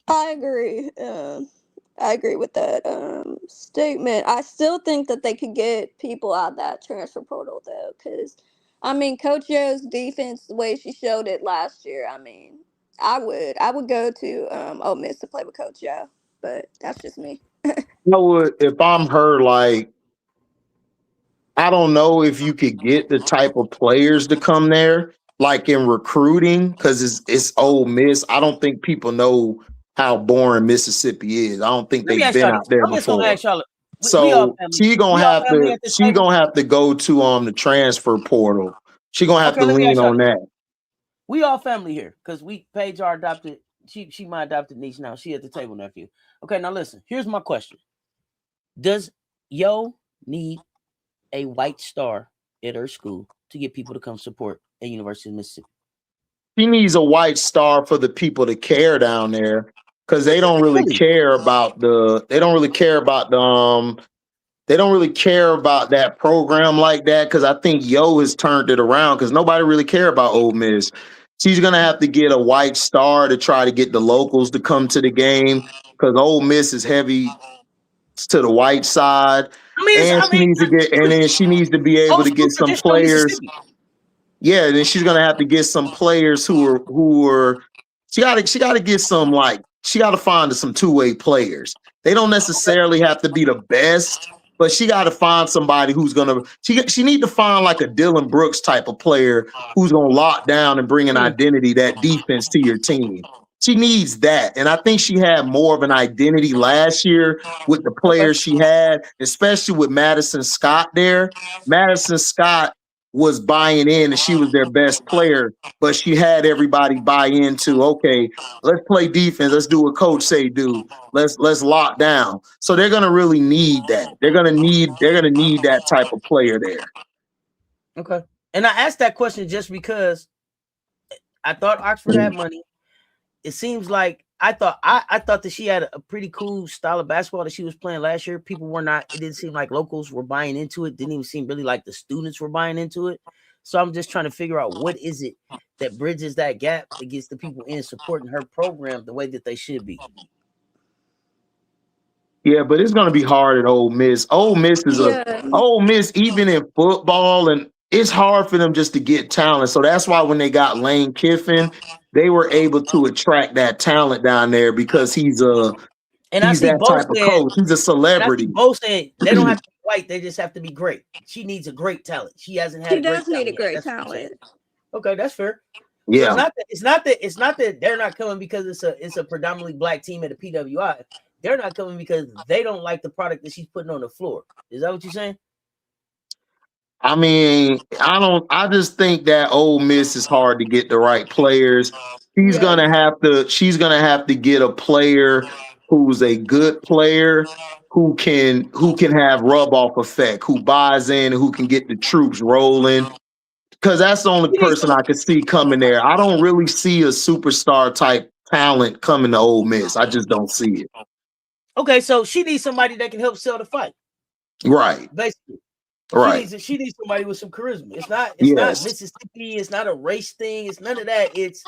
I agree. I agree with that statement. I still think that they could get people out of that transfer portal though, because I mean, Coach Yo's defense, the way she showed it last year. I mean, I would go to Ole Miss to play with Coach Yo, but that's just me. You know what? If I'm her, like, I don't know if you could get the type of players to come there, like in recruiting, because it's Ole Miss. I don't think people know how boring Mississippi is. I don't think they've been out there before. So she gonna have to go to the transfer portal. She gonna have to lean on that. We all family here because Paige our adopted. She my adopted niece now. She at the table, nephew. Okay, now listen. Here's my question: does Yo need a white star at her school to get people to come support at University of Mississippi? She needs a white star for the people to care down there because they don't really care about that program like that. Because I think Yo has turned it around because nobody really care about Ole Miss. She's gonna have to get a white star to try to get the locals to come to the game because Ole Miss is heavy to the white side. She needs to be able to get some players. Yeah, then she's gonna have to get some players who are she gotta get some, like, she gotta find some two-way players. They don't necessarily have to be the best, but she gotta find somebody who's gonna she need to find like a Dylan Brooks type of player who's gonna lock down and bring an identity, that defense to your team. She needs that. And I think she had more of an identity last year with the players she had, especially with Madison Scott there. Madison Scott was buying in and she was their best player, but she had everybody buy into, okay, let's play defense. Let's do what coach say do. Let's lock down. So they're going to really need that. They're going to need that type of player there. Okay. And I asked that question just because I thought Oxford had money. It seems like I thought that she had a pretty cool style of basketball that she was playing last year. People were not, it didn't seem like locals were buying into it. Didn't even seem really like the students were buying into it. So I'm just trying to figure out what is it that bridges that gap that gets the people in supporting her program the way that they should be. Yeah, but it's going to be hard at Ole Miss. Ole Miss is Ole Miss, even in football, and it's hard for them just to get talent. So that's why when they got Lane Kiffin, they were able to attract that talent down there because he's that type of coach. He's a celebrity. Both saying they don't have to be white; they just have to be great. She needs a great talent. She hasn't had. She does need a great talent. Okay, that's fair. Yeah, so it's not that they're not coming because it's a predominantly black team at the PWI. They're not coming because they don't like the product that she's putting on the floor. Is that what you're saying? I mean, I just think that Ole Miss is hard to get the right players. She's gonna have to get a player who's a good player who can have rub off effect, who buys in, who can get the troops rolling. Because that's the only person I could see coming there. I don't really see a superstar type talent coming to Ole Miss. I just don't see it. Okay, so she needs somebody that can help sell the fight. Right. Basically. Right. She needs somebody with some charisma. It's not Mississippi. It's not a race thing. It's none of that. It's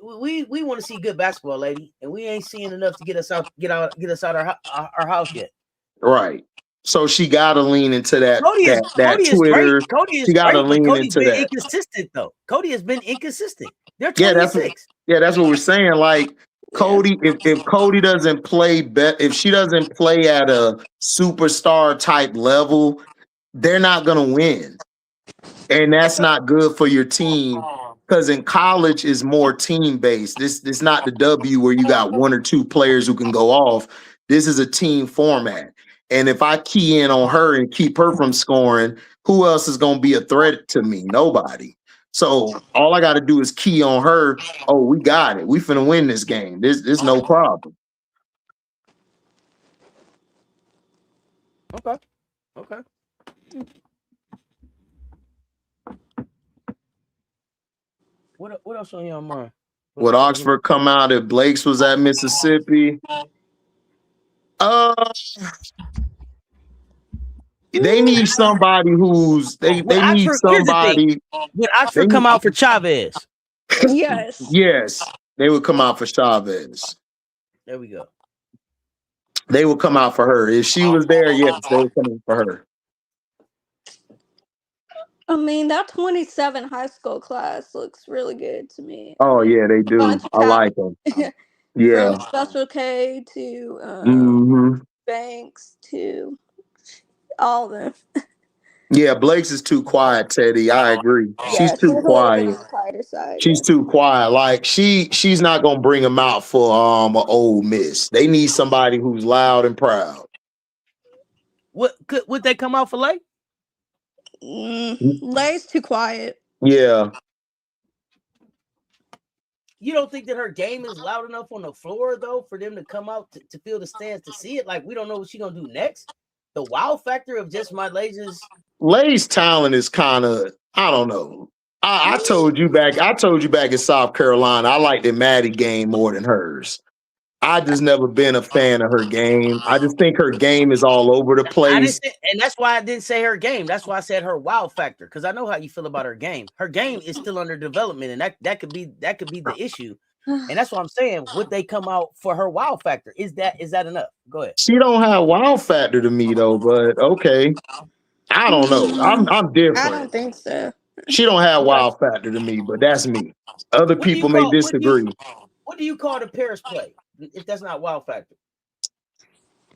we want to see good basketball, lady, and we ain't seeing enough to get us out our house yet. Right. So she gotta lean into that Cody is great. Twitter. Cody is She gotta great, but lean Cody's into been that. inconsistent though. Cody has been inconsistent. They're Yeah, 26. that's what we're saying. Like Yeah. Cody, if Cody doesn't play if she doesn't play at a superstar type level, they're not gonna win. And that's not good for your team. Because in college is more team based. This not the W where you got one or two players who can go off. This is a team format. And if I key in on her and keep her from scoring, who else is going to be a threat to me? Nobody. So all I got to do is key on her. Oh, we got it. We finna win this game. There's no problem. Okay. What else on your mind? Would Oxford come out if Blake's was at Mississippi? They need somebody who's they need somebody. Would Oxford come out for Chavez? Yes. Yes, they would come out for Chavez. There we go. They would come out for her. If she was there, yes, they would come out for her. I mean, that 27 high school class looks really good to me. Oh yeah, they do. I like them. Yeah. From Special K to Banks to all of them. Yeah, Blake's is too quiet, Teddy. I agree. She's too quiet. She's too quiet. Like she's not gonna bring them out for an Ole Miss. They need somebody who's loud and proud. Would they come out for Lay? Lay's too quiet. Yeah. You don't think that her game is loud enough on the floor though for them to come out to feel the stands to see it? Like we don't know what she's gonna do next. The wow factor of just my Lay's talent is kind of, I don't know. I told you back in South Carolina, I liked the Maddie game more than hers. I just never been a fan of her game. I just think her game is all over the place. And that's why I didn't say her game. That's why I said her wow factor, because I know how you feel about her game. Her game is still under development, and that could be the issue. And that's what I'm saying. Would they come out for her wow factor? Is that enough? Go ahead. She don't have wow factor to me though, but okay. I don't know. I'm different. I don't think so. She don't have wow factor to me, but that's me. Other people may disagree. What do you call the Paris play if that's not wow factor?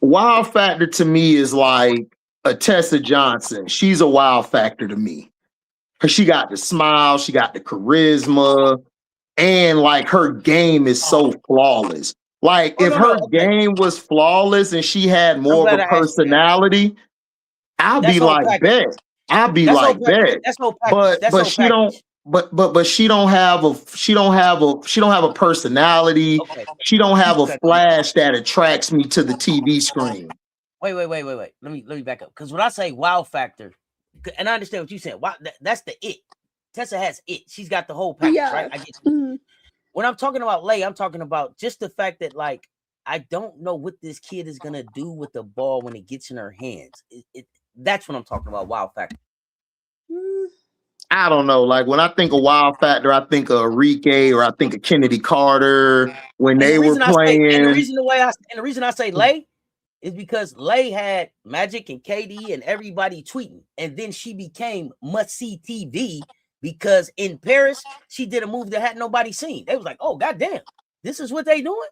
Wow factor to me is like a Tessa Johnson. She's a wow factor to me. Cause she got the smile, she got the charisma, and like her game is so flawless. Like if her game was flawless and she had more of a personality, I'll be like, bet. I'll be like, bet. But she don't. But she don't have a personality. Okay. She don't have a flash that attracts me to the TV screen. Wait. Let me back up. Because when I say wow factor, and I understand what you said. Wow, that's the it. Tessa has it. She's got the whole package, right? I get you. When I'm talking about Lay, I'm talking about just the fact that like I don't know what this kid is gonna do with the ball when it gets in her hands. That's what I'm talking about. Wow factor. I don't know. Like when I think of wow factor, I think of Enrique or I think of Kennedy Carter when they were playing. And the reason I say Lay is because Lay had Magic and KD and everybody tweeting, and then she became must-see TV because in Paris she did a move that had nobody seen. They was like, "Oh goddamn, this is what they doing."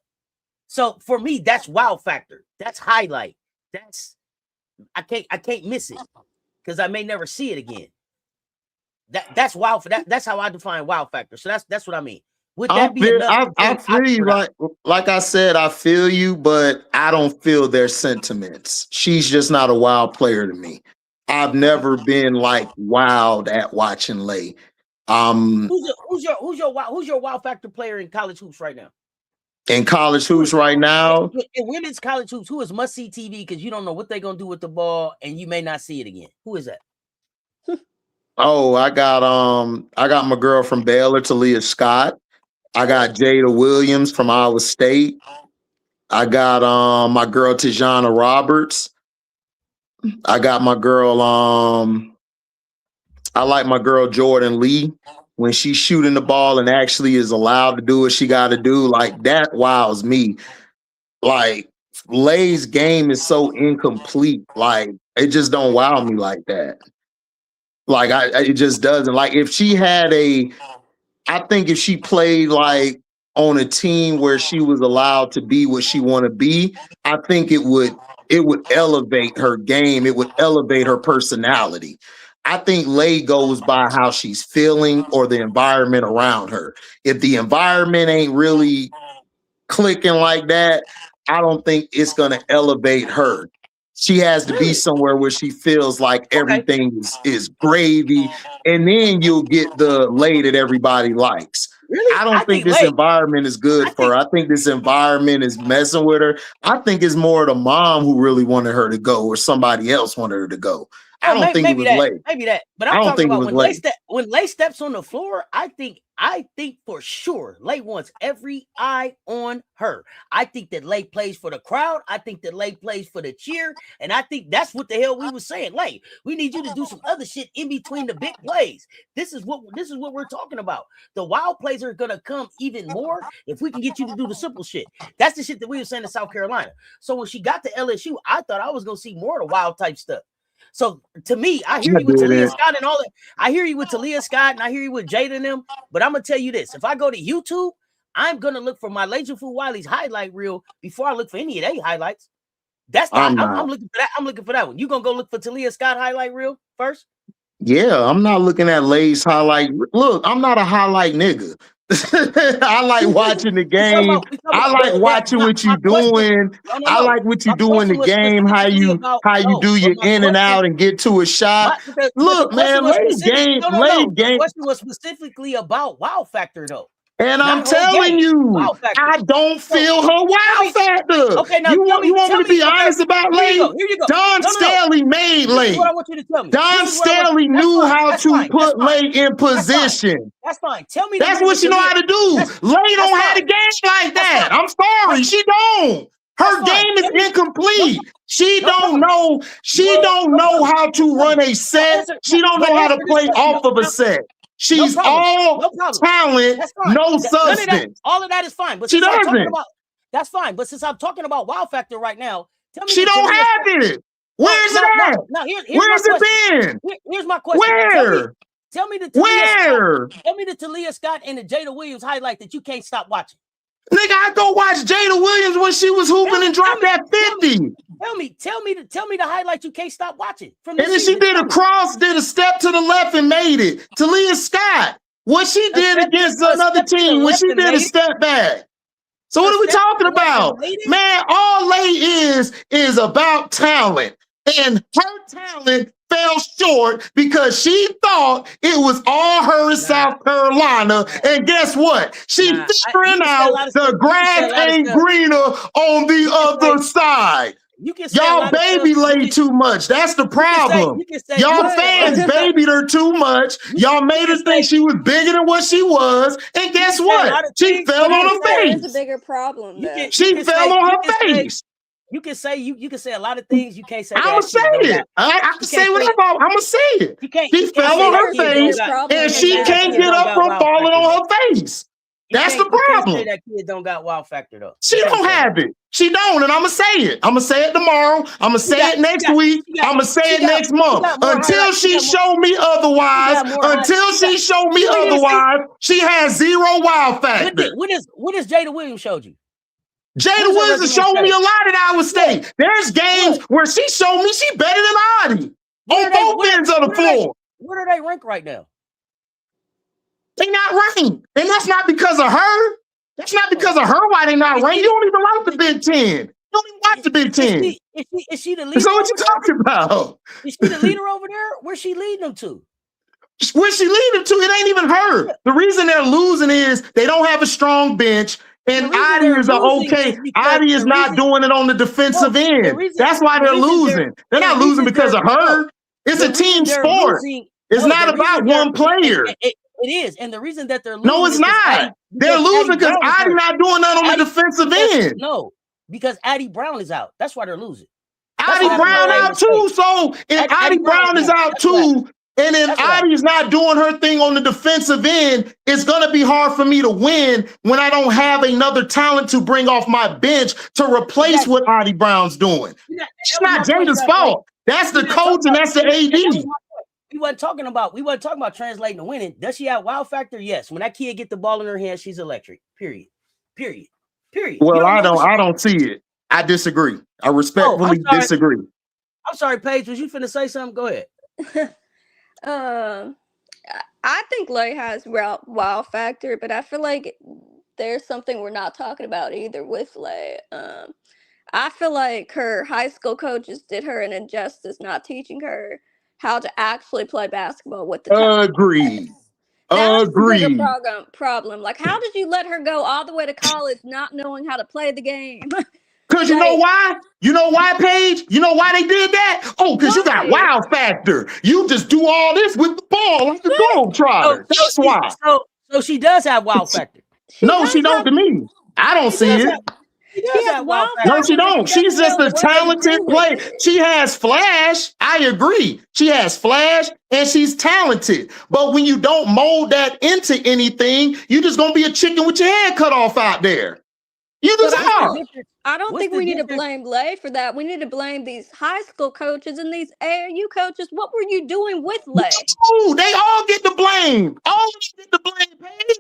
So for me, that's wow factor. That's highlight. I can't miss it because I may never see it again. That's wow for that. That's how I define wow factor. So that's what I mean. Would that be enough? I feel you. Like I said, I feel you, but I don't feel their sentiments. She's just not a wild player to me. I've never been like wild at watching Lay. Who's your wow factor player in college hoops right now? In college hoops right now, in women's college hoops, who is must see TV because you don't know what they're gonna do with the ball and you may not see it again? Who is that? Oh, I got my girl from Baylor, Talia Scott. I got Jada Williams from Iowa State. I got my girl Tijana Roberts. I got my girl I like my girl Jordan Lee. when she's shooting the ball and actually is allowed to do what she got to do, like that wows me. Like Lay's game is so incomplete. Like it just don't wow me like that. Like it just doesn't. Like if she had I think if she played like on a team where she was allowed to be what she want to be, I think it would elevate her game. It would elevate her personality. I think Lay goes by how she's feeling or the environment around her. If the environment ain't really clicking like that, I don't think it's going to elevate her. She has to be somewhere where she feels like everything is gravy, and then you'll get the Lay that everybody likes. Really? I don't think this environment is good for her. I think this environment is messing with her. I think it's more the mom who really wanted her to go, or somebody else wanted her to go. I don't think it was Lay. Maybe that. But I'm talking about when Lay steps on the floor, I think for sure Lay wants every eye on her. I think that Lay plays for the crowd. I think that Lay plays for the cheer. And I think that's what the hell we were saying. Lay, we need you to do some other shit in between the big plays. This is what we're talking about. The wild plays are gonna come even more if we can get you to do the simple shit. That's the shit that we were saying in South Carolina. So when she got to LSU, I thought I was gonna see more of the wild type stuff. So to me, I hear you with Talia Scott and all that. I hear you with Talia Scott and I hear you with Jada and them. But I'm gonna tell you this: if I go to YouTube, I'm gonna look for my Laserful Wiley's highlight reel before I look for any of their highlights. That's I'm looking for that. I'm looking for that one. You gonna go look for Talia Scott highlight reel first? Yeah, I'm not looking at Lay's highlight. Look, I'm not a highlight nigga. I like watching the game. I like watching what you're doing. I like what you do in the game, how you do your in and out and get to a shot. Look, man, Lay game. The question was specifically about wow factor though. And I'm telling you, I don't feel her wow factor. Okay, now you want me to be honest about Lay? Here you go. Don Staley made Lay. What I want you to tell me. Don Staley knew how to put Lay in position. That's fine. Tell me. That's what she know how to do. Lay don't have a game like that. I'm sorry, she don't. Her game is incomplete. She don't know. She don't know how to run a set. She don't know how to play off of a set. She's all talent, no substance. All of that is fine. But she doesn't. That's fine. But since I'm talking about wow factor right now, tell me she don't have it. Where's it at? Where's it been? Here's my question. Where? Tell me the Talia Scott and the Jada Williams highlight that you can't stop watching. Nigga, I go watch Jada Williams when she was hooping and dropped that 50. Tell me the highlight you can't stop watching. And then she did a cross, did a step to the left and made it. Talia Scott, what she did against another team when she did a step back. So what are we talking about? Man, all Lay is about talent. And her talent fell short because she thought it was all her in South Carolina. And guess what? She figuring out the grass ain't greener on the other side. Y'all baby Lay too much. That's the problem. Y'all fans babied her too much. Y'all made her think she was bigger than what she was. And guess what? She fell on her face. That's a bigger problem. She fell on her face. You can say a lot of things. You can't say. I'm gonna say it. I can say whatever. I'm gonna say it. She fell on her face, and she can't get up from falling on her face. That's the problem. Say that kid don't got wow factor though. She don't have it. She don't, and I'm gonna say it. I'm gonna say it tomorrow. I'm gonna say it next week. I'm gonna say it next month. Until she show me otherwise. Until she show me otherwise, she has zero wow factor. What is Jada Williams showed you? Jada Williams showed me a lot at Iowa State. There's games where she showed me she better than Auntie on both ends of the floor. Where do they rank right now? They not ranked. And that's not because of her. That's not because of her why they not ranked. You don't even like the Big Ten. You don't even watch the Big Ten. Is she the leader? So what you talking about? Is she the leader over there? Where's she leading them to? Where's she leading them to? It ain't even her. The reason they're losing is they don't have a strong bench. And Auntie is Auntie is not doing it on the defensive end. That's why they're losing. They're not losing because of her. It's a team sport. It's not about one player. It is. And the reason that they're losing. No, it's not. They're losing because Auntie not doing that on the defensive end. No, because Addie Brown is out. That's why they're losing. Addie Brown out too. So if Addie Brown is out too, And if Audie's not doing her thing on the defensive end, it's going to be hard for me to win when I don't have another talent to bring off my bench to replace what Audie Brown's doing. It's not Jada's fault. That's the coach and that's the AD. We wasn't talking about translating to winning. Does she have wow factor? Yes. When that kid get the ball in her hand, she's electric. Period. Well, I don't see it. I disagree. I respectfully disagree. I'm sorry, Paige. Was you finna say something? Go ahead. I think Lay has wow factor, but I feel like there's something we're not talking about either with Lay. I feel like her high school coaches did her an injustice not teaching her how to actually play basketball with the talent. Agreed. That's the bigger problem. Like, how did you let her go all the way to college not knowing how to play the game? Because you know why? You know why, Paige? You know why they did that? Oh, because you got wow factor. You just do all this with the ball like the Globetrotter. That's why. So she does have wow factor. No, she don't to me. I don't see it. No, she don't. She's just a talented player. She has flash. I agree. She has flash and she's talented. But when you don't mold that into anything, you're just going to be a chicken with your head cut off out there. You just are. I don't think we need to blame Lay for that. We need to blame these high school coaches and these AAU coaches. What were you doing with Lay? Oh, they all get the blame. All get the blame, Paige.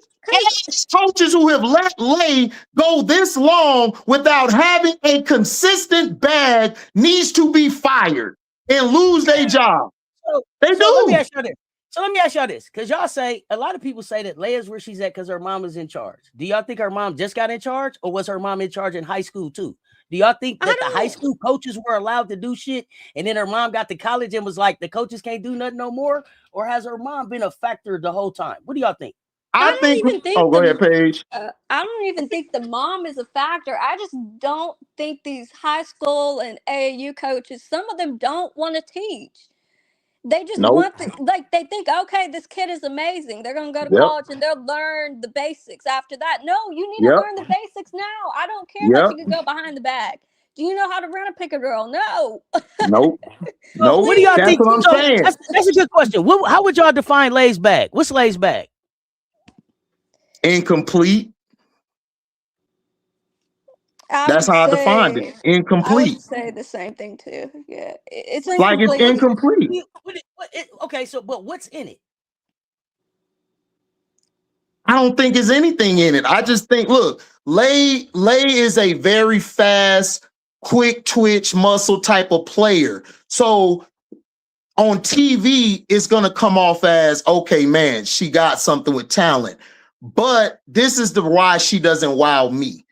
Coaches who have let Lay go this long without having a consistent bag needs to be fired and lose their job. They do. Let me ask y'all this, because y'all say, a lot of people say that Lay is where she's at because her mom is in charge. Do y'all think her mom just got in charge, or was her mom in charge in high school too? Do y'all think that the high school coaches were allowed to do shit, and then her mom got to college and was like, the coaches can't do nothing no more? Or has her mom been a factor the whole time? What do y'all think? I think go ahead, Paige. I don't even think the mom is a factor. I just don't think these high school and AAU coaches, some of them don't want to teach. They just want to, like, they think, okay, this kid is amazing. They're going to go to college and they'll learn the basics after that. No, you need to learn the basics now. I don't care that you can go behind the back. Do you know how to run a pick and roll? No. Nope. What do y'all think? What I'm saying. That's a good question. How would y'all define Lay's bag? What's Lay's bag? Incomplete. That's how I defined it. Incomplete. I would say the same thing too. Yeah, it's like it's incomplete. Okay, so but what's in it? I don't think there's anything in it. I just think, look, Lay is a very fast, quick twitch muscle type of player. So on TV, it's gonna come off as, okay, man, she got something with talent. But this is why she doesn't wow me.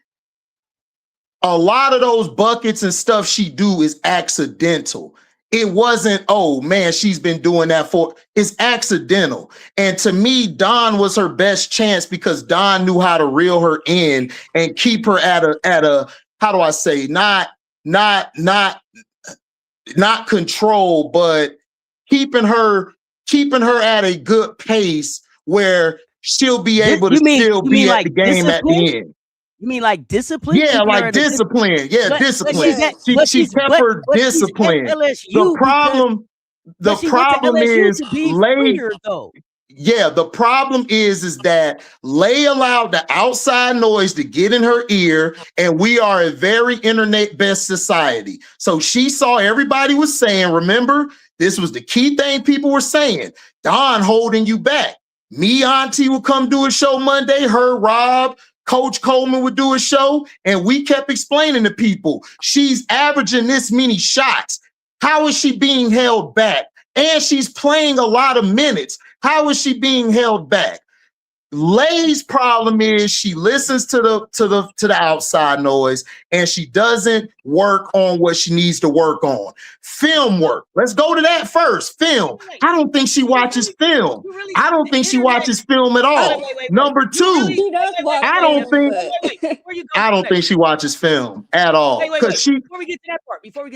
A lot of those buckets and stuff she do is accidental. It wasn't, oh man, she's been doing that it's accidental. And to me, Don was her best chance because Don knew how to reel her in and keep her at a how do I say, not control, but keeping her at a good pace where she'll be able to still be at the game at the end. You mean like discipline? Yeah, like discipline. Yeah, discipline. She kept her discipline. The problem is Lay. Yeah, the problem is that Lay allowed the outside noise to get in her ear, and we are a very internet-based society. So she saw everybody was saying, remember, this was the key thing people were saying, Don holding you back. Me, Auntie would come do a show Monday, her, Rob, Coach Coleman would do a show, and we kept explaining to people, she's averaging this many shots. How is she being held back? And she's playing a lot of minutes. How is she being held back? Lay's problem is she listens to the outside noise and she doesn't work on what she needs to work on. Film work. Let's go to that first. Film. I don't think she watches film. I don't think she watches film at all. Number two, I don't think she watches film at all. Before we get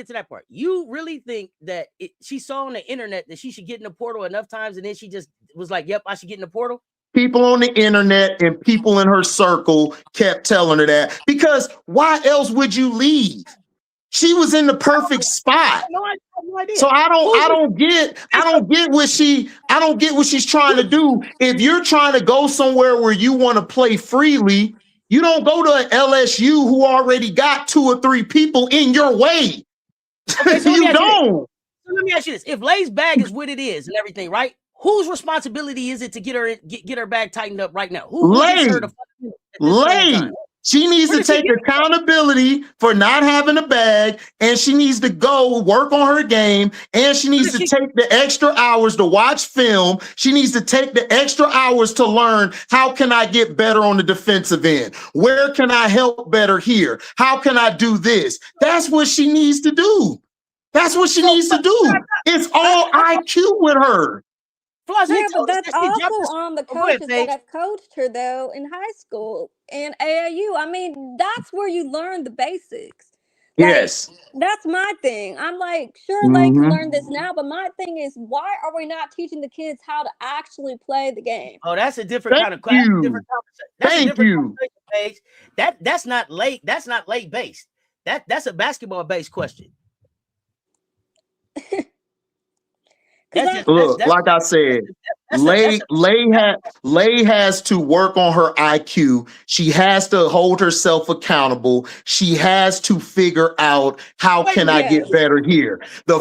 to that part, you really think that she saw on the internet that she should get in the portal enough times and then she just was like, yep, I should get in the portal? People on the internet and people in her circle kept telling her that, because why else would you leave? She was in the perfect spot. no idea. So I don't get what she's trying to do. If you're trying to go somewhere where you want to play freely, you don't go to an LSU who already got 2 or 3 people in your way. Okay, so You don't. So let me ask you this: if Lay's bag is what it is and everything, right? Whose responsibility is it to get her bag tightened up right now? Who Lay. her to Lay. She needs to take accountability for not having a bag, and she needs to go work on her game, and she needs to take the extra hours to watch film. She needs to take the extra hours to learn, how can I get better on the defensive end? Where can I help better here? How can I do this? That's what she needs to do. That's what she needs to do. It's all IQ with her. Yeah, but that's also on the coaches that have coached her, though, in high school and AAU. I mean, that's where you learn the basics. Like, Yes. That's my thing. I'm like, sure, they can learn this now, but my thing is, why are we not teaching the kids how to actually play the game? Oh, that's a different kind of class. Thank you. That's not late. That's not late based. That's a basketball based question. Look, like I said, Lay has to work on her IQ. She has to hold herself accountable. She has to figure out, how can I get better here? The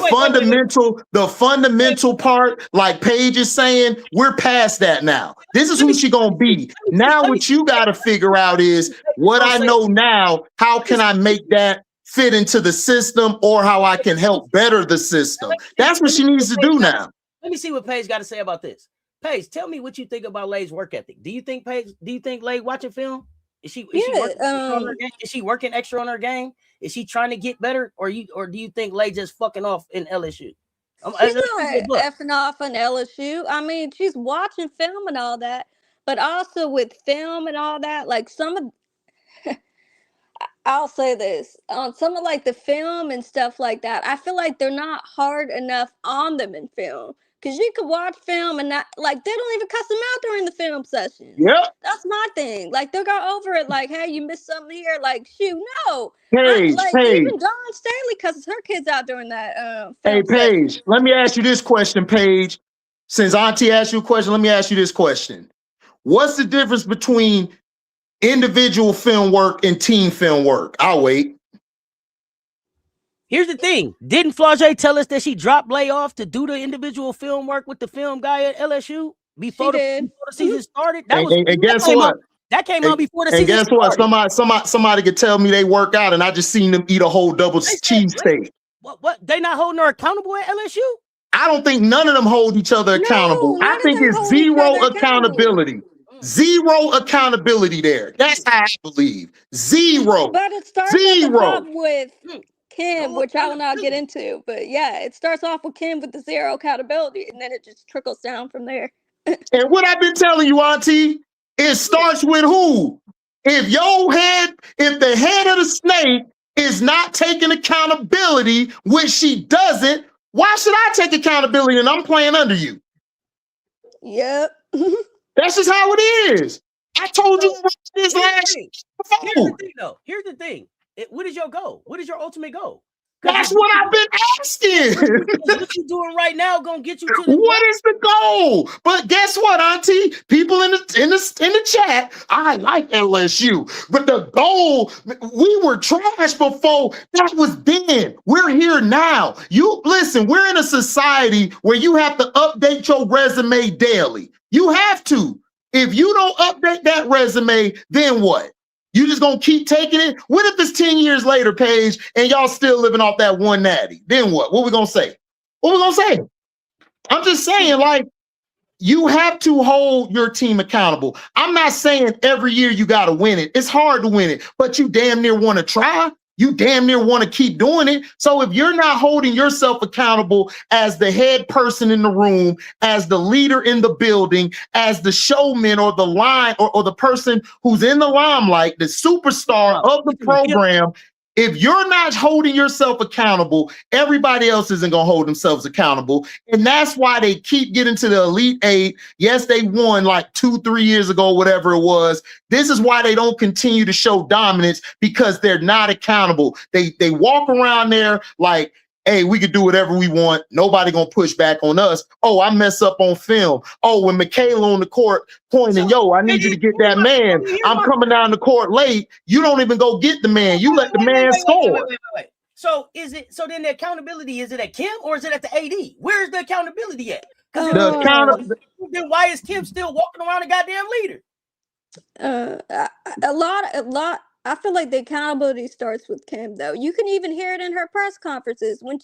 fundamental part, like Paige is saying, we're past that now. This is who she gonna be. Now what you gotta figure out is, what I know now, how can I make that fit into the system, or how I can help better the system? That's what she needs to do now. Let me see what Paige got to say about this. Paige, tell me what you think about Lay's work ethic. Do you think Lay watching film? Is she working extra on her game? Is she trying to get better, or do you think Lay just fucking off in LSU? She's not effing off in LSU. I mean, she's watching film and all that, but also with film and all that, like some of I'll say this, on some of like the film and stuff like that, I feel like they're not hard enough on them in film, because you could watch film and not, like, they don't even cuss them out during the film sessions. Yep. That's my thing. Like, they'll go over it like, hey, you missed something here. Like, shoot, no. Paige, even Dawn Staley cusses her kids out during that film Hey, Paige, session. let me ask you this question, Paige. Since Auntie asked you a question, let me ask you this question. What's the difference between individual film work and team film work? I'll wait. Here's the thing. Didn't Flau'jae tell us that she dropped Lay off to do the individual film work with the film guy at LSU before the season started? That came out before the season started. And guess what? Somebody could tell me they work out, and I just seen them eat a whole double cheesesteak. What? They not holding her accountable at LSU? I don't think none of them hold each other accountable. I think it's zero accountability. Zero accountability there. That's how I believe. Zero. But it starts at the top with Kim, which I will not get into. But yeah, it starts off with Kim with the zero accountability, and then it just trickles down from there. And what I've been telling you, Auntie, it starts with who? If the head of the snake is not taking accountability, which she doesn't, why should I take accountability and I'm playing under you? Yep. That's just how it is. I told you this last year. Here's the thing. What is your goal? What is your ultimate goal? That's what I've been asking. What you doing right now gonna get you to the What is the goal? But guess what, Auntie? People in the chat, I like LSU. But the goal, we were trash before. That was then. We're here now. You listen, we're in a society where you have to update your resume daily. You have to. If you don't update that resume, then what? You just gonna keep taking it? What if it's 10 years later, Paige, and y'all still living off that one natty? Then what? What we gonna say? What we gonna say? I'm just saying, like, you have to hold your team accountable. I'm not saying every year you gotta win it. It's hard to win it, but you damn near want to try. You damn near want to keep doing it. So if you're not holding yourself accountable as the head person in the room, as the leader in the building, as the showman or the line or the person who's in the limelight, the superstar of the program, if you're not holding yourself accountable, everybody else isn't going to hold themselves accountable. And that's why they keep getting to the Elite Eight. Yes, they won like 2-3 years ago, whatever it was. This is why they don't continue to show dominance, because they're not accountable. They walk around there like hey, we could do whatever we want. Nobody gonna push back on us. Oh, I mess up on film. Oh, when Michaela on the court pointing, yo, I need you to get that man. I'm coming down the court late. You don't even go get the man. You let the man score. Wait. So then the accountability, is it at Kim or is it at the AD? Where's the accountability at? Because then why is Kim still walking around a goddamn leader? A lot. I feel like the accountability starts with Kim, though. You can even hear it in her press conferences when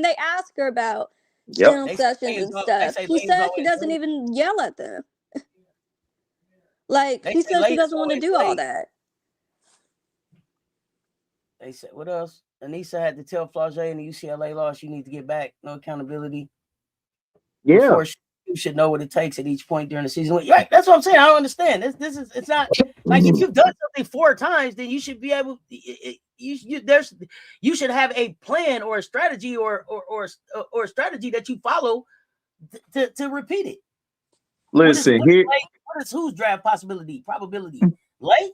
they ask her about film sessions and stuff. She says she doesn't even yell at them. Like, she says she doesn't want to do all that. They said, what else? Anissa had to tell Flau'jae in the UCLA loss, you need to get back. No accountability. Yeah. You should know what it takes at each point during the season. Right, that's what I'm saying. I don't understand. It's not like if you've done something 4 times, then you should be able. You should have a plan or a strategy or a strategy that you follow to repeat it. Listen, what is whose draft probability? Lay?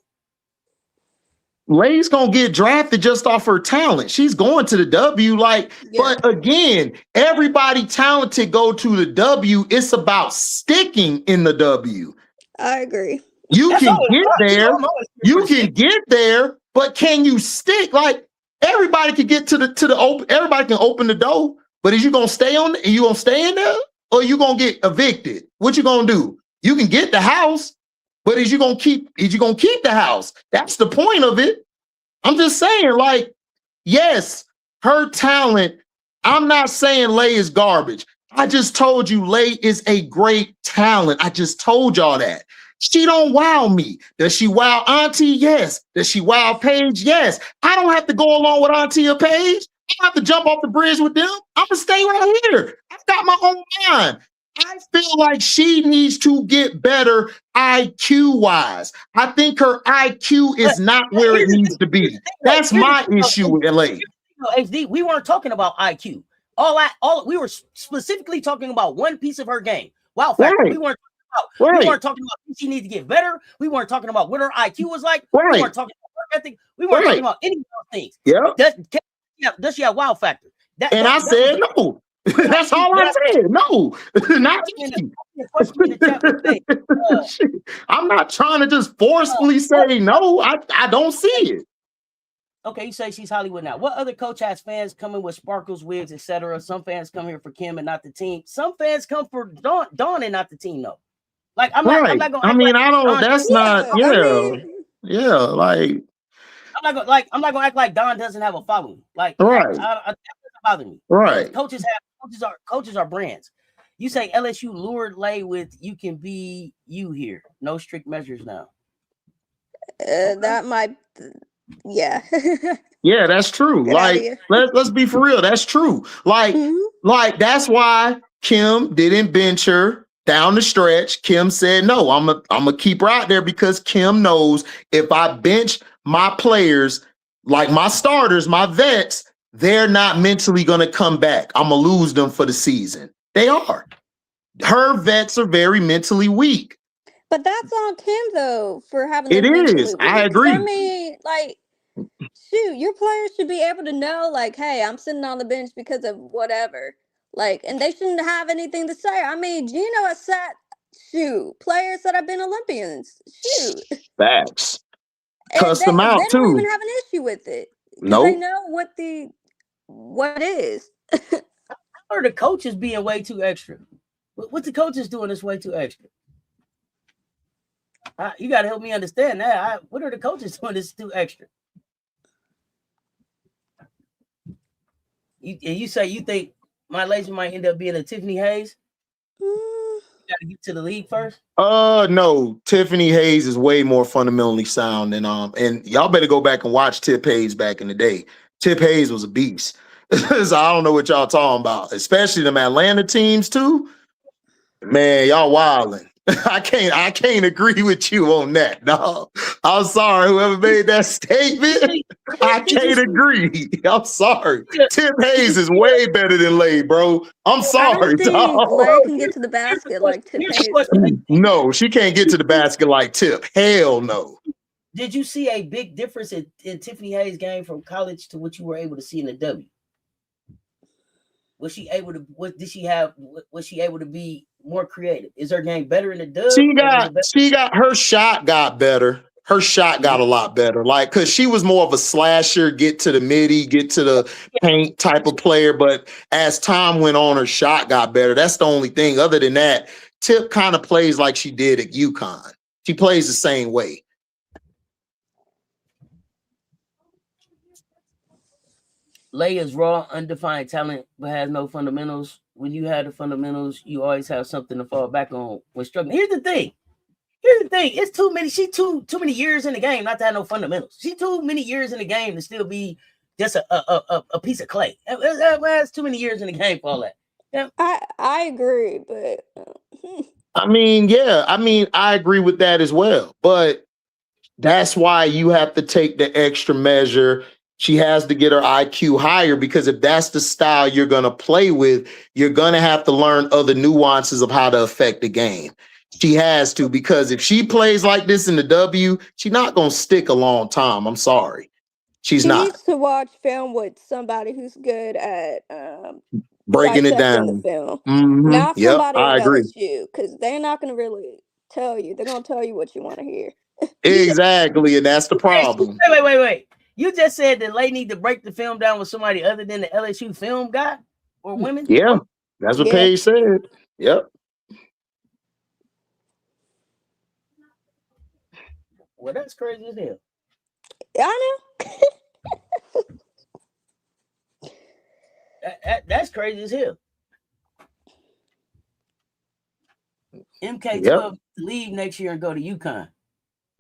Lay's gonna get drafted just off her talent. She's going to the W. But again, everybody talented go to the W. It's about sticking in the W. I agree. You can get there. You can get there, but can you stick? Like, everybody can get to the open. Everybody can open the door. But is you gonna stay on? Are you gonna stay in there, or you gonna get evicted? What you gonna do? You can get the house. But is you gonna keep the house? That's the point of it. I'm just saying, like, yes, her talent. I'm not saying Lay is garbage. I just told you Lay is a great talent. I just told y'all that. She don't wow me. Does she wow Auntie? Yes. Does she wow Paige? Yes. I don't have to go along with Auntie or Paige. I don't have to jump off the bridge with them. I'm gonna stay right here. I've got my own mind. I feel like she needs to get better IQ wise. I think her IQ is not where it needs to be. That's my issue with LA. HD, we weren't talking about IQ. We were specifically talking about one piece of her game. Wow factor. Right. We weren't talking about she needs to get better. We weren't talking about what her IQ was like. Right. We weren't talking about work ethic. We weren't talking about any of those things. Yeah. Does she have wow factor? I said no. That's all I said. No, not I'm not trying to just forcefully say no. I don't see it. Okay, you say she's Hollywood now. What other coach has fans coming with sparkles, wigs, etc.? Some fans come here for Kim and not the team. Some fans come for Dawn and not the team, though. Like I'm not gonna. I mean, I don't. That's not. Yeah. Like I'm not gonna act like Dawn doesn't have a following. Like right. That doesn't bother me. Right. Coaches are brands. You say LSU lured Lay with you can be you here. No strict measures now. That might, yeah. Yeah, that's true. Good like idea. let's be for real. That's true. Like that's why Kim didn't bench her down the stretch. Kim said no. I'm gonna keep her out there because Kim knows if I bench my players, like my starters, my vets, they're not mentally going to come back. I'm going to lose them for the season. They are. Her vets are very mentally weak. But that's on Kim, though, for having it is. I agree. I mean, like, shoot, your players should be able to know, like, hey, I'm sitting on the bench because of whatever. Like, and they shouldn't have anything to say. I mean, Gino has sat, players that have been Olympians. Facts. Cuss them out, they too. They don't even have an issue with it. No. They know what it is. Or the coaches being way too extra. What the coaches doing is way too extra. You got to help me understand that. What are the coaches doing that's too extra? You say you think my lazy might end up being a Tiffany Hayes? You got to get to the league first? No. Tiffany Hayes is way more fundamentally sound than and y'all better go back and watch Tip Hayes back in the day. Tip Hayes was a beast. So I don't know what y'all talking about, especially them Atlanta teams too. Man, y'all wilding. I can't agree with you on that. No, I'm sorry. Whoever made that statement, I can't agree. I'm sorry. Tip Hayes is way better than Lay, bro. I'm sorry, dog. Lay can get to the basket like Tip Hayes. No, she can't get to the basket like Tip. Hell no. Did you see a big difference in Tiffany Hayes' game from college to what you were able to see in the W? Was she able to? Was she able to be more creative? Is her game better in the dub? She got her shot got better. Her shot got a lot better. Like, cause she was more of a slasher, get to the midi, get to the paint type of player. But as time went on, her shot got better. That's the only thing. Other than that, Tip kind of plays like she did at UConn. She plays the same way. Leia's raw, undefined talent, but has no fundamentals. When you have the fundamentals, you always have something to fall back on when struggling. Here's the thing. It's too many. She too many years in the game not to have no fundamentals. She too many years in the game to still be just a piece of clay. That's too many years in the game for all that. Yeah. I agree, but I mean, yeah, I agree with that as well. But that's why you have to take the extra measure. She has to get her IQ higher, because if that's the style you're going to play with, you're going to have to learn other nuances of how to affect the game. She has to, because if she plays like this in the W, she's not going to stick a long time. I'm sorry. She needs to watch film with somebody who's good at breaking it down. The film. Mm-hmm. Not somebody I agree. LSU, because they're not going to really tell you. They're going to tell you what you want to hear. Exactly, and that's the problem. Wait. You just said that Lay need to break the film down with somebody other than the LSU film guy or women? Yeah, that's what Paige said. Yep. Well, that's crazy as hell. I know. That's crazy as hell. MK12 to leave next year and go to UConn.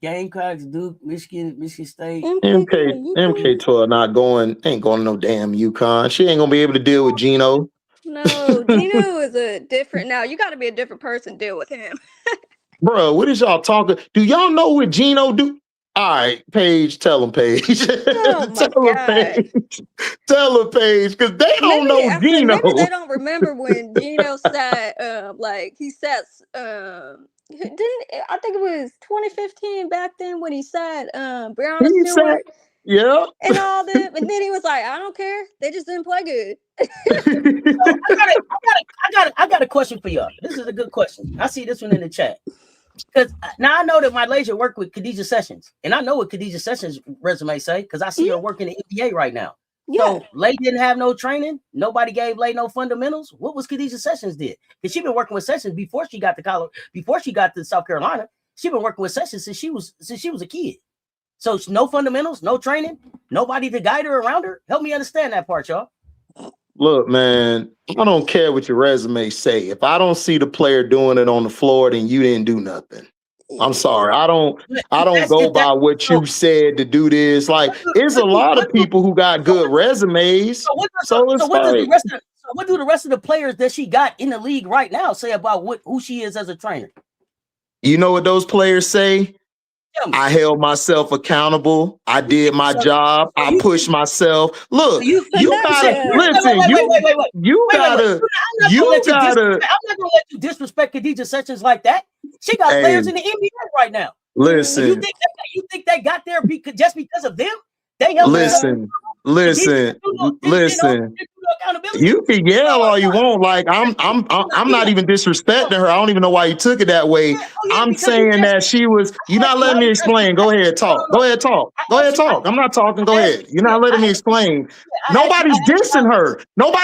Gamecocks, Duke, Michigan State. MK12 ain't going to no damn UConn. She ain't gonna be able to deal with Gino. No, Gino is a different. Now you got to be a different person to deal with him. Bro, what is y'all talking? Do y'all know what Gino do? All right, Paige, tell him, Paige. Oh tell her, Paige, because they don't know Gino. Maybe they don't remember when Gino said, he said, I think it was 2015 back then when he said, Breonna Stewart. Yeah. And all that. And then he was like, I don't care. They just didn't play good. I got a question for y'all. This is a good question. I see this one in the chat. Because now I know that my laser worked with Khadijah Sessions. And I know what Khadijah Sessions' resume say, because I see her working in the NBA right now. Yeah. So Lay didn't have no training. Nobody gave Lay no fundamentals. What was Khadijah Sessions did? Because she's been working with Sessions before she got to college, before she got to South Carolina. She's been working with Sessions since she was a kid. So no fundamentals, no training, nobody to guide her around her. Help me understand that part, y'all. Look, man, I don't care what your resume say. If I don't see the player doing it on the floor, then you didn't do nothing. I'm sorry. I don't go by what you said to do this. Like, there's a lot of people who got good resumes. What do the rest of the players that she got in the league right now say about who she is as a trainer? You know what those players say? I held myself accountable. I did my job. I pushed myself. Look, you gotta listen. You gotta. I'm not gonna let you disrespect Khadijah Sessions like that. She got players in the NBA right now. Listen, you think they got there just because of them? They helped. Listen. You can yell all you want. Like I'm not even disrespecting her. I don't even know why you took it that way. I'm saying that she was. You're not letting me explain. Go ahead, talk. Go ahead, talk. I'm not talking. Go ahead. You're not letting me explain. Nobody's dissing her. But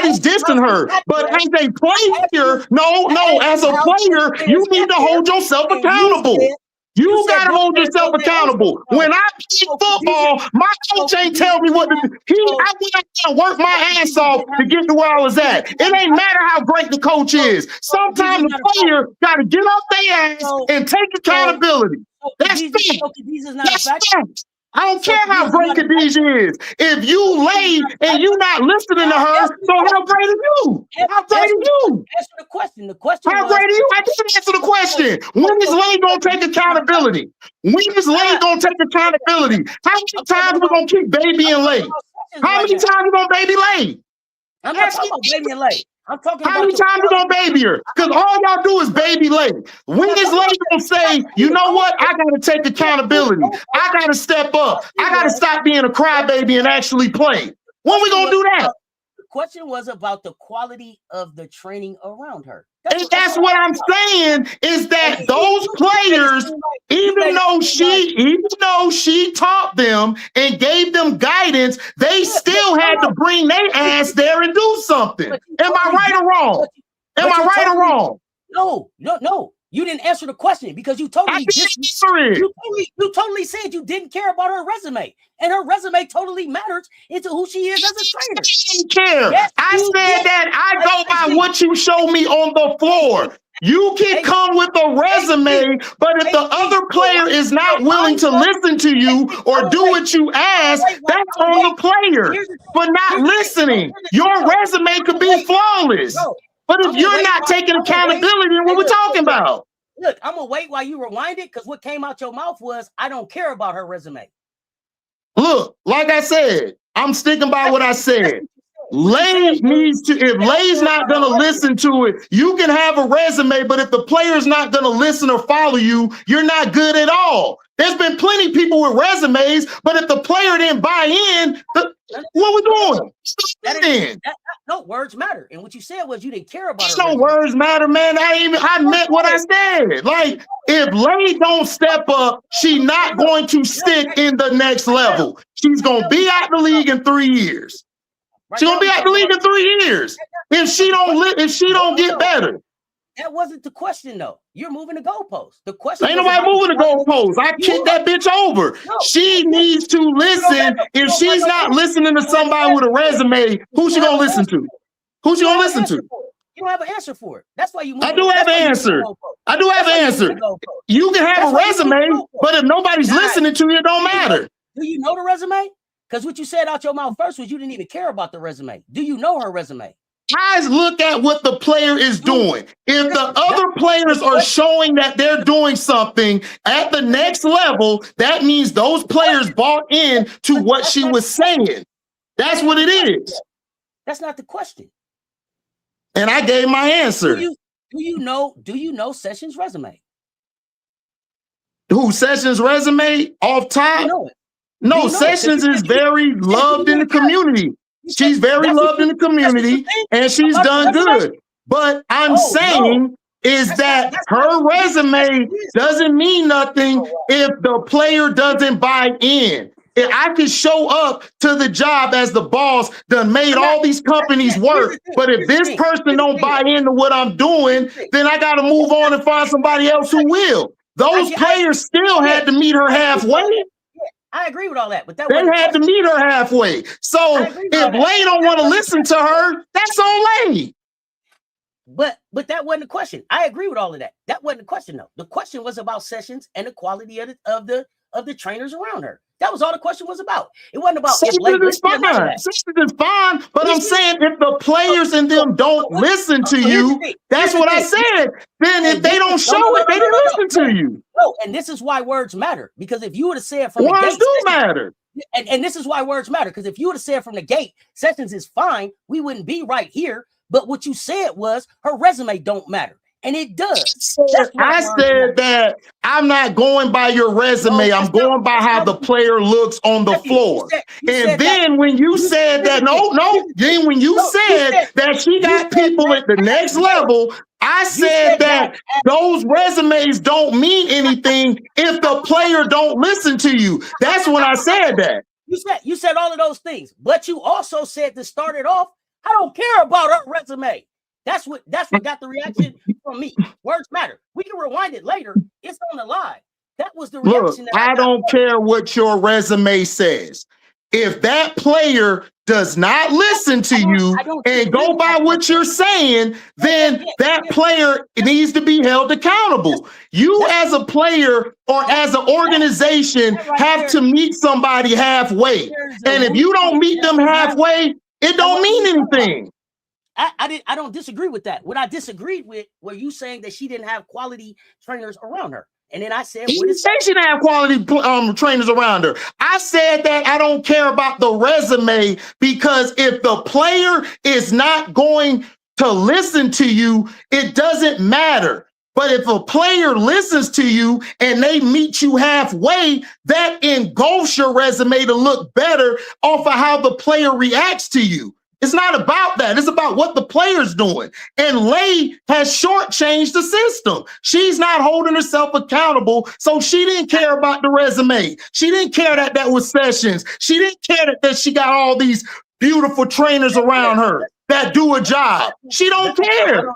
as a player, no. As a player, you need to hold yourself accountable. You gotta hold yourself accountable. When I play football, my coach ain't tell me what to do. I went out there and worked my ass off to get to where I was at. It ain't matter how great the coach is. Sometimes the player gotta get off their ass and take accountability. That's fact. I don't care how great Khadijah is. If you lay and you not listening to her, so how great are you? How great are you? Answer the question. How great are you? I didn't answer the question. When is Lay gonna take accountability? When is Lay gonna take accountability? How many times we gonna keep babying Lay? How many times we gonna baby Lay? I'm not talking about babying Lay. I'm talking how many times you gonna baby her? Because all y'all do is baby Lay. When is Lay gonna say, you know what? I gotta take accountability. I gotta step up. I gotta stop being a crybaby and actually play. When we gonna do that? question was about the quality of the training around her. And that's what I'm saying is that those players, even though she taught them and gave them guidance, they still had to bring their ass there and do something. Am I right or wrong? Am I right or wrong? No. You didn't answer the question because you totally you totally said you didn't care about her resume, and her resume totally matters into who she is as a trainer. Care. Yes, I said that I go by what you show me on the floor. You can come with a resume, but if the other player is not willing to listen to you or do what you ask, that's on the player for not listening. Your resume could be flawless. But if you're not taking accountability, then what we're talking about? Look, I'm gonna wait while you rewind it because what came out your mouth was, I don't care about her resume. Look, like I said, I'm sticking by what I said. Lay needs to, if Lay's not gonna listen to it, you can have a resume, but if the player's not gonna listen or follow you, you're not good at all. There's been plenty of people with resumes, but if the player didn't buy in, what we doing? No, words matter. And what you said was you didn't care about her. No words matter, man. I meant what I said. Like, if Lay don't step up, she's not going to stick in the next level. She's gonna be out the league in 3 years. She's gonna be out the league in 3 years if she don't get better. That wasn't the question, though. You're moving the goalpost. The question ain't nobody moving the goalpost. I kicked that bitch over. She needs to listen. If she's not listening to somebody with a resume, who's she gonna listen to? Who's she gonna listen to? You don't have an answer for it. That's why you. I do have an answer. I do have an answer. You can have a resume, but if nobody's listening to you, it don't matter. Do you know the resume? Because what you said out your mouth first was you didn't even care about the resume. Do you know her resume? Guys, look at what the player is doing. If the other players are showing that they're doing something at the next level, that means those players bought in to what she was saying. That's what it is. That's not the question. And I gave my answer. Do you know Sessions' resume? Who, Sessions' resume off top? You know it. No, Sessions is very loved in the community. She's very loved in the community, and she's done good. But I'm saying is that her resume doesn't mean nothing if the player doesn't buy in. If I could show up to the job as the boss, done made all these companies work, but if this person don't buy into what I'm doing, then I got to move on and find somebody else who will. Those players still had to meet her halfway. I agree with all that, but they had to meet her halfway. So if Lay don't want to listen to her, that's on Lay. But that wasn't the question. I agree with all of that. That wasn't the question, though. The question was about Sessions and the quality of the trainers around her. That was all the question was about. It wasn't about Sessions is fine. Sessions is fine, but I'm saying if the players and them don't listen to you, that's what I said. Then if they don't show it, they didn't listen to you. No, and this is why words matter. Because if you would have said from the gate, words do matter. And this is why words matter. Because if you would have said from the gate, Sessions is fine, we wouldn't be right here. But what you said was her resume don't matter. And it does. I said that I'm not going by your resume. I'm going by how the player looks on the floor. And then when you said that, then when you said that she got people at the next level, I said that those resumes don't mean anything if the player don't listen to you. That's when I said that. You said all of those things, but you also said to start it off, I don't care about her resume. That's what got the reaction from me. Words matter. We can rewind it later. It's on the live. That was the reaction. Look, I don't care what your resume says. If that player does not listen to you and go by what you're saying, then that player needs to be held accountable. You as a player or as an organization have to meet somebody halfway. And if you don't meet them halfway, it don't mean anything. I don't disagree with that. What I disagreed with were you saying that she didn't have quality trainers around her. And then I said, she didn't have quality trainers around her. I said that I don't care about the resume because if the player is not going to listen to you, it doesn't matter. But if a player listens to you and they meet you halfway, that engulfs your resume to look better off of how the player reacts to you. It's not about that. It's about what the player's doing. And Lay has shortchanged the system. She's not holding herself accountable, so she didn't care about the resume. She didn't care that that was Sessions. She didn't care that she got all these beautiful trainers around her that do a job. She don't care.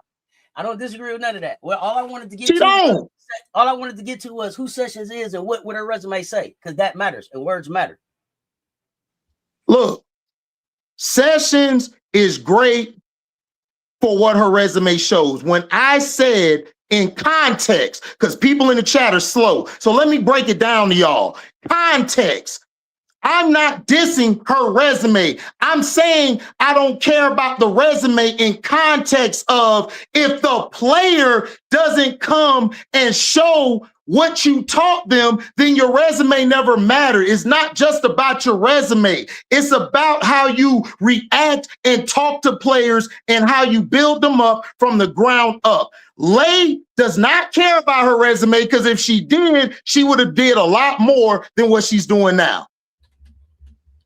I don't disagree with none of that. Well, all I wanted to get to was who Sessions is and what her resume say, because that matters and words matter. Look, Sessions is great for what her resume shows. When I said in context, because people in the chat are slow, so let me break it down to y'all. Context. I'm not dissing her resume. I'm saying I don't care about the resume in context of if the player doesn't come and show what you taught them, then your resume never mattered. It's not just about your resume. It's about how you react and talk to players and how you build them up from the ground up. Lay does not care about her resume, because if she did, she would have did a lot more than what she's doing now.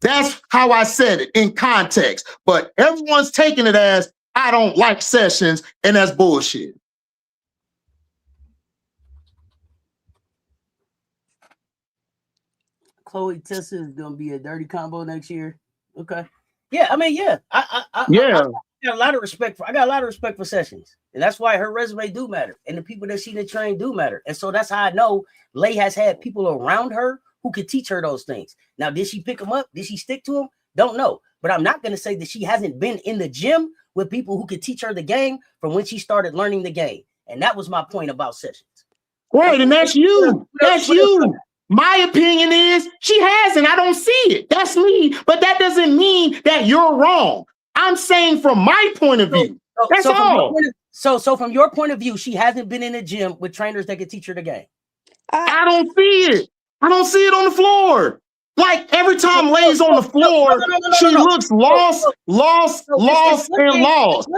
That's how I said it in context. But everyone's taking it as I don't like Sessions, and that's bullshit. Chloe Tessa is gonna be a dirty combo next year. Okay. Yeah, I mean, yeah. I got a lot of respect for Sessions. And that's why her resume do matter. And the people that she did train do matter. And so that's how I know Lay has had people around her who could teach her those things. Now, did she pick them up? Did she stick to them? Don't know. But I'm not going to say that she hasn't been in the gym with people who could teach her the game from when she started learning the game. And that was my point about Sessions. Right, and that's you. That's you. My opinion is she hasn't. I don't see it. That's me. But that doesn't mean that you're wrong. I'm saying from my point of view. That's all. So from your point of view, she hasn't been in the gym with trainers that could teach her the game. I don't see it. I don't see it on the floor. Like every time Lay's on the floor, she looks lost, and lost.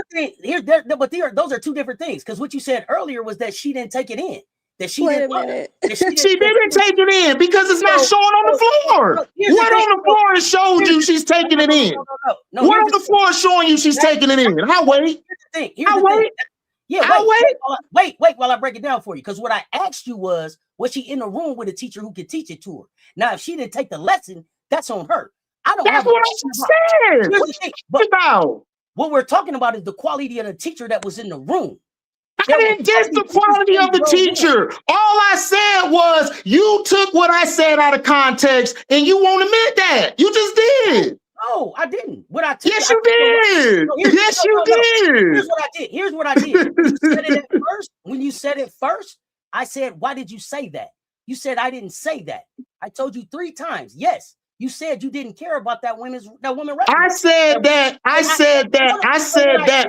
Those are two different things. Because what you said earlier was that she didn't take it in. That she Wait didn't. a minute. She didn't take it in because it's not showing on the floor. What on the floor is showing you she's taking it in? What on the floor is showing you she's taking it in? I'll wait. I'll wait. Yeah, wait while I break it down for you. Because what I asked you was she in the room with a teacher who could teach it to her? Now, if she didn't take the lesson, that's on her. That's what I said. What about? What we're talking about is the quality of the teacher that was in the room. I didn't get the quality of the teacher. All I said was you took what I said out of context and you won't admit that. You just did. No, I didn't. Yes, you did. Yes, you did. Here's what I did. When you said it first, I said, why did you say that? You said I didn't say that. I told you 3 times. Yes. You said you didn't care about that woman resume. I said that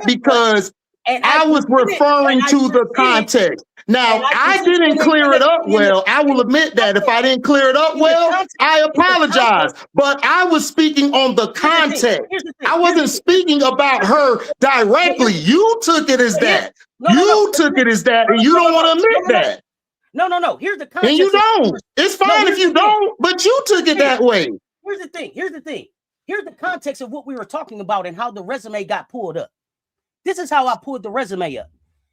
because I was referring to the context. Now, I didn't clear it up well. I will admit that. If I didn't clear it up well, I apologize. But I was speaking on the context. I wasn't speaking about her directly. You took it as that. You took it as that, and you don't want to admit that. No. Here's the context. And you don't. It's fine if you don't, but you took it that way. Here's the thing. Here's the context of what we were talking about and how the resume got pulled up. This is how I pulled the resume up.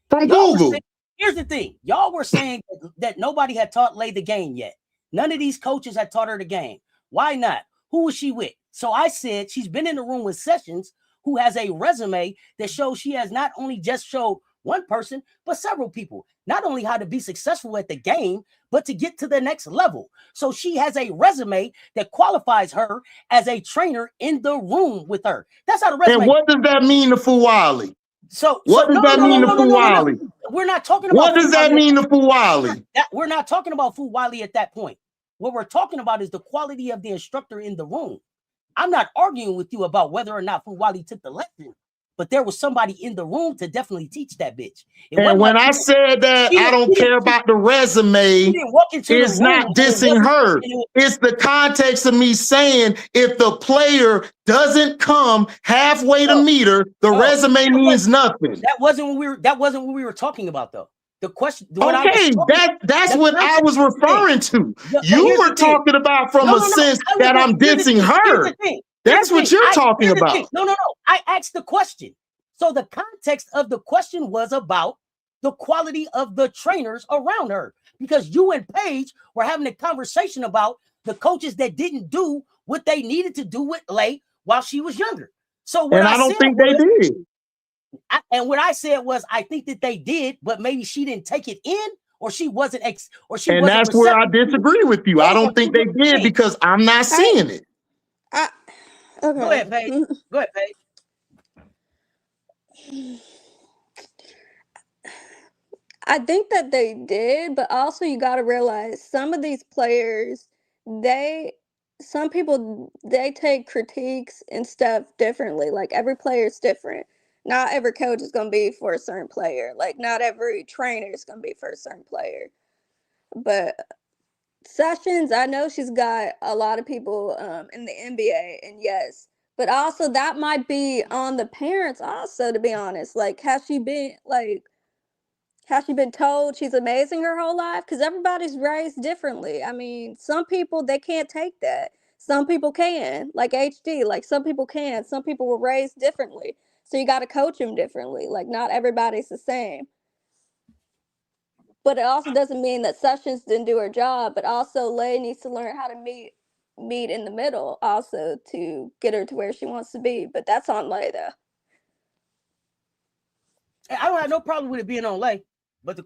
From Google. Here's the thing. Y'all were saying that nobody had taught Lay the game yet. None of these coaches had taught her the game. Why not? Who was she with? So I said she's been in the room with Sessions, who has a resume that shows she has not only just showed one person, but several people. Not only how to be successful at the game, but to get to the next level. So she has a resume that qualifies her as a trainer in the room with her. That's how the resume. And what does that mean to Fuwali? What does that mean to Fuwali? We're not talking about. What does that mean to Fuwali? We're not talking about Fuwali at that point. What we're talking about is the quality of the instructor in the room. I'm not arguing with you about whether or not Fuwali took the lesson, but there was somebody in the room to definitely teach that bitch. And when I said that I don't care about the resume, it's not dissing her. It's the context of me saying if the player doesn't come halfway to meet her, the resume means nothing. That wasn't what we were talking about, though. The question. That's what I was referring to. You were talking about from a sense that I'm dissing her. That's what you're talking about. No. I asked the question. So the context of the question was about the quality of the trainers around her, because you and Paige were having a conversation about the coaches that didn't do what they needed to do with Lay while she was younger. So what I don't think they did. And what I said was, I think that they did, but maybe she didn't take it in, or she wasn't, and that's where I disagree with you. I don't think they did because I'm not seeing it. Okay. Go ahead, Paige. Go ahead, Paige. I think that they did, but also you got to realize some of these players, some people, they take critiques and stuff differently. Like, every player is different. Not every coach is going to be for a certain player. Like, not every trainer is going to be for a certain player. But Sessions, I know she's got a lot of people in the NBA, and yes. But also, that might be on the parents also, to be honest. Like, has she been told she's amazing her whole life? Because everybody's raised differently. I mean, some people, they can't take that. Some people can, like HD. Like, some people can. Some people were raised differently. So you got to coach them differently. Like, not everybody's the same. But it also doesn't mean that Sessions didn't do her job. But also, Lay needs to learn how to meet in the middle also to get her to where she wants to be. But that's on Lay, though. I don't have no problem with it being on Lay, but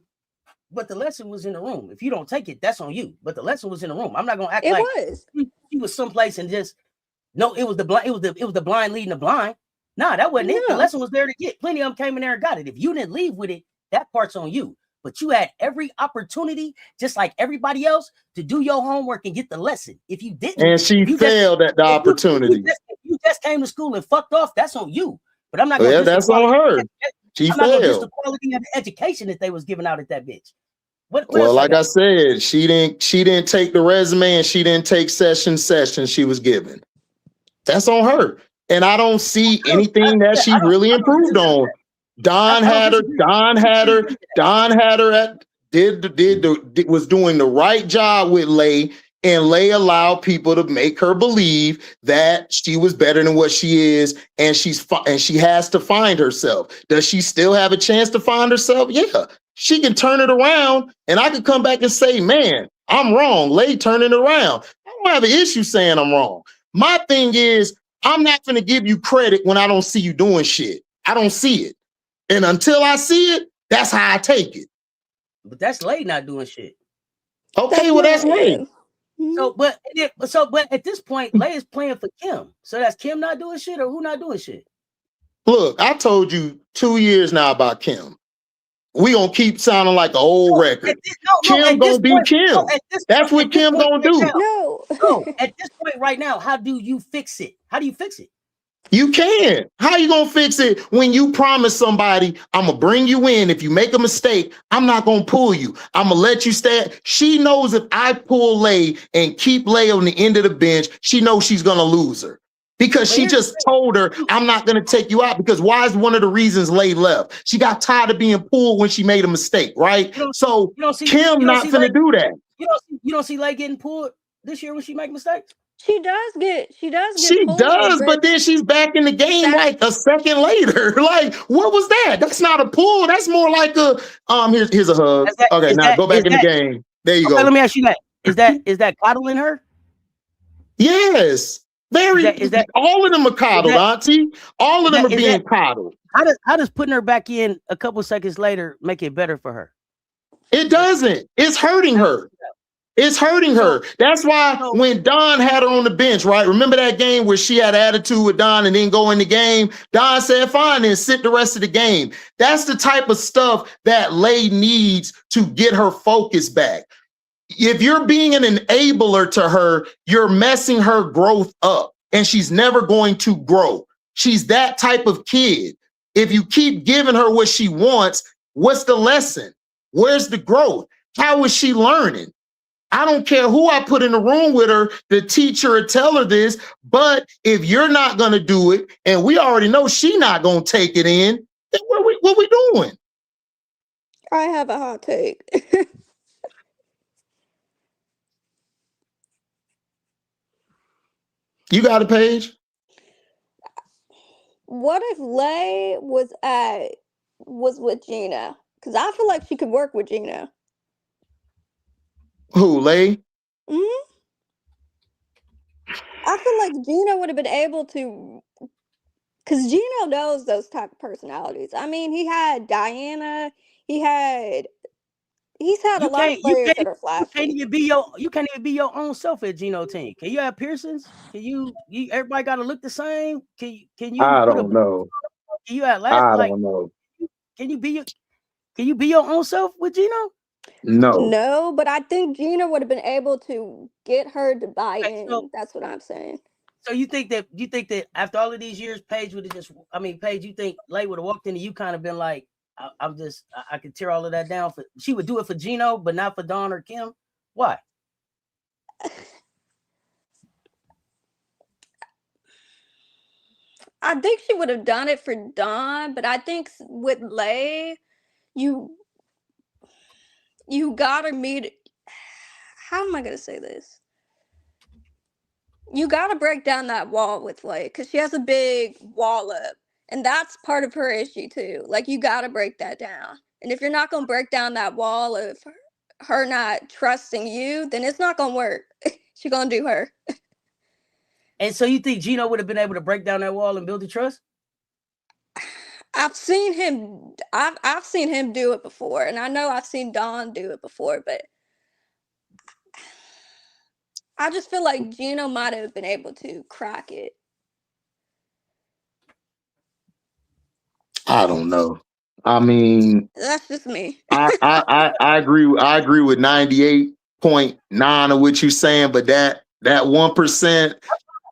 the lesson was in the room. If you don't take it, that's on you. But the lesson was in the room. I'm not gonna act like he was someplace and just no. It was the blind. It was the blind leading the blind. Nah, that wasn't it. The lesson was there to get. Plenty of them came in there and got it. If you didn't leave with it, that part's on you. But you had every opportunity, just like everybody else, to do your homework and get the lesson. If you didn't, and she failed at the opportunity. If you just came to school and fucked off, that's on you. But I'm not gonna. Yeah, that's on her. She failed. The quality of the education that they was giving out at that bitch. What well, like I said, she didn't take the resume, and she didn't take sessions she was given. That's on her. And I don't see anything that she really improved on. Don had her was doing the right job with Lay, and Lay allowed people to make her believe that she was better than what she is, and she has to find herself. Does she still have a chance to find herself? Yeah. She can turn it around, and I could come back and say, man, I'm wrong. Lay turning it around. I don't have an issue saying I'm wrong. My thing is, I'm not going to give you credit when I don't see you doing shit. I don't see it. And until I see it, that's how I take it. But that's Lay not doing shit. Okay, well, that's Lay. So, but at this point, Lay is playing for Kim. So that's Kim not doing shit, or who not doing shit? Look, I told you 2 years now about Kim. We gonna keep sounding like an old record. Kim gonna be Kim. That's what Kim gonna do. No, at this point right now, how do you fix it? How do you fix it? You can. How you gonna fix it when you promise somebody, I'm gonna bring you in. If you make a mistake, I'm not gonna pull you. I'm gonna let you stay. She knows if I pull Lay and keep Lay on the end of the bench, she knows she's gonna lose her. Because she just told her, I'm not going to take you out. Because why is one of the reasons Lay left? She got tired of being pulled when she made a mistake, right? So Kim not going to do that. You don't see Lay getting pulled this year when she make mistakes? She does get She does, but then she's back in the game like a second later. Like, what was that? That's not a pull. That's more like a here's a hug. Okay, now go back in the game. There you go. Let me ask you that. Is that coddling her? Yes. All of them are coddled, Auntie. All of them are being coddled. How does putting her back in a couple seconds later make it better for her? It doesn't. It's hurting her. It's hurting her. That's why when Don had her on the bench, right? Remember that game where she had attitude with Don and didn't go in the game? Don said, fine, then sit the rest of the game. That's the type of stuff that Lay needs to get her focus back. If you're being an enabler to her, you're messing her growth up, and she's never going to grow. She's that type of kid. If you keep giving her what she wants, what's the lesson? Where's the growth? How is she learning? I don't care who I put in the room with her to teach her or tell her this, but if you're not going to do it, and we already know she's not going to take it in, then what we doing? I have a hot take. You got a Page? what if Lay was with Gina? Because I feel like she could work with Gina. Who, Lay? Hmm. I feel like Gina would have been able to, because Gino knows those type of personalities. I mean, he had Diana. He's had a lot of players that are You can't flashy. even be your own self at Geno team. Can you have piercings? Can you everybody got to look the same? Can you I put a don't know. can you have last I like don't know. can you be your own self with Geno? No. No, but I think Gina would have been able to get her to buy in. That's what I'm saying. So you think that after all of these years, Paige would have Paige, you think Lay would have walked into you kind of been like, I could tear all of that down for. She would do it for Gino, but not for Dawn or Kim. Why? I think she would have done it for Dawn, but I think with Lay, you gotta meet. How am I gonna say this? You gotta break down that wall with Lay because she has a big wall up, and that's part of her issue too. Like you gotta break that down, and if you're not gonna break down that wall of her not trusting you, then it's not gonna work. She gonna do her. And so you think Gino would have been able to break down that wall and build the trust? I've seen him. I've seen him do it before, and I know I've seen Dawn do it before, but I just feel like Gino might have been able to crack it. I don't know. I mean, That's just me. I agree. I agree with 98.9 of what you're saying, but that 1%,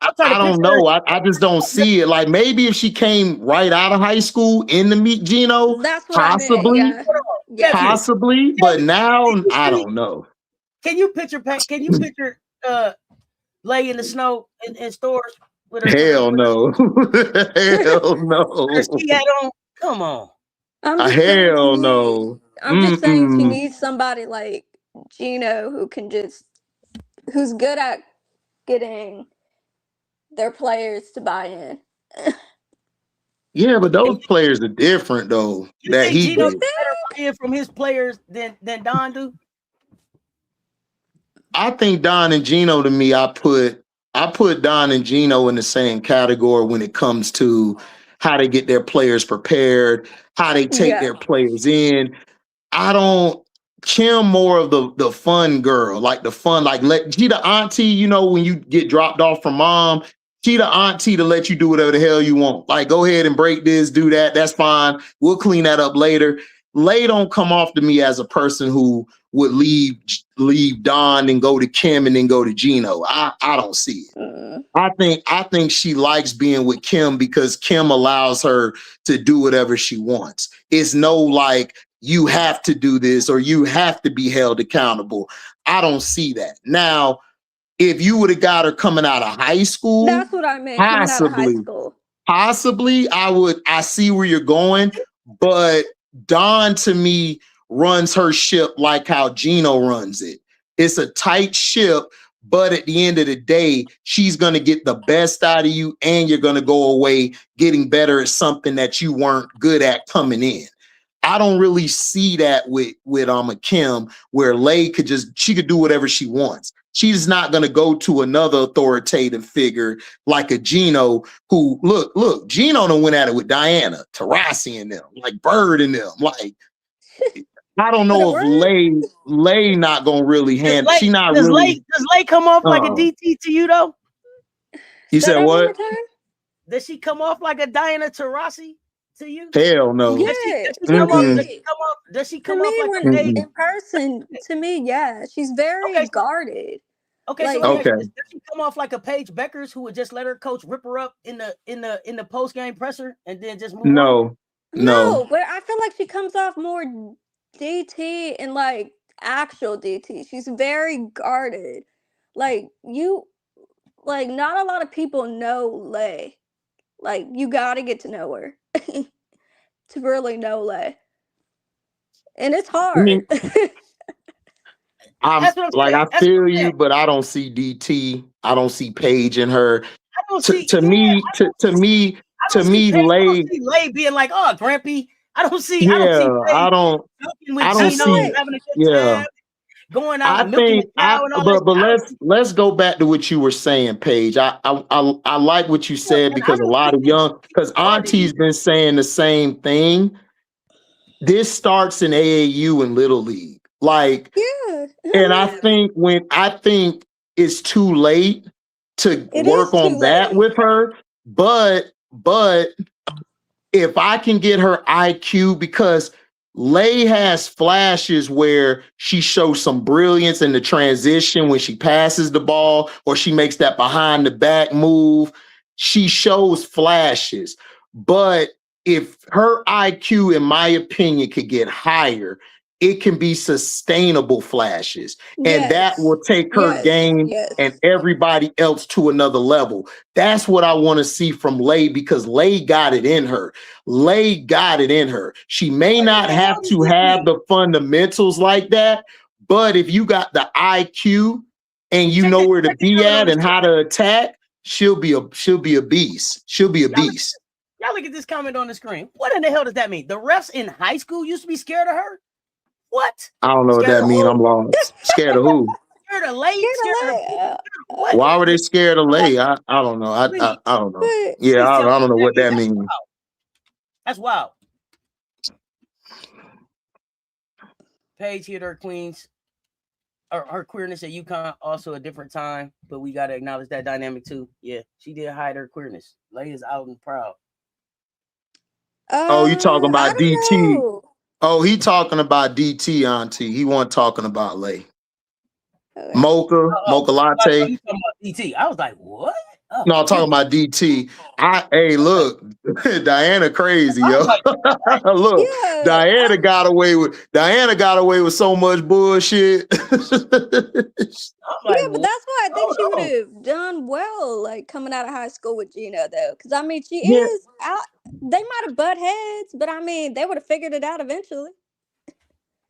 I don't know. I just don't see it. Like maybe if she came right out of high school in to meet Gino, That's what possibly, I meant. Yeah. possibly. But now I don't know. Can you picture Lay in the snow in stores with her? Hell no. Hell no. She had on. Come on. I'm just Hell saying no. I'm just saying she needs somebody like Gino who's good at getting their players to buy in. Yeah, but those players are different though. You that think he Gino's did. better playing from his players than Don do? I think Don and Gino, to me, I put Don and Gino in the same category when it comes to how they get their players prepared, how they take their players in. I don't. Kim more of the fun girl, like the fun, like she the auntie, you know, when you get dropped off from mom, she the auntie to let you do whatever the hell you want. Like, go ahead and break this, do that. That's fine. We'll clean that up later. Lay don't come off to me as a person who would leave Don and go to Kim and then go to Gino. I don't see it. I think she likes being with Kim because Kim allows her to do whatever she wants. It's no like, you have to do this or you have to be held accountable. I don't see that. Now, if you would have got her coming out of high school, that's what I meant. Coming out of high school. Possibly, I see where you're going, but Dawn to me runs her ship like how Gino runs it. It's a tight ship, but at the end of the day, she's going to get the best out of you and you're going to go away getting better at something that you weren't good at coming in. I don't really see that with a Kim, where Lay could do whatever she wants. She's not going to go to another authoritative figure like a Gino who, look, Gino done went at it with Diana, Taurasi and them, like Bird and them. Like, I don't know if Lay not going to really handle. She not does really. Does Lay come off like a DT to you though? You said what? Does she come off like a Diana Taurasi to you? Hell no. Yeah. Does she come off like a in person? To me, yeah, she's very guarded. Okay, like, so does she come off like a Paige Beckers who would just let her coach rip her up in the post game presser and then just move on? No, but I feel like she comes off more DT and like actual DT. She's very guarded. Like not a lot of people know Lay. Like you gotta get to know her to really know Lay. And it's hard. I feel you, but I don't see DT. I don't see Paige in her. To me, to me, I don't Lay. see Lay being like, oh, Grampy. I don't see Yeah, Lay I don't. joking with I don't Gino, see. having a good Yeah. time, going out I and milking the think cow and all that. but let's go back to what you were saying, Paige. I like what you said And I because a don't lot think of because Auntie's been saying the same thing. This starts in AAU and Little League. Like, Yeah. and I think it's too late to It work is too on that late. with her. But if I can get her IQ, because Lay has flashes where she shows some brilliance in the transition when she passes the ball or she makes that behind the back move. She shows flashes. But if her IQ, in my opinion, could get higher, it can be sustainable flashes. And that will take her game and everybody else to another level. That's what I want to see from Lay, because Lay got it in her. Lay got it in her. She may not have to have the fundamentals like that, but if you got the IQ and you know where to be at and how to attack, she'll be a beast. She'll be a beast. Y'all look at this comment on the screen. What in the hell does that mean? The refs in high school used to be scared of her? What? I don't know what that means. I'm lost. Scared of who? Scared of Lay? What? Why were they scared of Lay? I don't know. I don't know. Yeah, I don't know what that means. That's wild. Paige hit her queens, or her queerness at UConn, also a different time, but we got to acknowledge that dynamic too. Yeah, she did hide her queerness. Lay is out and proud. Oh, you talking about DT? Oh, he talking about DT, Auntie. He wasn't talking about Lay. Mocha latte. You talking about DT? I was like, what? Oh, no, I'm talking about DT. Hey, look, Diana crazy, yo. Look, Yeah, Diana got away with so much bullshit. Yeah, but that's why I think she would have done well, like coming out of high school with Gina, though. Because I mean, she is out. They might have butt heads, but I mean, they would have figured it out eventually.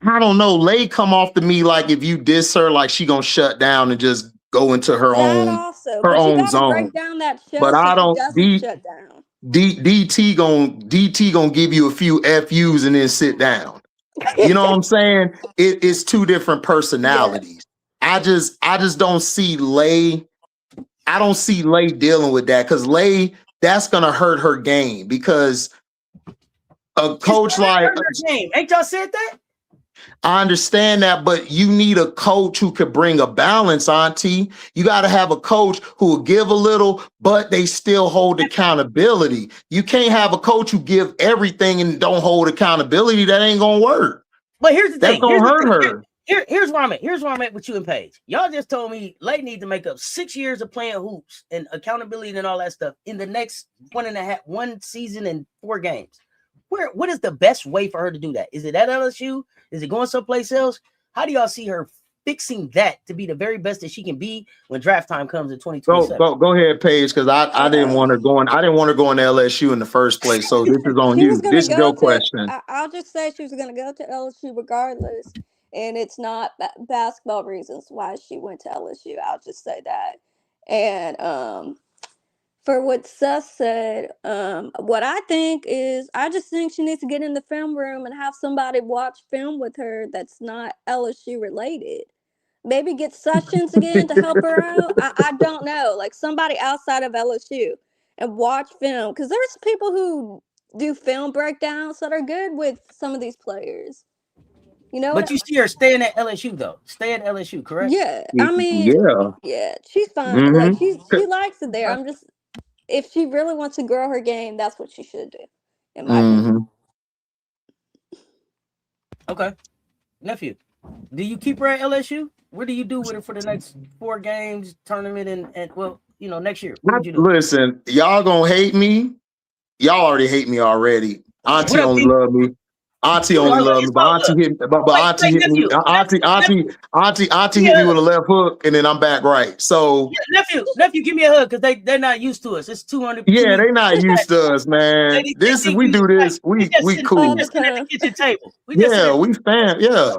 I don't know. Lay come off to me like if you diss her, like she gonna shut down and just go into her own zone. Break down that shell, but I don't. Shut down. DT gonna give you a few FUs and then sit down. You know what I'm saying? It's two different personalities. Yes. I just don't see Lay. I don't see Lay dealing with that, because Lay, that's gonna hurt her game, because a coach like ain't y'all said that? I understand that, but you need a coach who could bring a balance, Auntie. You got to have a coach who will give a little, but they still hold accountability. You can't have a coach who give everything and don't hold accountability. That ain't gonna work. But here's the thing. That's gonna hurt her. Here's where I'm at. Here's where I'm at with you and Paige. Y'all just told me Lay need to make up 6 years of playing hoops and accountability and all that stuff in the next 1 season and 4 games. What is the best way for her to do that? Is it at LSU? Is it going someplace else? How do y'all see her fixing that to be the very best that she can be when draft time comes in 2027? Go ahead, Paige, because I didn't want her going. I didn't want her going to LSU in the first place. So this is on you. This is your question. I'll just say she was going to go to LSU regardless, and it's not basketball reasons why she went to LSU. I'll just say that. And for what Seth said, what I think is, I just think she needs to get in the film room and have somebody watch film with her that's not LSU related. Maybe get Sessions again to help her out. I don't know, like somebody outside of LSU, and watch film, because there's people who do film breakdowns that are good with some of these players. You know, but you see her staying at LSU though. Stay at LSU, correct? Yeah, I mean, yeah, she's fine. Mm-hmm. Like she likes it there. I'm just. If she really wants to grow her game, that's what she should do, in my opinion. Okay. Nephew, do you keep her at LSU? What do you do with her for the next 4 games, tournament, and well, next year? What would you do? Listen, y'all gonna hate me. Y'all already hate me already. Auntie only love me. Auntie only love me, but Auntie hit me. But Auntie hit me. Auntie hit me with a left hook, and then I'm back right. So nephew, give me a hug, because they're not used to us. It's 200. Yeah, they're not used to us, man. We do this. We cool. Just at the kitchen table. We fan. Yeah.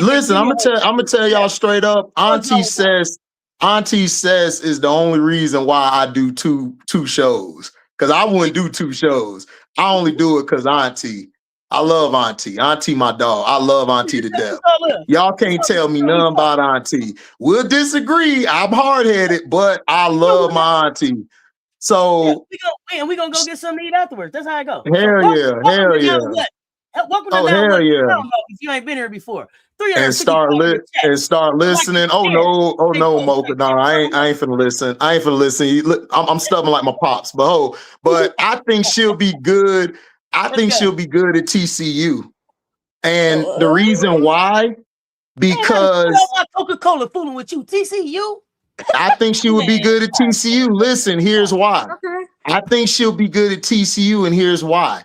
Listen, I'm gonna tell y'all straight up. Auntie says is the only reason why I do two shows. because I wouldn't do 2 shows. I only do it because Auntie. I love Auntie. Auntie, my dog. I love Auntie to death. Y'all can't tell me nothing about Auntie. We'll disagree. I'm hard-headed, but I love my Auntie. So we gonna go get something to eat afterwards. That's how I go. Hell yeah. Welcome to Oh, Now hell What? yeah. If you ain't been here before. And start listening. Oh no, Mocha. No, I ain't finna listen. I ain't finna listen. I'm stubborn like my pops, but I think she'll be good. I think she'll be good at TCU. And the reason why, because Coca-Cola fooling with you, TCU. I think she would be good at TCU. Listen, here's why. Okay. I think she'll be good at TCU, and here's why.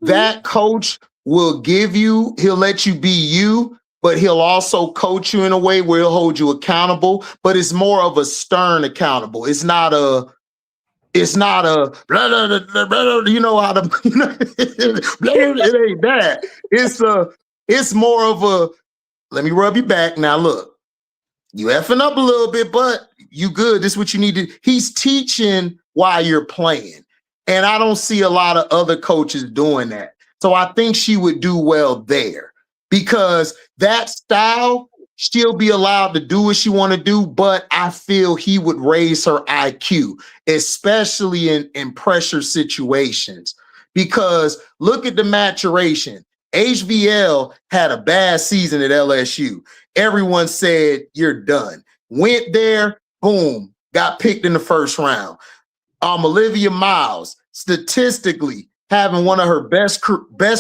That coach will he'll let you be you, but he'll also coach you in a way where he'll hold you accountable, but it's more of a stern accountable. It's not a blah, blah, blah, blah, blah, you know how to it ain't that. It's more of a let me rub your back. Now look, you effing up a little bit, but you good. This is what you need to. He's teaching while you're playing. And I don't see a lot of other coaches doing that. So I think she would do well there because that style, she'll be allowed to do what she want to do, but I feel he would raise her IQ, especially in pressure situations. Because look at the maturation. HVL had a bad season at LSU. Everyone said, you're done. Went there, boom, got picked in the first round. Olivia Miles, statistically, having one of her best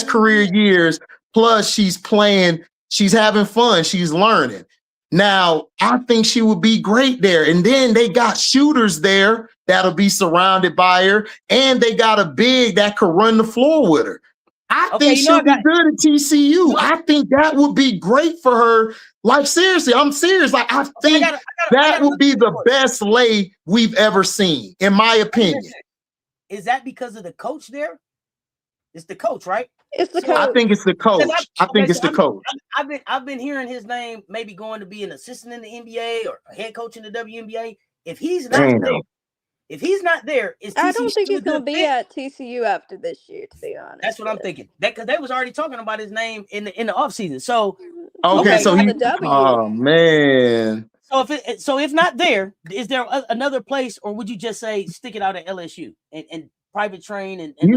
career years, plus she's having fun, she's learning. Now, I think she would be great there. And then they got shooters there that'll be surrounded by her, and they got a big that could run the floor with her. I think she'll be good at TCU. I think that would be great for her. Like, seriously, I'm serious. Like, I think that would be the best lay we've ever seen, in my opinion. Is that because of the coach there? It's the coach, right? It's the coach. I think it's the coach. I think it's the coach. I've been hearing his name maybe going to be an assistant in the NBA or a head coach in the WNBA. If he's not there, I don't think he's going to be at TCU after this year, to be honest. That's what I'm thinking. Because they was already talking about his name in the offseason. So so oh man. So if not there, is there another place, or would you just say stick it out at LSU and private train and hey,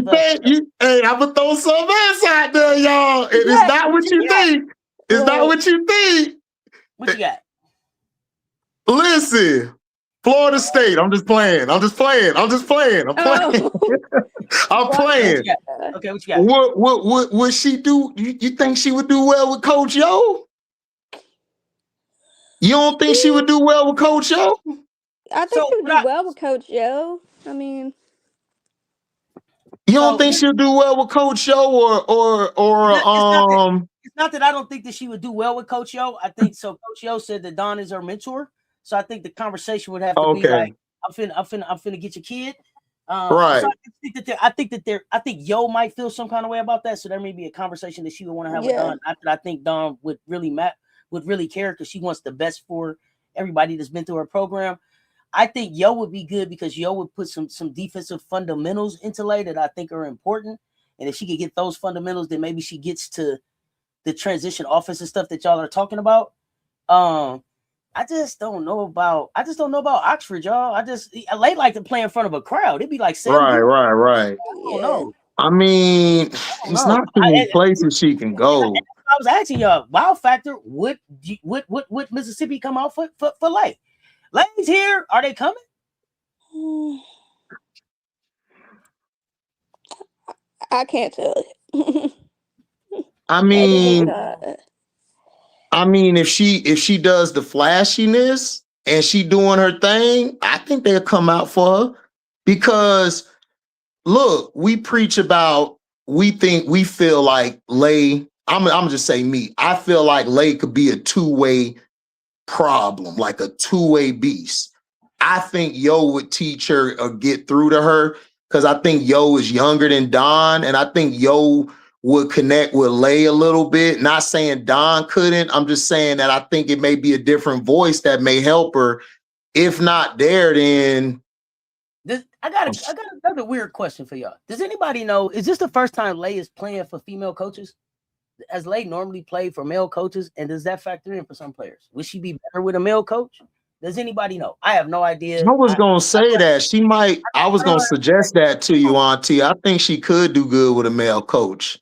I'm gonna throw some ass out there, y'all. It's not what you think. It's not what you think. What you got? Listen, Florida State. I'm just playing. I'm playing. I'm playing. Okay, what you got? What would she do? You think she would do well with Coach Yo? You don't think she would do well with Coach Yo? I think she would do well with Coach Yo. I mean, you don't think she'll do well with Coach Yo It's not that I don't think that she would do well with Coach Yo. I think so. Coach Yo said that Don is her mentor, so I think the conversation would have to be like, I'm finna get your kid. Right. So I think Yo might feel some kind of way about that. So there may be a conversation that she would want to have with Don. I think Don would really care because she wants the best for everybody that's been through her program. I think Yo would be good because Yo would put some defensive fundamentals into lay that I think are important. And if she could get those fundamentals, then maybe she gets to the transition offensive stuff that y'all are talking about. I just don't know about Oxford, y'all. Lay like to play in front of a crowd. It'd be like right. I don't know. I mean, it's not too many places she can go. I was asking y'all, Wow Factor, would Mississippi come out for Lay? Lay's here. Are they coming? I can't tell you. I mean, if she does the flashiness and she doing her thing, I think they'll come out for her because look, we preach about, we feel like Lay, I'm just saying me. I feel like Lay could be a two-way problem, like a two-way beast. I think Yo would teach her or get through to her because I think Yo is younger than Don, and I think Yo would connect with Lay a little bit. Not saying Don couldn't. I'm just saying that I think it may be a different voice that may help her. If not there, then I got another weird question for y'all. Does anybody know? Is this the first time Lay is playing for female coaches? Has Lay normally played for male coaches, and does that factor in for some players? Would she be better with a male coach? Does anybody know? I have no idea. I was gonna say that she might. I was gonna suggest that to you, Auntie. I think she could do good with a male coach,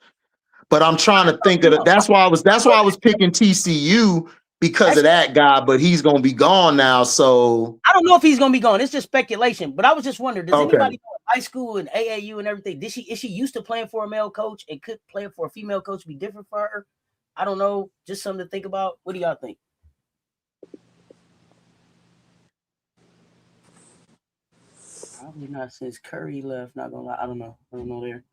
but I'm trying to think of it. That's why I was picking TCU because of that guy. But he's gonna be gone now, so I don't know if he's gonna be gone. It's just speculation. But I was just wondering, does Okay. anybody know in high school and AAU and everything? Is she used to playing for a male coach and could playing for a female coach be different for her? I don't know. Just something to think about. What do y'all think? Probably not since Curry left. Not gonna lie. I don't know. I don't know there.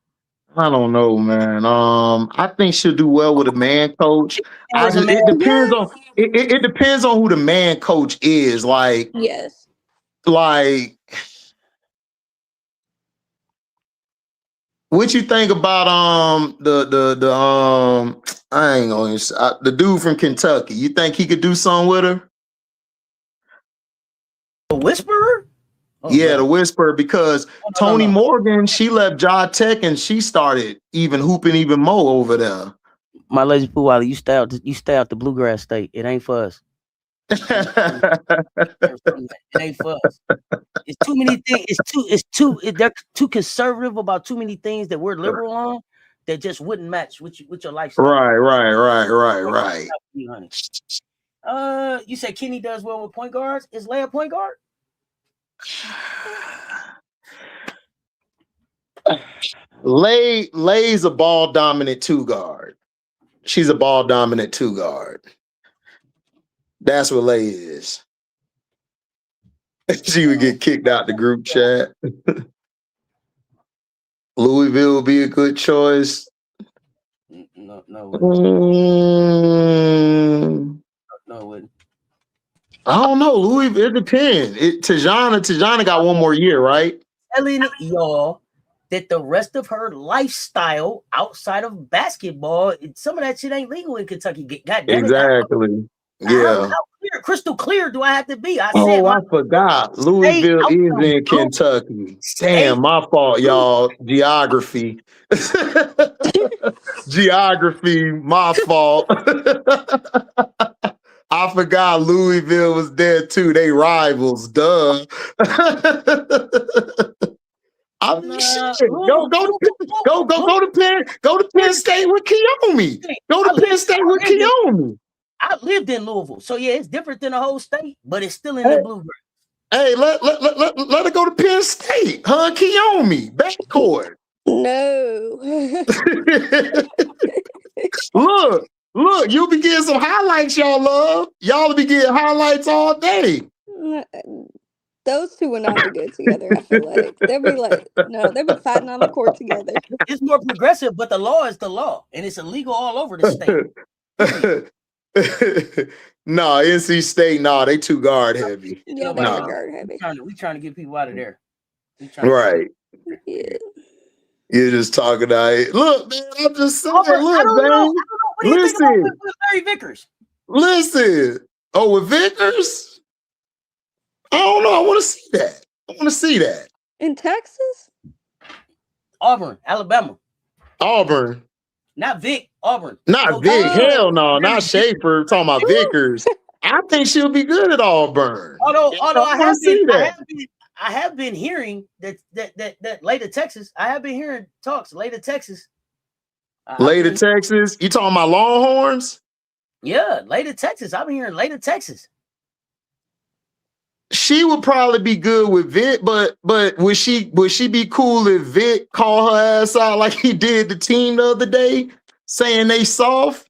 I don't know, man. I think she'll do well with a man coach. It depends on it depends on who the man coach is. Like Yes. what you think about the I ain't gonna the dude from Kentucky? You think he could do something with her? The Whisperer? Oh, Yeah, no. the Whisperer, because Tony Morgan, she left Ja Tech and she started even hooping even more over there. My lazy pool Wally, you stay out the bluegrass state. It ain't for us. It ain't for us. It's too many things. They're too conservative about too many things that we're liberal on that just wouldn't match with your lifestyle. Right. You say Kenny does well with point guards. Is Leia a point guard? Lay's a ball dominant 2 guard. She's a ball dominant 2 guard. That's what Lay is. She would get kicked out the group chat. Louisville would be a good choice. No. No, it wouldn't. I don't know. Louisville, it depends. Tajana got one more year, right? Telling y'all that the rest of her lifestyle outside of basketball, some of that shit ain't legal in Kentucky. God damn it. Exactly. Yeah. How clear, crystal clear do I have to be? I forgot. Louisville is in Kentucky. Damn, my fault, y'all. Geography. Geography, my fault. I forgot Louisville was there too. They rivals, duh. Go to Penn State with Kiyomi. Go to Penn State with Kiyomi. I lived in Louisville, so yeah, it's different than the whole state, but it's still in the bluegrass. Hey, let her go to Penn State. Huh, Kiyomi, backcourt. No. Look, you'll be getting some highlights y'all love. Y'all will be getting highlights all day. Those two would not be good together, I feel like. They'd be fighting on the court together. It's more progressive, but the law is the law, and it's illegal all over the state. No, NC State, they too guard heavy. Yeah, they're guard heavy. We trying to get people out of there. Right. Yeah. You're just talking about it. Look, man, I'm just saying. I don't know. What do you think about with Larry Vickers? Listen. Oh, with Vickers? I don't know. I want to see that. In Texas? Auburn, Alabama. Auburn. Not Vic, Auburn. Not Vic. Hell no. Not Schaefer. Talking about Vickers. I think she'll be good at Auburn. Although I have been hearing that later Texas. I have been hearing talks later Texas. Later Texas. You talking about Longhorns? Yeah, later Texas. I've been hearing later Texas. She would probably be good with Vic, but would she be cool if Vic called her ass out like he did the team the other day, saying they soft?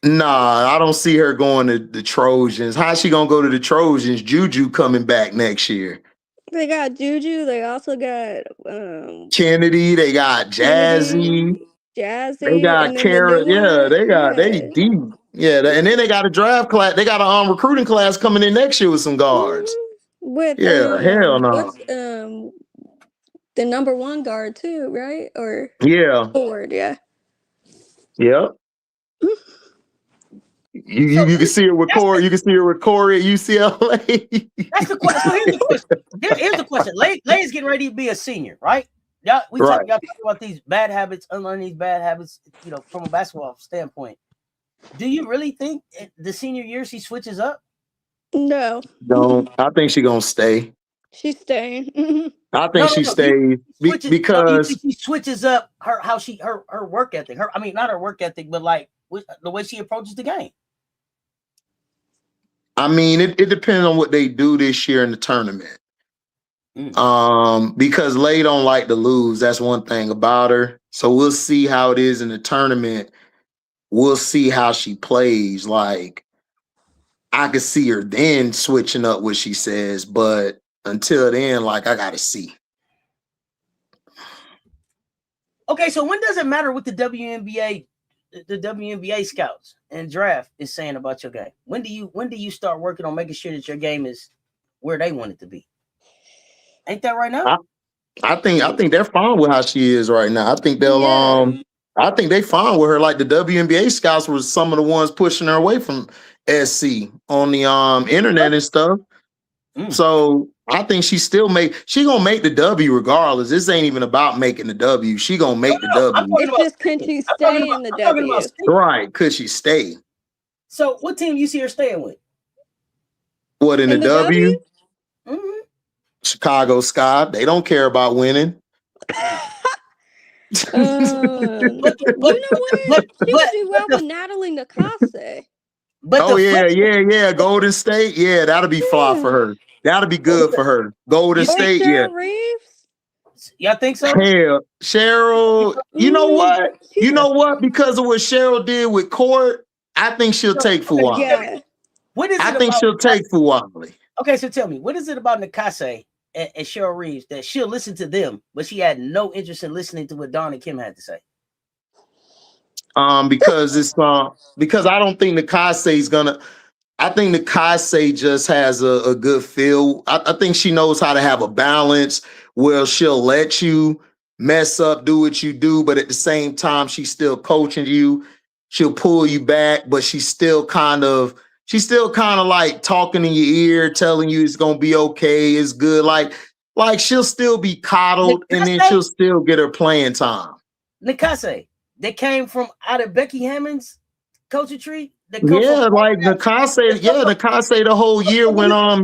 Nah, I don't see her going to the Trojans. How's she gonna go to the Trojans? Juju coming back next year. They got Juju. They also got Kennedy. They got Jazzy. They got Kara. Yeah, they deep. Yeah, and then they got a draft class. They got a recruiting class coming in next year with some guards. With hell no. The number 1 guard too, right? Or yeah, forward, yeah. Yep. You can see her with Corey. You can see her with Corey at UCLA. That's the question. So here's the question. Here's the question. Lay's getting ready to be a senior, right? Y'all talk about these bad habits, unlearning these bad habits, from a basketball standpoint. Do you really think the senior year she switches up? No. No, I think she's gonna stay. She's staying. I think she stays because she switches up her work ethic. Not her work ethic, but like the way she approaches the game. It depends on what they do this year in the tournament. Because Lay don't like to lose. That's one thing about her. So we'll see how it is in the tournament. We'll see how she plays. Like, I could see her then switching up what she says, but until then, like, I gotta see. Okay, so when does it matter what the WNBA scouts and draft is saying about your game? When do you start working on making sure that your game is where they want it to be? Ain't that right now? I think they're fine with how she is right now. I think they'll I think they fine with her. Like the WNBA scouts were some of the ones pushing her away from SC on the internet and stuff. So I think she gonna make the W regardless. This ain't even about making the W. She gonna make the W. It's just can she stay in the W? Right? Could she stay? So what team you see her staying with? What in the W? Mm-hmm. Chicago Sky. They don't care about winning. But you know what? She would do well with Natalie Nakase. Golden State. Yeah, that'll be fly for her. That'll be good for her. Golden State. Cheryl Reeves? Y'all think so? Hell, Cheryl. You know what? You know what? Because of what Cheryl did with Court, I think she'll take Fuwale. Yeah. I think she'll take Fuwale. Okay, so tell me, what is it about Nakase and Cheryl Reeves that she'll listen to them, but she had no interest in listening to what Dawn and Kim had to say? Because I don't think Nakase is gonna. I think Nakase just has a good feel. I think she knows how to have a balance where she'll let you mess up, do what you do, but at the same time, she's still coaching you. She'll pull you back, but she's still kind of like talking in your ear, telling you it's gonna be okay, it's good. Like she'll still be coddled, and then she'll still get her playing time. Nakase, they came from out of Becky Hammond's coaching tree. Nakase, Nakase the whole year went on.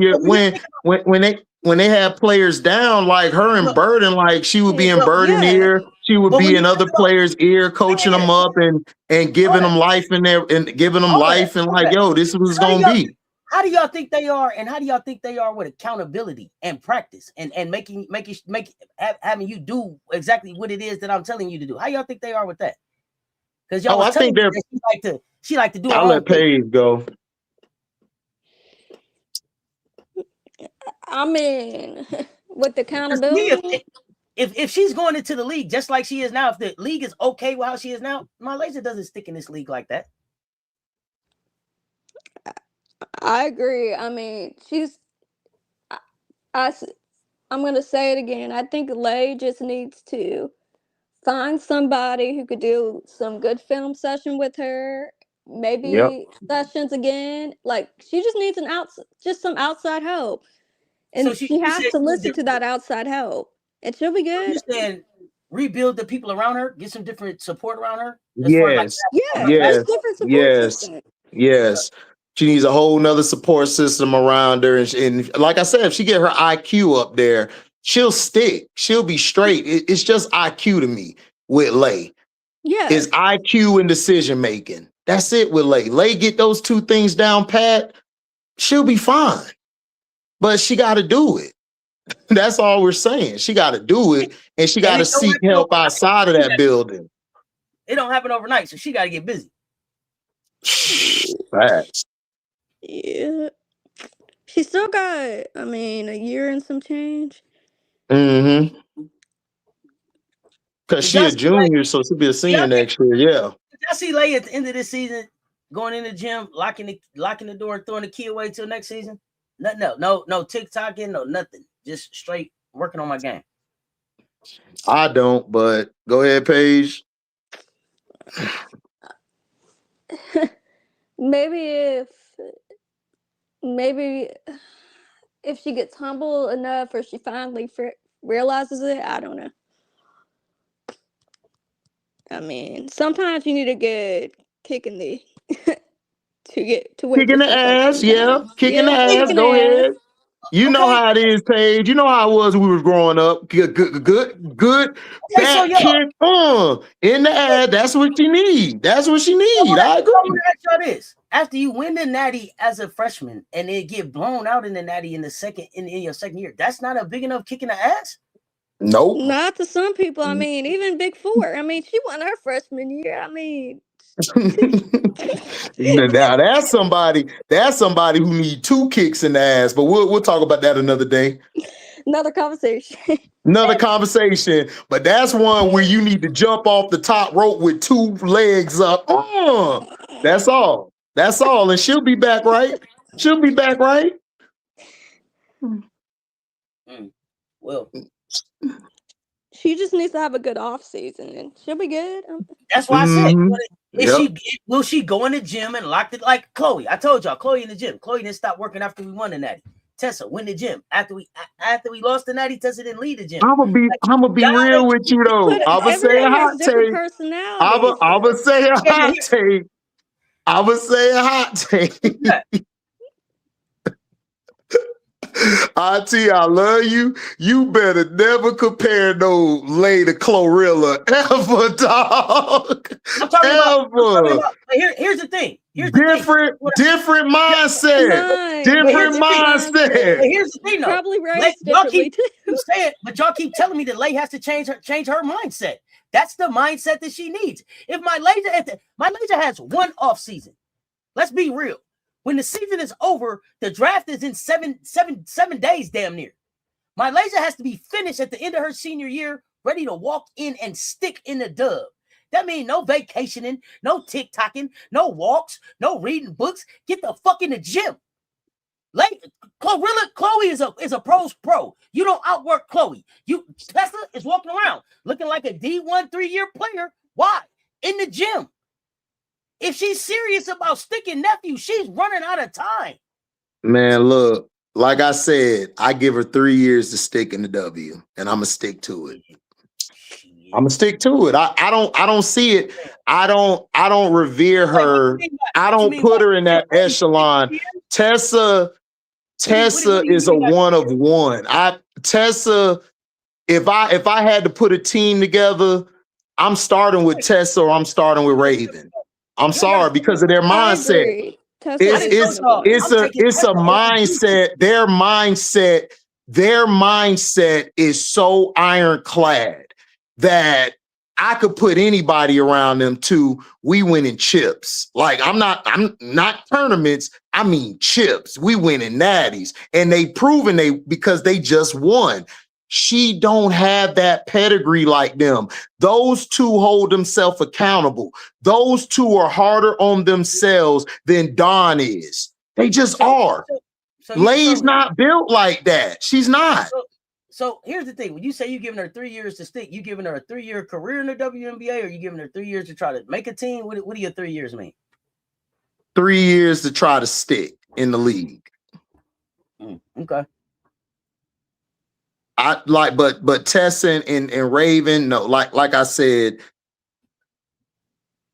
When they had players down, like her and Burden, like she would be in Burden ear, she would be in other players' ear, coaching them up and giving them life in there and giving them life and like, yo, this is what's gonna be. How do y'all think they are, and how do y'all think they are with accountability and practice and having you do exactly what it is that I'm telling you to do? How y'all think they are with that? Because y'all, I think she like to do. I'll let Paige go. I mean, with accountability. If she's going into the league just like she is now, if the league is okay with how she is now, my laser doesn't stick in this league like that. I agree. I mean, I'm going to say it again. I think Lay just needs to find somebody who could do some good film session with her. Maybe sessions again. Like, she just needs some outside help. And so she has to listen to that outside help. And she'll be good. You're saying rebuild the people around her, get some different support around her? Yes. Yes. She needs a whole nother support system around her. And like I said, if she get her IQ up there, she'll stick. She'll be straight. It's just IQ to me with Lay. Yeah. It's IQ and decision making. That's it with Lay. Lay get those two things down pat, she'll be fine. But she got to do it. That's all we're saying. She got to do it, and she got to seek help outside of that building. It don't happen overnight, so she got to get busy. Facts. Yeah. She still got, a year and some change. Mm-hmm. Because she's a junior, so she'll be a senior next year. Yeah. I see Lay at the end of this season going in the gym, locking the door, and throwing the key away till next season. No TikToking, no nothing. Just straight working on my game. I don't, but go ahead, Paige. maybe if she gets humble enough, or she finally realizes it, I don't know. I mean, sometimes you need a good kick in the to wake Kicking the yourself up ass, yeah. sometimes. Kicking the Yeah, ass. kicking the Go ass. ahead. You know Okay. how it is, Paige. You know how it was when we was growing up. Good. Okay, so Back y'all, kick in the ass. That's what she need. That's what she I need. wanna, I I agree. wanna ask y'all this: after you win the natty as a freshman and then get blown out in the natty in your second year, that's not a big enough kick in the ass. Nope. Not to some people. I mean, even Big Four. I mean, she won her freshman year. I mean, Now that's somebody who need 2 kicks in the ass. But we'll talk about that another day. another conversation. Another conversation. But that's one where you need to jump off the top rope with 2 legs up. That's all. That's all. And she'll be back, right? She'll be back, right? Well, She just needs to have a good off season, and she'll be good. that's why I said, Yep. will she go in the gym and lock it like Chloe? I told y'all, Chloe in the gym. Chloe didn't stop working after we won the natty. Tessa went in the gym after we lost the natty. Tessa didn't leave the gym. I'm gonna be real with you though. I'm gonna say a hot take. I'm gonna say a hot take. I'm gonna say a hot take. Auntie, I love you. You better never compare no Lay to Chlorilla ever, dog. I'm talking about here's the thing. Different mindset. Different mindset. Here's the thing, though. Probably raised differently too. But y'all keep telling me that Lay has to change her mindset. That's the mindset that she needs. If my laser has one off season, let's be real. When the season is over, the draft is in seven days, damn near. My laser has to be finished at the end of her senior year, ready to walk in and stick in the dub. That means no vacationing, no TikToking, no walks, no reading books. Get the fuck in the gym. Chloe is a pro's pro. You don't outwork Chloe. Tessa is walking around looking like a D1 3-year player. Why? In the gym. If she's serious about sticking Nephew, she's running out of time. Man, look, like I said, I give her 3 years to stick in the W, and I'm gonna stick to it. I'm gonna stick to it. I don't see it. I don't revere her. I don't put her in that echelon. Tessa is a one of one. Tessa, if I had to put a team together, I'm starting with Tessa or I'm starting with Raven. I'm sorry, because of their mindset. It's a mindset. Their mindset is so ironclad that I could put anybody around them too. We winning chips. Like I'm not tournaments. I mean chips. We winning natties, and they proven because they just won. She don't have that pedigree like them. Those 2 hold themselves accountable. Those 2 are harder on themselves than Dawn is. They just are. Lay's not built like that. She's not. So here's the thing. When you say you're giving her 3 years to stick, you giving her a 3-year career in the WNBA, or you giving her 3 years to try to make a team? What do your 3 years mean? 3 years to try to stick in the league. Okay. I like, but Tessa and Raven, no, like I said,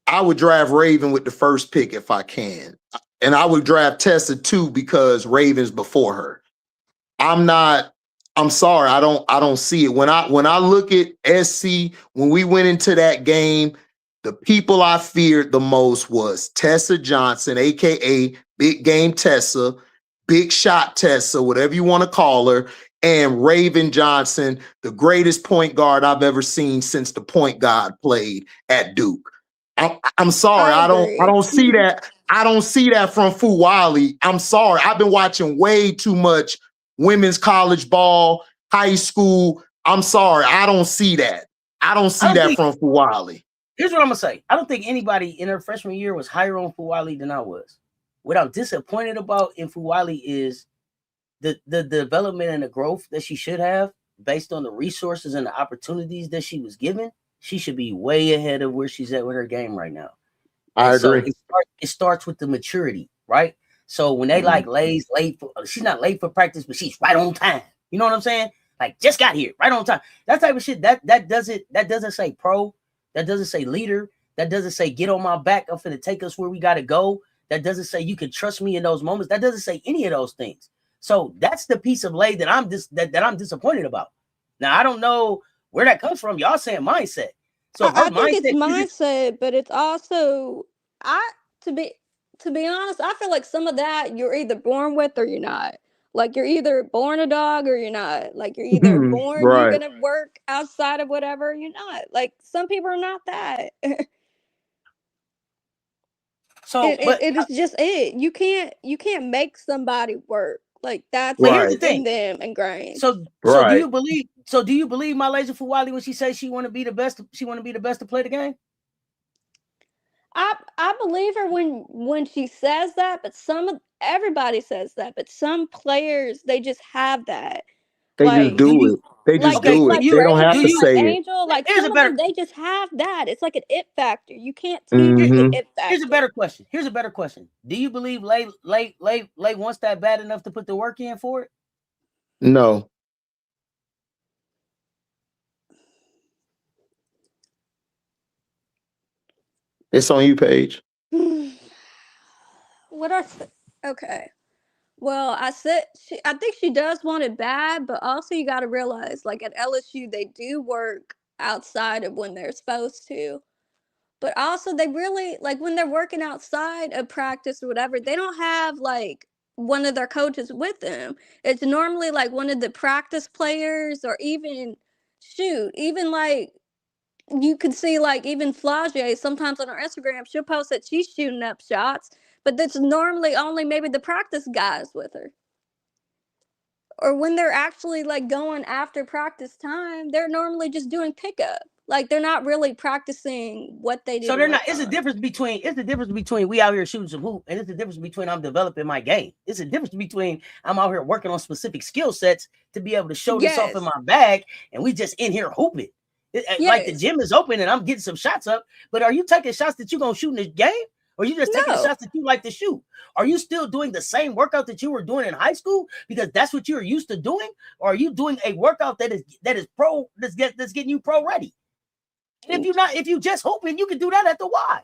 I would draft Raven with the first pick if I can. And I would draft Tessa too because Raven's before her. I'm sorry, I don't see it. When I look at SC, when we went into that game, the people I feared the most was Tessa Johnson, aka Big Game Tessa, Big Shot Tessa, whatever you want to call her, and Raven Johnson, the greatest point guard I've ever seen since the point guard played at Duke. I'm sorry, I don't see that. I don't see that from Fuwali. I'm sorry. I've been watching way too much women's college ball, high school. I'm sorry, I don't see that. I don't see that from Fuwali. Here's what I'm gonna say. I don't think anybody in her freshman year was higher on Fuwali than I was. What I'm disappointed about in Fuwali is the development and the growth that she should have based on the resources and the opportunities that she was given. She should be way ahead of where she's at with her game right now. I So agree. it starts with the maturity, right? So when they like Lay's late for, she's not late for practice, but she's right on time. You know what I'm saying? Like just got here, right on time. That type of shit. That doesn't say pro. That doesn't say leader. That doesn't say get on my back. I'm finna take us where we gotta go. That doesn't say you can trust me in those moments. That doesn't say any of those things. So that's the piece of Lay that I'm I'm disappointed about. Now I don't know where that comes from. Y'all saying mindset. So her I think it's mindset mindset, but it's also to be honest, I feel like some of that you're either born with or you're not. Like you're either born a dog or you're not. Like you're either born you're Right. gonna work outside of whatever or you're not. Like some people are not that. So, but it is just it. You can't make somebody work. Like that's here's the Right. in thing. them ingrained. So do Right. you believe? So do you believe my laser for Wiley when she says she want to be the best? She want to be the best to play the game. I believe her when she says that, but everybody says that, but some players they just have that. They just Like Do do you? it. They just Okay. do Do it. like you? They don't have Do to Raven, you? like say it. Angel, like Here's a some of better. them they just have that. It's like an it factor. You can't teach Here, the Mm-hmm. it here's a factor. better question. Here's a better question. Do you believe Lay wants that bad enough to put the work in for it? No. It's on you, Paige. What are okay. Well, I think she does want it bad, but also you got to realize, like at LSU, they do work outside of when they're supposed to. But also, they really like when they're working outside of practice or whatever. They don't have like one of their coaches with them. It's normally like one of the practice players, or even like you could see like even Flage sometimes on her Instagram, she'll post that she's shooting up shots, but that's normally only maybe the practice guys with her. Or when they're actually like going after practice time, they're normally just doing pickup. Like they're not really practicing what they So need to they're not. work It's the on. difference between we out here shooting some hoop, and it's the difference between I'm developing my game. It's the difference between I'm out here working on specific skill sets to be able to show this off in Yes. my bag, and we just in here hooping. Like the Yes. gym is open and I'm getting some shots up, but are you taking shots that you're gonna shoot in the game? Or are you just taking No. shots that you like to shoot? Are you still doing the same workout that you were doing in high school because that's what you're used to doing? Or are you doing a workout that is pro that's getting you pro ready? And if you just hoping, you can do that at the Y.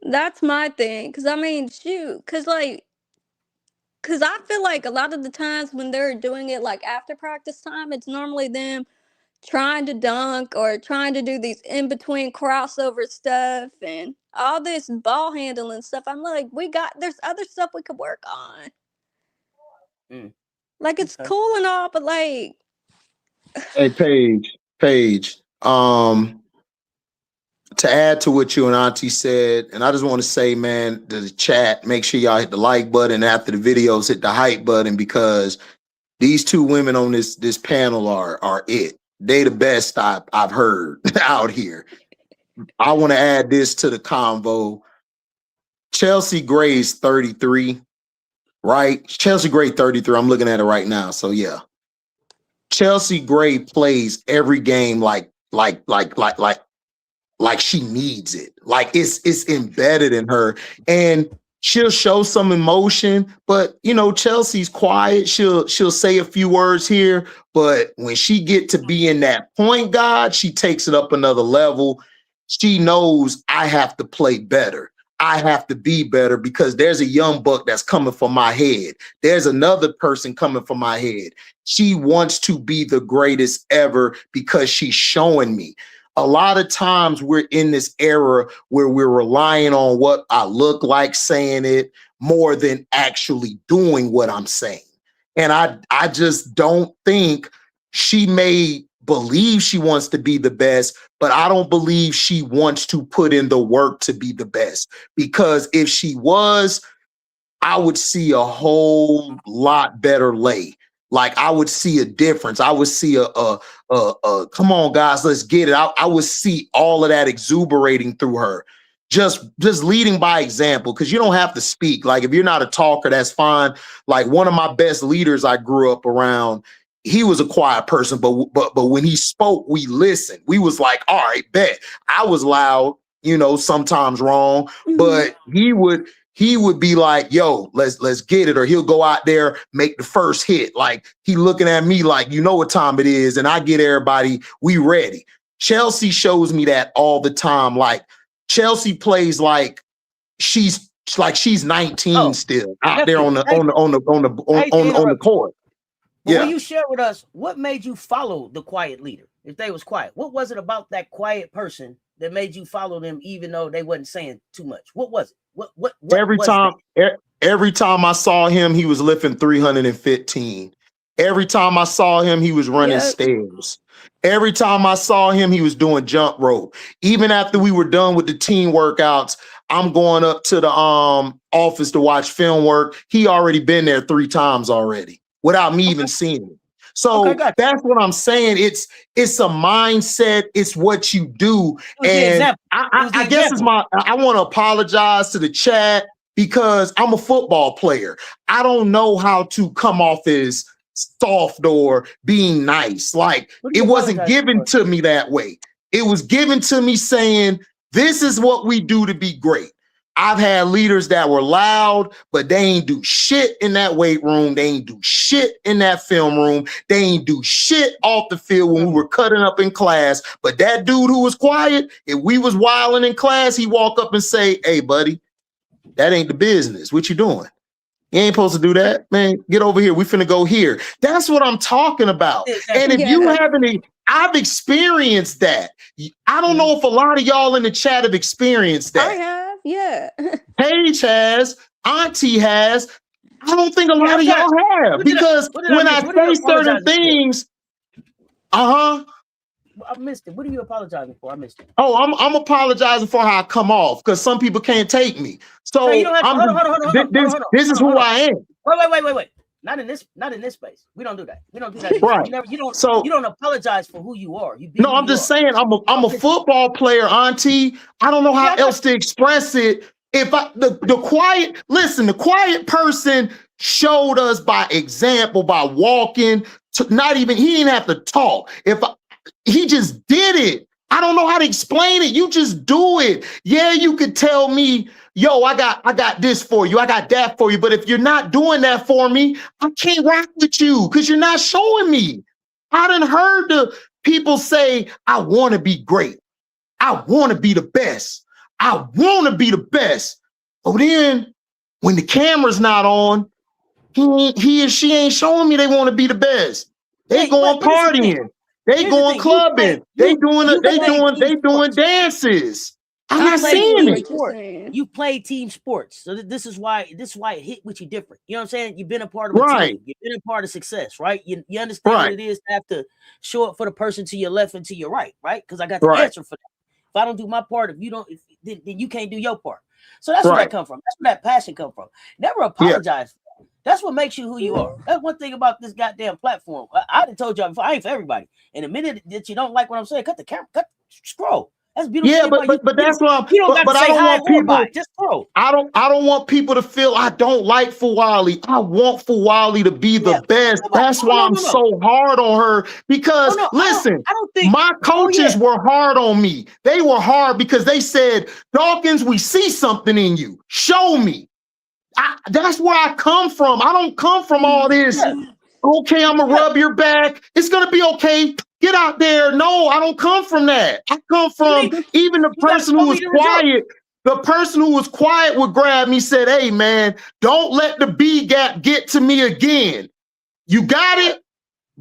That's my thing. Cause I mean, shoot. Cause I feel like a lot of the times when they're doing it like after practice time, it's normally them trying to dunk or trying to do these in between crossover stuff and all this ball handling stuff. I'm like, there's other stuff we could work on. Like it's Okay. cool and all, but like Hey, Paige. To add to what you and Auntie said, and I just want to say, man, the chat, make sure y'all hit the like button. After the videos, hit the hype button, because these two women on this panel are it. They the best I've heard out here. I want to add this to the convo. Chelsea Gray's 33, right? Chelsea Gray 33. I'm looking at it right now. So yeah. Chelsea Gray plays every game like she needs it. Like it's embedded in her. And she'll show some emotion, but you know, Chelsea's quiet. She'll say a few words here, but when she get to be in that point guard, she takes it up another level. She knows I have to play better. I have to be better because there's a young buck that's coming for my head. There's another person coming for my head. She wants to be the greatest ever because she's showing me. A lot of times we're in this era where we're relying on what I look like saying it more than actually doing what I'm saying. And I just don't think she may believe she wants to be the best, but I don't believe she wants to put in the work to be the best. Because if she was, I would see a whole lot better Lay. Like I would see a difference. I would see a come on, guys, let's get it. I would see all of that exuberating through her. Just leading by example, because you don't have to speak. Like if you're not a talker, that's fine. Like one of my best leaders I grew up around, he was a quiet person, but when he spoke, we listened. We was like, all right, bet. I was loud. sometimes wrong, but he would be like, yo, let's get it. Or he'll go out there, make the first hit. Like he looking at me like, you know what time it is. And I get everybody, we ready. Chelsea shows me that all the time. Like Chelsea plays like she's 19 still out there on the court. But will you share with us what made you follow the quiet leader? If they was quiet, what was it about that quiet person that made you follow them, even though they wasn't saying too much? What was it? What every time I saw him, he was lifting 315. Every time I saw him, he was running stairs. Every time I saw him, he was doing jump rope. Even after we were done with the team workouts, I'm going up to the office to watch film work. He already been there 3 times already without me even seeing him. So that's what I'm saying. It's a mindset. It's what you do. And I guess I want to apologize to the chat because I'm a football player. I don't know how to come off as soft or being nice. Like it wasn't given to me that way. It was given to me saying, this is what we do to be great. I've had leaders that were loud, but they ain't do shit in that weight room. They ain't do shit in that film room. They ain't do shit off the field when we were cutting up in class. But that dude who was quiet, if we was wilding in class, he walk up and say, hey, buddy, that ain't the business. What you doing? You ain't supposed to do that, man. Get over here. We finna go here. That's what I'm talking about. And if you haven't, I've experienced that. I don't know if a lot of y'all in the chat have experienced that. I have, yeah. Paige has, Auntie has. I don't think a lot of y'all have because when I say certain things, I missed it. What are you apologizing for? I missed it. Oh, I'm apologizing for how I come off because some people can't take me. So this is who I am. Wait. Not in this space. We don't do that. We don't do that. Right. You don't apologize for who you are. I'm just saying I'm a football player, Auntie. I don't know how else to express it. If the quiet person showed us by example, by walking, he didn't have to talk. He just did it. I don't know how to explain it. You just do it. Yeah, you could tell me, yo, I got this for you. I got that for you. But if you're not doing that for me, I can't rock with you because you're not showing me. I done heard the people say, I want to be great. I want to be the best. I want to be the best. But then when the camera's not on, he or she ain't showing me they want to be the best. They going partying. They going clubbing. They doing dances. I'm not seeing it. You play team sports, so this is why it hit with you different. You know what I'm saying? You've been a part of a team. You've been a part of success, right? You understand what it is to have to show up for the person to your left and to your right? Because I got the answer for that. If I don't do my part, then you can't do your part. So that's where that come from. That's where that passion come from. Never apologize. That's what makes you who you are. That's one thing about this goddamn platform. I done told y'all before, I ain't for everybody. And the minute that you don't like what I'm saying, cut the camera, scroll. That's beautiful. Yeah, but that's why. You don't got to say hi or bye. Just scroll. I don't want people to feel I don't like Fawali. I want Fawali to be the best. That's why I'm so hard on her. Because listen, I don't think my coaches were hard on me. They were hard because they said, Dawkins, we see something in you. Show me. That's where I come from. I don't come from all this. Okay, I'm gonna rub your back. It's gonna be okay. Get out there. No, I don't come from that. I come from even the person who was quiet. The person who was quiet would grab me, said, hey man, don't let the B gap get to me again. You got it?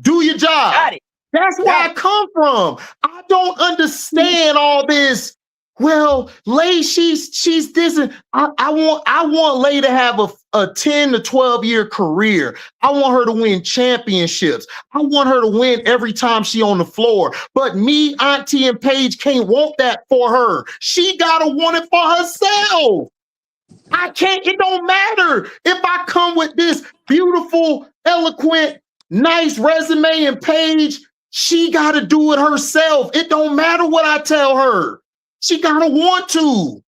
Do your job. Got it. That's where I come from. I don't understand all this. Well, Lay, she's this. And I want Lay to have a 10 to 12 year career. I want her to win championships. I want her to win every time she on the floor. But me, Auntie, and Paige can't want that for her. She gotta want it for herself. I can't. It don't matter if I come with this beautiful, eloquent, nice resume and Paige. She gotta do it herself. It don't matter what I tell her. She gotta want to.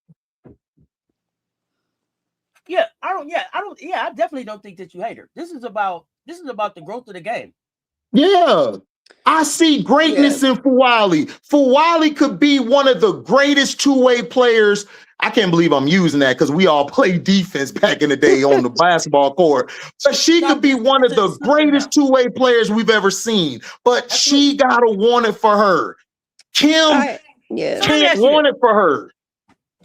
I definitely don't think that you hate her. This is about the growth of the game. Yeah. I see greatness in Fuwali. Fuwali could be one of the greatest two-way players. I can't believe I'm using that because we all played defense back in the day on the basketball court. But she could be one of the greatest two-way players we've ever seen. But she gotta want it for her. Kim can't want it for her.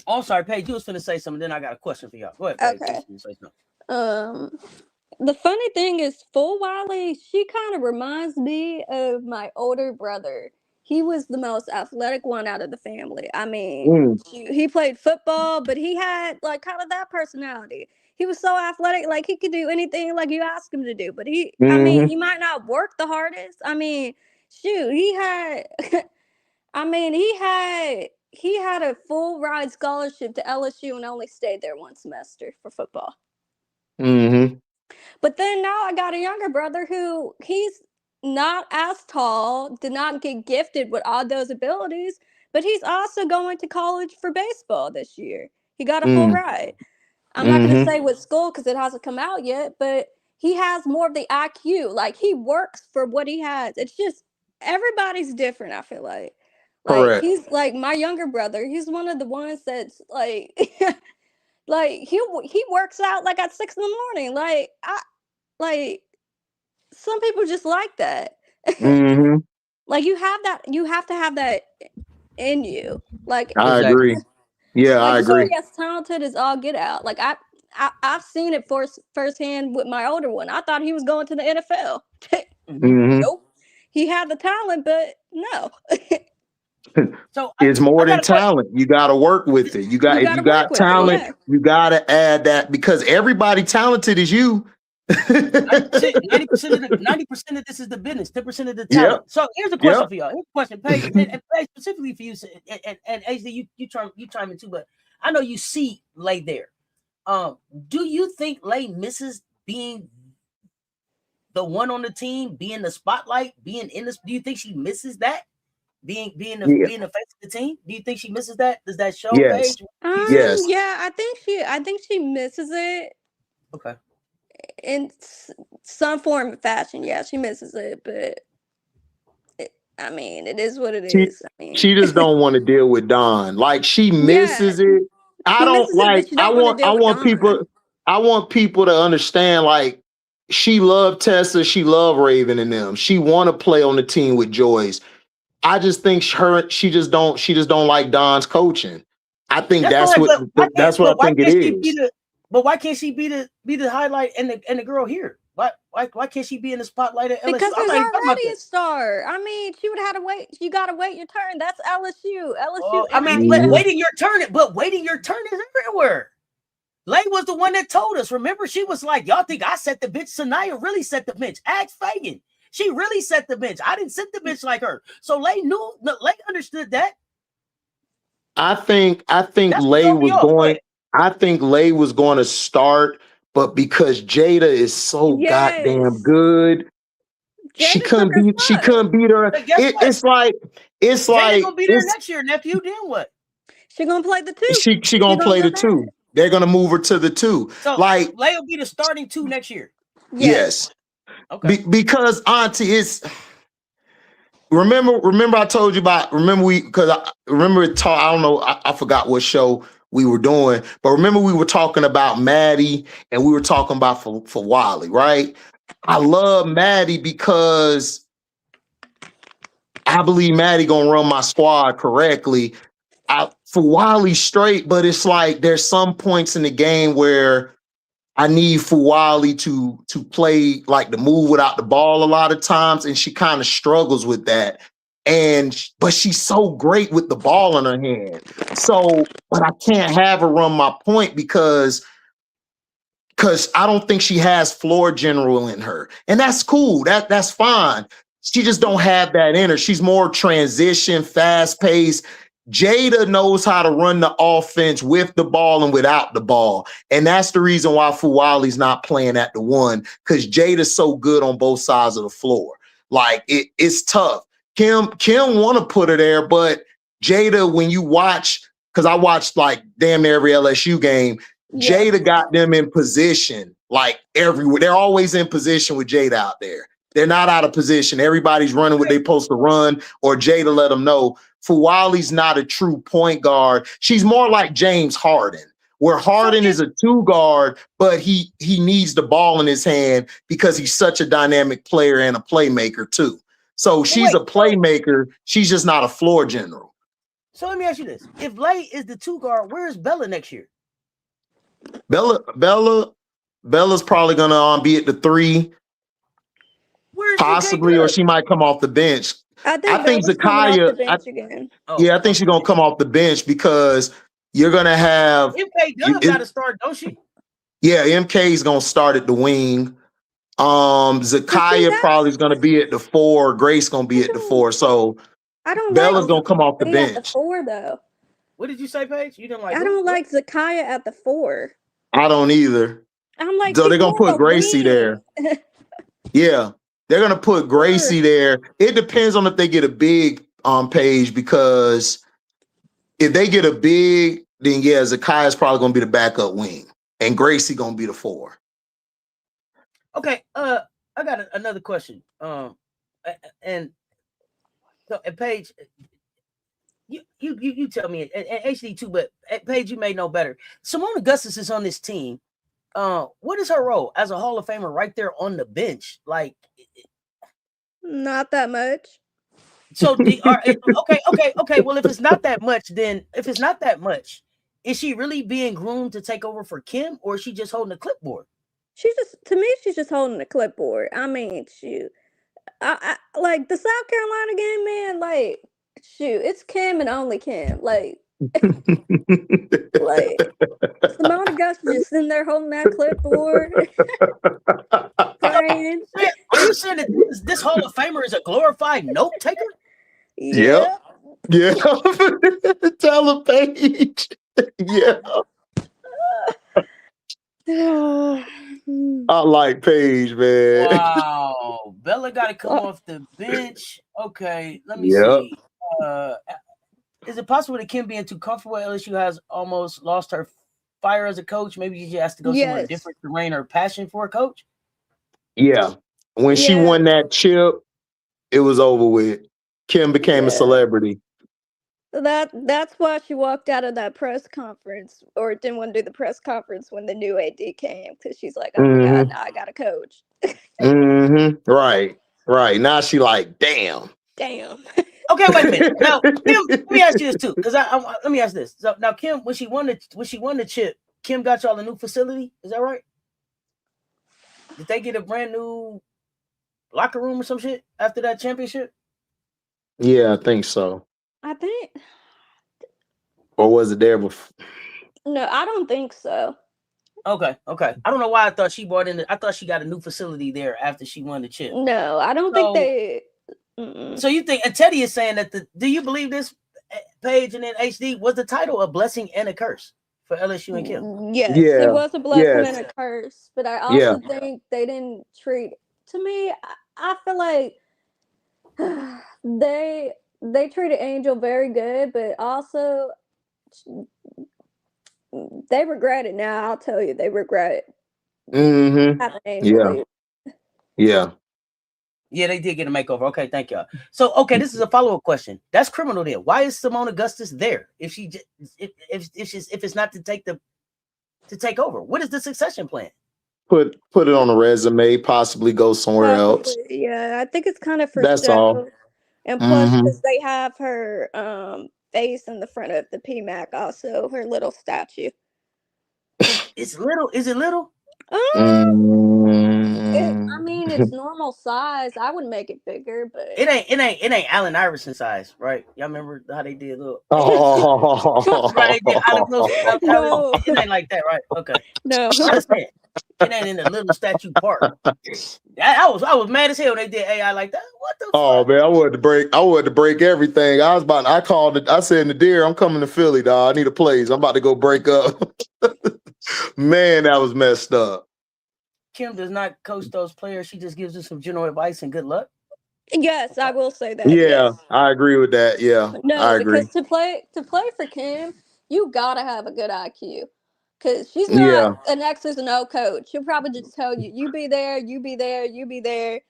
Oh, I'm sorry, Paige. You was finna say something. Then I got a question for y'all. Go ahead, Paige. Okay. The funny thing is, Fuwali, she kind of reminds me of my older brother. He was the most athletic one out of the family. I mean, he played football, but he had like kind of that personality. He was so athletic, like he could do anything like you ask him to do. But I mean, he might not work the hardest. I mean, shoot, he had, I mean, he had a full ride scholarship to LSU and only stayed there one semester for football. But then now I got a younger brother who he's not as tall, did not get gifted with all those abilities, but he's also going to college for baseball this year. He got a full ride. I'm not going to say what school because it hasn't come out yet, but he has more of the IQ. Like he works for what he has. It's just everybody's different, I feel like. Like he's like my younger brother. He's one of the ones that's like like he works out like at 6 a.m. Like some people just like that. Like you have to have that in you. Like I agree. Yeah, like, I agree. As talented as all get out. Like I've seen it firsthand with my older one. I thought he was going to the NFL. Nope. He had the talent, but no. So it's more than talent. You got to work with it. If you got talent, you got to add that because everybody talented is you. 90% of this is the business, 10% of the talent. Yep. So here's a question for y'all. Here's a question, Paige, and Paige specifically for you, and HD, you chime in too, but I know you see Lay there. Do you think Lay misses being the one on the team, being the spotlight, being in this? Do you think she misses that? Being the face of the team? Do you think she misses that? Does that show, Paige? Yes. Yeah, I think she misses it. Okay. In some form of fashion, yeah, she misses it, but I mean, it is what it is. I mean, she just don't want to deal with Don. Like she misses it. I don't like. I want people to understand. Like she loved Tessa. She loved Raven and them. She want to play on the team with Joyce. I just think she just don't like Don's coaching. I think that's what I think it is. But why can't she be the highlight and the girl here? Why can't she be in the spotlight at LSU? Because there's already a star. I mean, she would have to wait. You got to wait your turn. That's LSU. I mean, waiting your turn is everywhere. Lay was the one that told us. Remember, she was like, "Y'all think I set the bench? Sanaya really set the bench. Ask Fagan. She really set the bench. I didn't set the bench like her." So Lay understood that. I think Lay was going. I think Lay was going to start, but because Jada is so goddamn good, she couldn't beat her. It's like Jada's gonna be there next year, nephew. Then what? She gonna play the 2. She gonna play the 2. They're gonna move her to the 2. So like Lay will be the starting 2 next year. Yes. Okay. Because Auntie is. Remember I told you about. I don't know. I forgot what show we were doing, but remember we were talking about Maddie and we were talking about for Wally, right? I love Maddie because I believe Maddie gonna run my squad correctly. For Wally straight, but it's like there's some points in the game where I need Fuwali to play like the move without the ball a lot of times, and she kind of struggles with that. But she's so great with the ball in her hand. So, but I can't have her run my point because I don't think she has floor general in her, and that's cool. That's fine. She just don't have that in her. She's more transition, fast paced. Jada knows how to run the offense with the ball and without the ball. And that's the reason why Fuwali's not playing at the 1, because Jada's so good on both sides of the floor. Like, it's tough. Kim want to put her there, but Jada, when you watch, because I watched like damn near every LSU game, Jada got them in position like everywhere. They're always in position with Jada out there. They're not out of position. Everybody's running what they're supposed to run, or Jay to let them know. Fuwali's not a true point guard. She's more like James Harden, where Harden is a 2 guard, but he needs the ball in his hand because he's such a dynamic player and a playmaker too. So she's a playmaker. She's just not a floor general. So let me ask you this: if Lay is the 2 guard, where is Bella next year? Bella's probably gonna be at the 3. Possibly, or she might come off the bench. I think Zakaya. I think she's gonna come off the bench because you're gonna have MK got to start, don't she? Yeah, MK is gonna start at the wing. Zakaya probably is gonna be at the 4. Grace gonna be at the 4. So Bella's gonna come off the bench. At the 4 though. What did you say, Paige? You didn't like? I don't like Zakaya at the 4. I don't either. I'm like, so they're gonna put Gracie there. Yeah. They're gonna put Gracie there. It depends on if they get a big Page, because if they get a big, then yeah, Zakaya's probably gonna be the backup wing, and Gracie gonna be the 4. Okay, I got another question. And Paige, you tell me, and HD too, but Paige, you may know better. Simone Augustus is on this team. What is her role as a Hall of Famer right there on the bench? Like, not that much. So okay. Well, if it's not that much, is she really being groomed to take over for Kim, or is she just holding a clipboard? She's just holding a clipboard. I mean, shoot, I like the South Carolina game, man. Like, shoot, it's Kim and only Kim. Like, like Simone Augustus just sitting there holding that clipboard, praying. Are you saying that this Hall of Famer is a glorified note taker? Yeah. Yeah. Tell a Paige. Yeah. I like Paige, man. Wow. Bella got to come off the bench. Okay, let me see. Is it possible that Kim being too comfortable at LSU has almost lost her fire as a coach? Maybe she has to go somewhere different to reign her passion for a coach? Yeah. When she won that chip, it was over with. Kim became a celebrity. That's why she walked out of that press conference, or didn't want to do the press conference when the new AD came, because she's like, oh my God, now I got a coach. Right. Now she like, damn. Okay, wait a minute. Now, Kim, let me ask you this too, because let me ask this. So now, Kim, when she won the chip, Kim got y'all a new facility. Is that right? Did they get a brand new locker room or some shit after that championship? Yeah, I think so. I think. Or was it there before? No, I don't think so. Okay. I don't know why I thought she bought in. I thought she got a new facility there after she won the chip. No, I don't think they. So you think, and Teddy is saying that do you believe this, Paige and then HD, was the title a blessing and a curse for LSU and Kim? Yes, it was a blessing and a curse, but I also think they didn't treat. To me, I feel like they treated Angel very good, but also they regret it now. I'll tell you, they regret it. Having Angel leave. Yeah, they did get a makeover. Okay, thank y'all. So, okay, this is a follow-up question. That's criminal then. Why is Simone Augustus there if it's not to take over? What is the succession plan? Put it on a resume, possibly go somewhere else. Yeah, I think it's kind of for that's show. all. And plus, because they have her face in the front of the PMAC, also her little statue. It's little. Is it little? I mean, it's normal size. I would make it bigger, but it ain't Allen Iverson size, right? Y'all remember how they did little? Right, they did no. It ain't like that, right? Okay. No. It ain't in the little statue part. I was mad as hell when they did AI like that. What the fuck? Man, I wanted to break everything. I said Nadir, I'm coming to Philly, dog. I need a place. I'm about to go break up. Man, that was messed up. Kim does not coach those players. She just gives them some general advice and good luck. Yes, I will say that. Yeah, yes. I agree with that. Yeah, no, I agree. Because to play for Kim, you gotta have a good IQ. Because she's not an X's and O coach. She'll probably just tell you, you be there, you be there, you be there.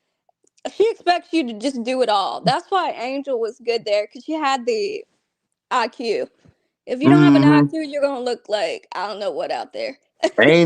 She expects you to just do it all. That's why Angel was good there, because she had the IQ. If you don't have an Mhm. IQ, you're gonna look like I don't know what out there.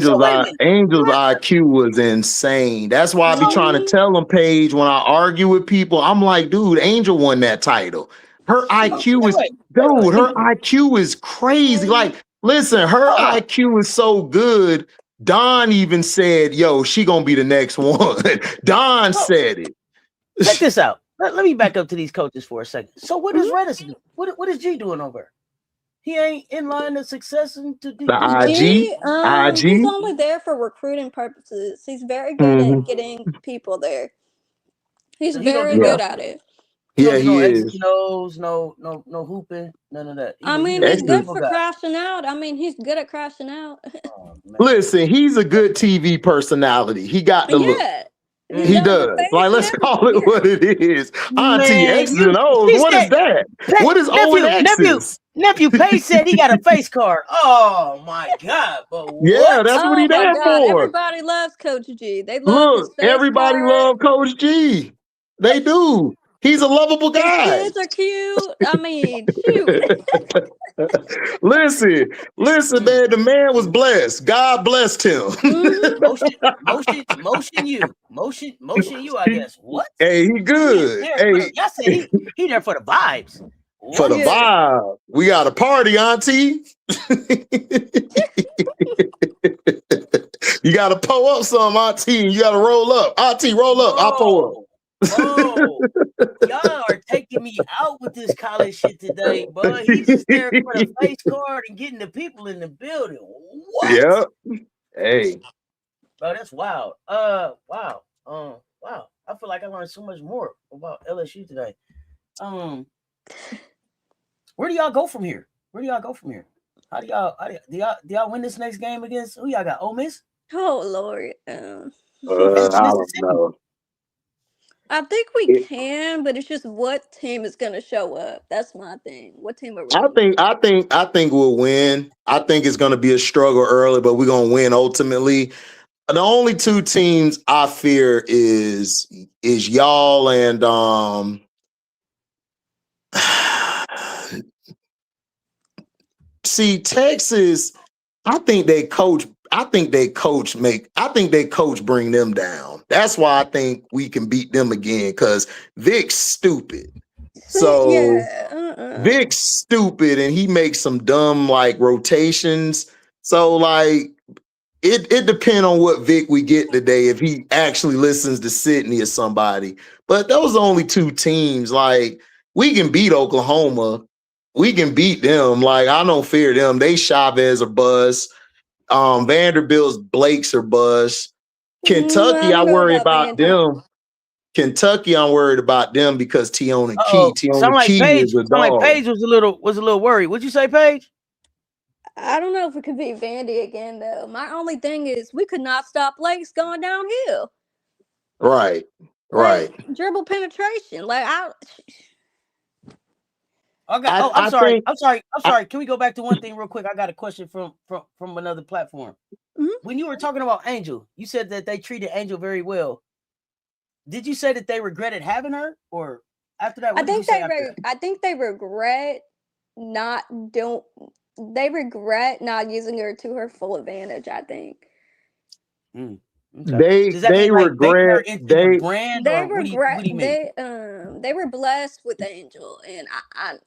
So wait a minute. Angel's IQ was insane. That's why I be trying to Mhm. tell them, Paige, when I argue with people, I'm like, dude, Angel won that title. Her Oh, IQ is, dude, her IQ is crazy. Like, listen, her Hold on. IQ is so good. Don even said, yo, she gonna be the next one. Don So, said it. check this out. Let me back up to these coaches for a second. So what does Mhm. Redis do? What is G doing over there? He ain't in line of success and to do The what? G, he's IG. only there for recruiting purposes. He's very good Mhm. at getting people there. He's So he don't very do no, Yeah, good at it. he don't yeah, do no he X's is. and O's, no hooping, none of that. I He mean, the he's good people for Exes. guy. crashing out. I mean, he's good at crashing out. Oh man. Listen, he's a good TV personality. He got the look. Yeah, he's He got a Mm-hmm. good does. face Like, and let's call everything. it Yeah. what it is. Auntie Man, X's and O's. she What is said, that? What is O and X's? nephew Paige said he got a face card. Oh my god, but Yeah, what? that's what Oh he my there God, for. everybody loves Coach G. They love his Look, face everybody card. love Coach G. They do. He's a lovable His guy. kids are cute. I mean, shoot. listen, Mm. man. The man was blessed. God blessed him. Hmm. Motion you, I guess. What? Hey, he He is good. there for the Hey, y'all said he there for the vibes. for What? the Yeah. vibe, we got a party, Auntie. You gotta pull up some, Auntie. You gotta roll up. Auntie, roll up. I'll pull up. Whoa. Y'all are taking me out with this college shit today, bud. He just there for the face card and getting the people in the building. What? Yep. Hey. Bro, that's wild. Wow. Wow. I feel like I learned so much more about LSU today. Where do y'all go from here? How do y'all win this next game against who y'all got? Ole Miss? Oh Lord. It's I don't Mississippi. know. I think we It- can, but it's just what team is gonna show up. That's my thing. What team are we I gonna think get? I think we'll win. I think it's gonna be a struggle early, but we're gonna win ultimately. The only two teams I fear is y'all and see Texas. I think they coach bring them down. That's why I think we can beat them again because Vic's stupid. So Yeah. Vic's stupid and he makes some dumb like rotations. So like it depends on what Vic we get today if he actually listens to Sydney or somebody. But those are only two teams. Like we can beat Oklahoma. We can beat them. Like I don't fear them. They Chavez or bust. Vanderbilt's Blake's or bust. I Kentucky, I don't know worry about about Vandy. them. Kentucky, I'm worried about them because Tiona Key. Uh-oh. Tiona Key is a Sound like dog. Paige was a little worried. What'd you say, Paige? I don't know if we could beat Vandy again though. My only thing is we could not stop Lakes going downhill. Right. Like Right. dribble penetration. Like I'm I sorry. think I'm sorry. I'm I, sorry. Can we go back to one thing real quick? I got a question from another platform. Mhm. When you were talking about Angel, you said that they treated Angel very well. Did you say that they regretted having her, or after that, what did you say after that? I think they regret not don't they regret not using her to her full advantage, I think. Okay. Does that mean like bait her regret into the brand, They or what do regret you mean? they were blessed with Angel, and I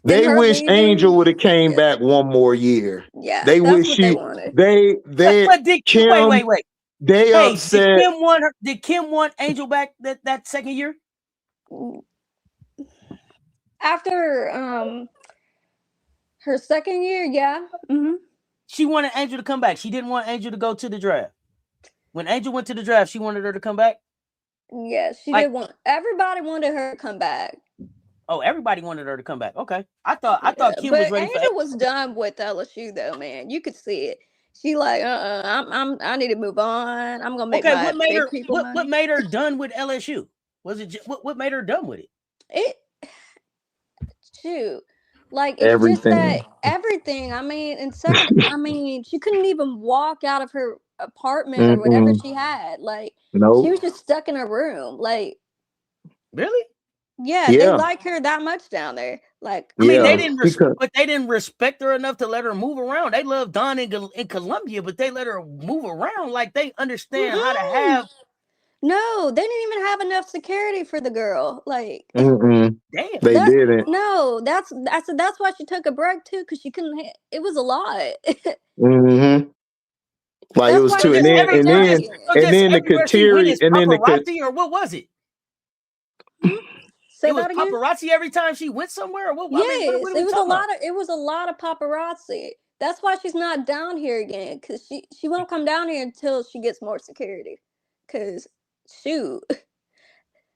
in they her wish Angel leaving, would have came yeah, back one more year. yeah, They that's wish what they she wanted. they But did Kim wait. they Paige, did upset. Kim want her? Did Kim want Angel back that second year? After her second year, yeah. Mm-hmm. She wanted Angel to come back. She didn't want Angel to go to the draft. When Angel went to the draft, she wanted her to come back. Yeah, she Like, did want everybody wanted her to come back. oh, everybody wanted her to come back. Okay, I thought Yeah, Kim was but ready for. Angel was done with LSU though, man. You could see it. She like, I need to move on. I'm gonna make Okay, my what made big her? people What money. made her done with LSU? Was it what made her done with it? It shoot. Like it's just Everything. that everything. I mean, in second, I mean, she couldn't even walk out of her apartment or whatever she had. Like, Nope. she was just stuck in a room. Like, really? Yeah, they like her that much down there. Like, I mean, they didn't respect her enough to let her move around. They love Dawn in Colombia, but they let her move around. Like, they understand how to have. No, they didn't even have enough security for the girl. Like, damn, they didn't. No, that's why she took a break too, because she couldn't. It was a lot. Like, it was too, and then the Kateri, and then paparazzi, or what was it? Say it was that again? Paparazzi every time she went somewhere. Or what? Yes, I mean, what it was a lot of paparazzi. That's why she's not down here again, because she won't come down here until she gets more security. Because shoot.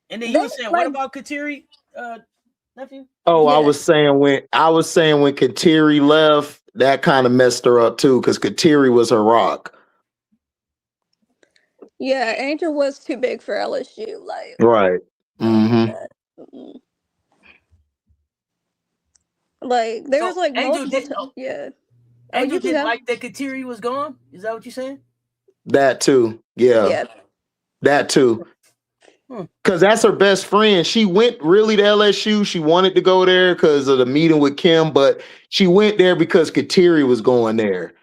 And then you were saying, what about Kateri, nephew? Oh, I was saying when Kateri left, that kind of messed her up too, because Kateri was her rock. Yeah, Angel was too big for LSU. Like, right. Like, there was like Angel multiple Angel didn't like that Kateri was gone? Is that what you're saying? That too. Yeah. That too. Because that's her best friend. She went really to LSU. She wanted to go there because of the meeting with Kim, but she went there because Kateri was going there.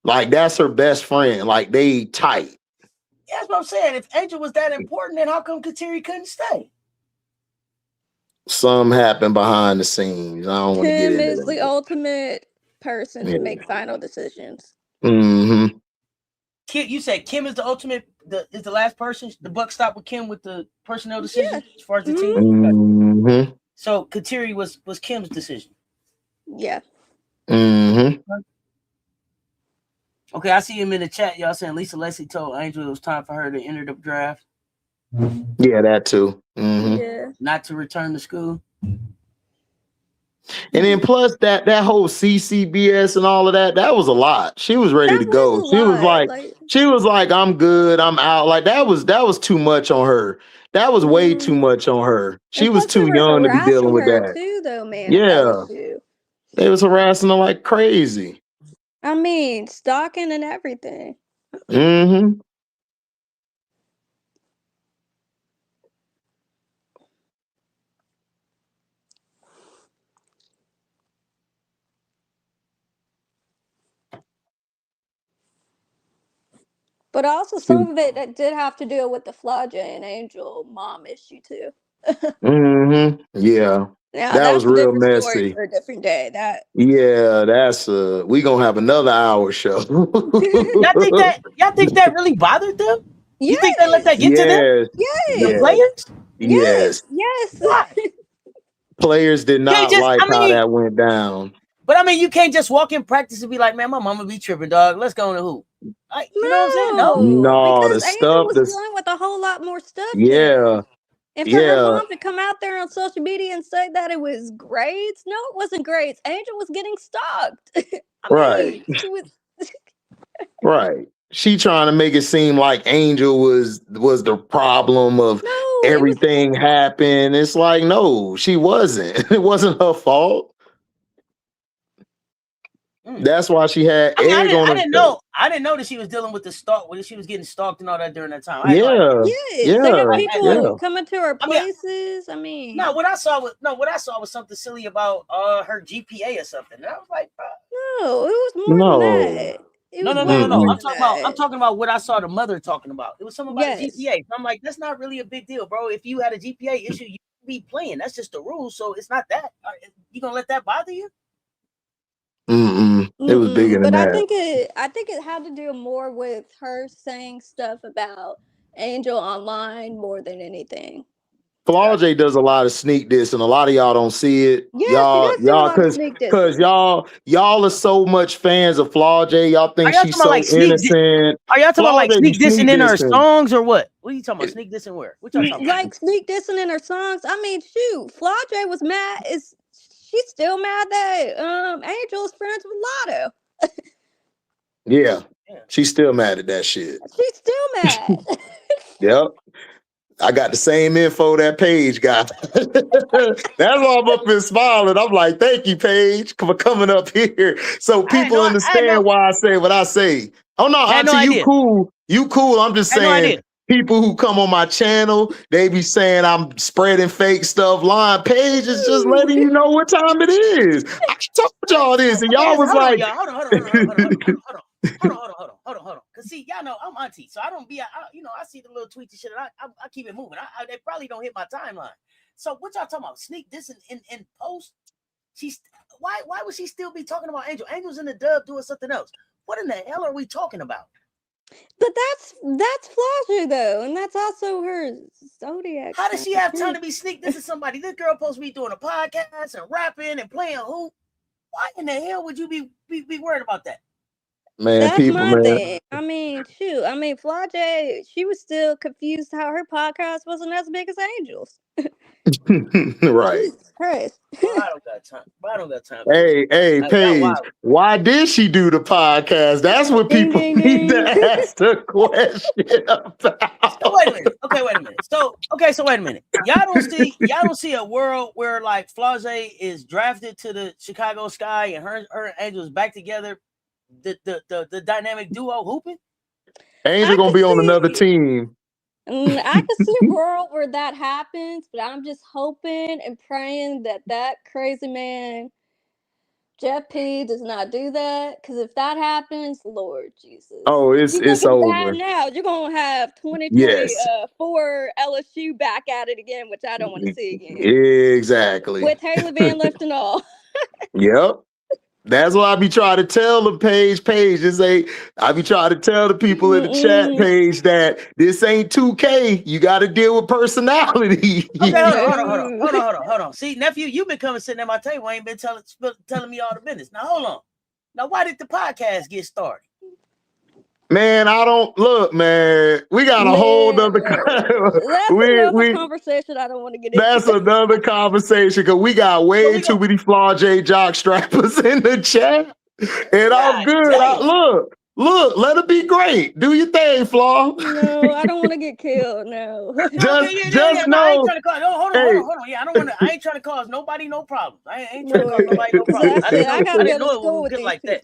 Like, that's her best friend. Like, they tight. Yeah, that's what I'm saying. If Angel was that important, then how come Kateri couldn't stay? Some happened behind the scenes. I don't want to get into Kim is that. the ultimate person to make final decisions. Kim, you said Kim is the ultimate, is the last person. The buck stopped with Kim with the personnel decision as far as the team. So Kateri was Kim's decision. Yeah. Okay, I see him in the chat. Y'all saying Lisa Leslie told Angel it was time for her to enter the draft. Yeah, that too. Yeah. Not to return to school. And then plus that whole CCBS and all of that was a lot. She was ready to go. She was like, I'm good, I'm out. Like, that was too much on her. That was way too much on her. She was too young to be dealing with that. Too, though, man. Yeah. They was harassing her like crazy. I mean, stalking and everything. But also, some of it did have to do with the Flage and Angel mom issue too. Yeah. Now, that was real messy. Story for a different day. That's we gonna have another hour show. y'all think that really bothered them? Yes. You think they let that get to them? Yes. The players? Yes. Why? Players did not like how that went down. But I mean, you can't just walk in practice and be like, man, my mama be tripping, dog. Let's go on the hoop. You know what I'm saying? No, because the stuff was dealing with a whole lot more stuff. Yeah. And for her mom to come out there on social media and say that it was grades, no, it wasn't grades. Angel was getting stalked. Right. Right. She trying to make it seem like Angel was the problem of everything happened. It's like, no, she wasn't. It wasn't her fault. That's why she had egg on her. I didn't know that she was dealing with the stalk, when she was getting stalked and all that during that time. They have people coming to her places. No, what I saw was something silly about her GPA or something. And I was like, bro. No, it was more than that. No. I'm talking about what I saw the mother talking about. It was something about GPA. I'm like, that's not really a big deal, bro. If you had a GPA issue, you'd be playing. That's just the rule. So it's not that. You gonna let that bother you? It was bigger than that. I think it had to do more with her saying stuff about Angel online more than anything. Flage does a lot of sneak diss, and a lot of y'all don't see it. Yeah, y'all, because y'all are so much fans of Flage. Y'all think she's so innocent. Are y'all talking about like sneak dissing in her songs or what? What are you talking about? Sneak dissing where? What y'all talking about? Like sneak dissing in her songs. I mean, shoot, Flage was mad. She's still mad that Angel is friends with Lotto. Yeah, she's still mad at that shit. She's still mad. Yep. I got the same info that Paige got. That's why I'm up and smiling. I'm like, thank you, Paige, for coming up here. So people understand why I say what I say. Oh no, Had no Auntie, you idea. cool. You cool. I'm just Had no saying idea. people who come on my channel, they be saying I'm spreading fake stuff. Lying Paige is just letting you know what time it is. I told y'all this, and y'all was hold on, like, y'all. Hold on. Cause see, y'all know I'm Auntie, so I don't be, I see the little tweets and shit, and I keep it moving. They probably don't hit my timeline. So what y'all talking about? Sneak this in post? Why would she still be talking about Angel? Angel's in the dub doing something else. What in the hell are we talking about? But that's Flossie though, and that's also her zodiac. How does she have time to be sneak this to somebody? This girl supposed to be doing a podcast and rapping and playing hoop. Why in the hell would you be worried about that? man, That's people, my man. thing. I mean, shoot. I mean, Flajay, she was still confused how her podcast wasn't as big as Angel's. Right. Jesus Christ. Well, I don't got time. I don't got time. Hey, Paige, why did she do the podcast? That's what Ding, people ding, need ding. to ask the question about. So wait a minute. Okay, wait a minute. So wait a minute. Y'all don't see a world where like Flau'jae is drafted to the Chicago Sky and her and Angel is back together. The dynamic duo hooping. Angel gonna be on another team. I could see a world where that happens, but I'm just hoping and praying that crazy man Jeff P does not do that. Because if that happens, Lord Jesus. Oh, it's over. Bad now. You're gonna have 2024 LSU back at it again, which I don't want to see again. Exactly. With Haley Van Lift and all. Yep. That's why I be trying to tell the Paige. I be trying to tell the people in the chat page that this ain't 2K. You got to deal with personality. Okay, hold on. See, nephew, you've been coming sitting at my table. Ain't been telling me all the business. Now hold on. Now why did the podcast get started? Man, I don't look, man. We got a whole other. That's another conversation I don't want to get into. That's another conversation because we got way too many Flau'jae jock strappers in the chat, and I'm good. Look, let it be great. Do your thing, Flaw. No, I don't want to get killed. No. Just know. I ain't trying to cause, hold on. Yeah, I ain't trying to cause nobody no problems. I ain't trying to cause nobody no problems. I didn't know it was good like that.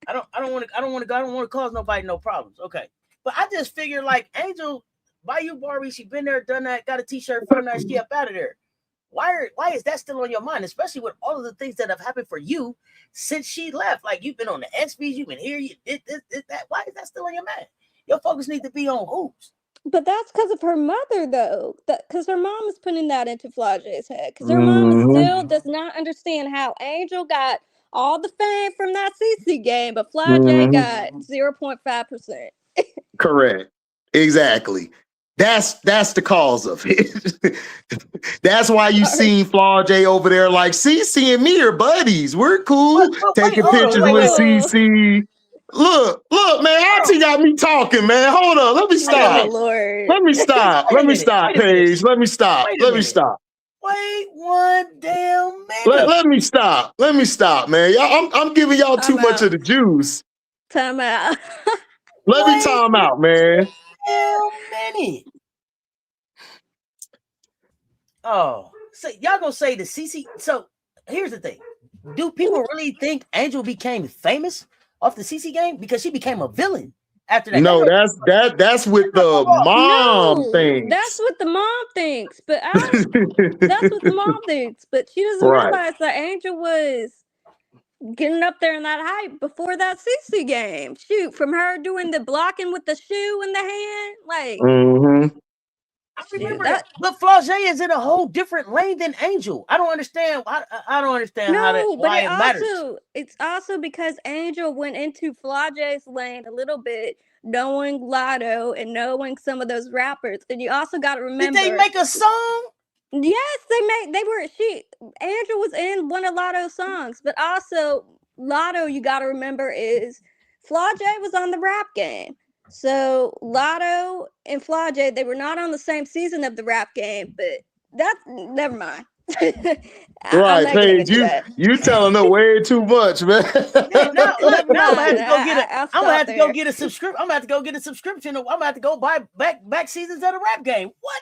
I don't want to cause nobody no problems. Okay. But I just figured like Angel, Bayou Barbie, she been there, done that, got a t-shirt from that, she up out of there. Why is that still on your mind? Especially with all of the things that have happened for you since she left. Like you've been on the SBs, you've been here, that. Why is that still on your mind? Your focus needs to be on hoops. But that's because of her mother, though. Because her mom is putting that into Flau'jae's head. Because her mom still does not understand how Angel got all the fame from that CC game, but Flau'jae got 0.5%. Correct. Exactly. That's the cause of it. That's why you seen Flau'jae over there like CC and me are buddies. We're cool. Taking pictures with CC. Look, man, Auntie got me talking, man. Hold on. Let me stop. Let me stop, Paige. Let me stop. Wait one damn minute. Let me stop, man. Y'all, I'm giving y'all too much of the juice. Time out. Let me time out, man. Damn minute. Oh, so y'all gonna say the CC? So here's the thing: do people really think Angel became famous off the CC game because she became a villain after that? No, that's what the mom thinks. That's what the mom thinks, but that's what the mom thinks. But she doesn't realize that Angel was getting up there in that hype before that CC game. Shoot, from her doing the blocking with the shoe in the hand, like. I remember that. But Flau'jae is in a whole different lane than Angel. I don't understand. I don't understand why it matters. It's also because Angel went into Flau'jae's lane a little bit, knowing Lotto and knowing some of those rappers. And you also got to remember. Did they make a song? Yes, Angel was in one of Lotto's songs, but also Lotto, you got to remember, is Flau'jae was on the rap game. So Lotto and Flau'jae, they were not on the same season of the rap game, but never mind. Right, Paige, you telling her way too much, man. I'm gonna have to go get a subscription. I'm gonna have to go get a subscription. I'm gonna have to go buy back seasons of the rap game. What?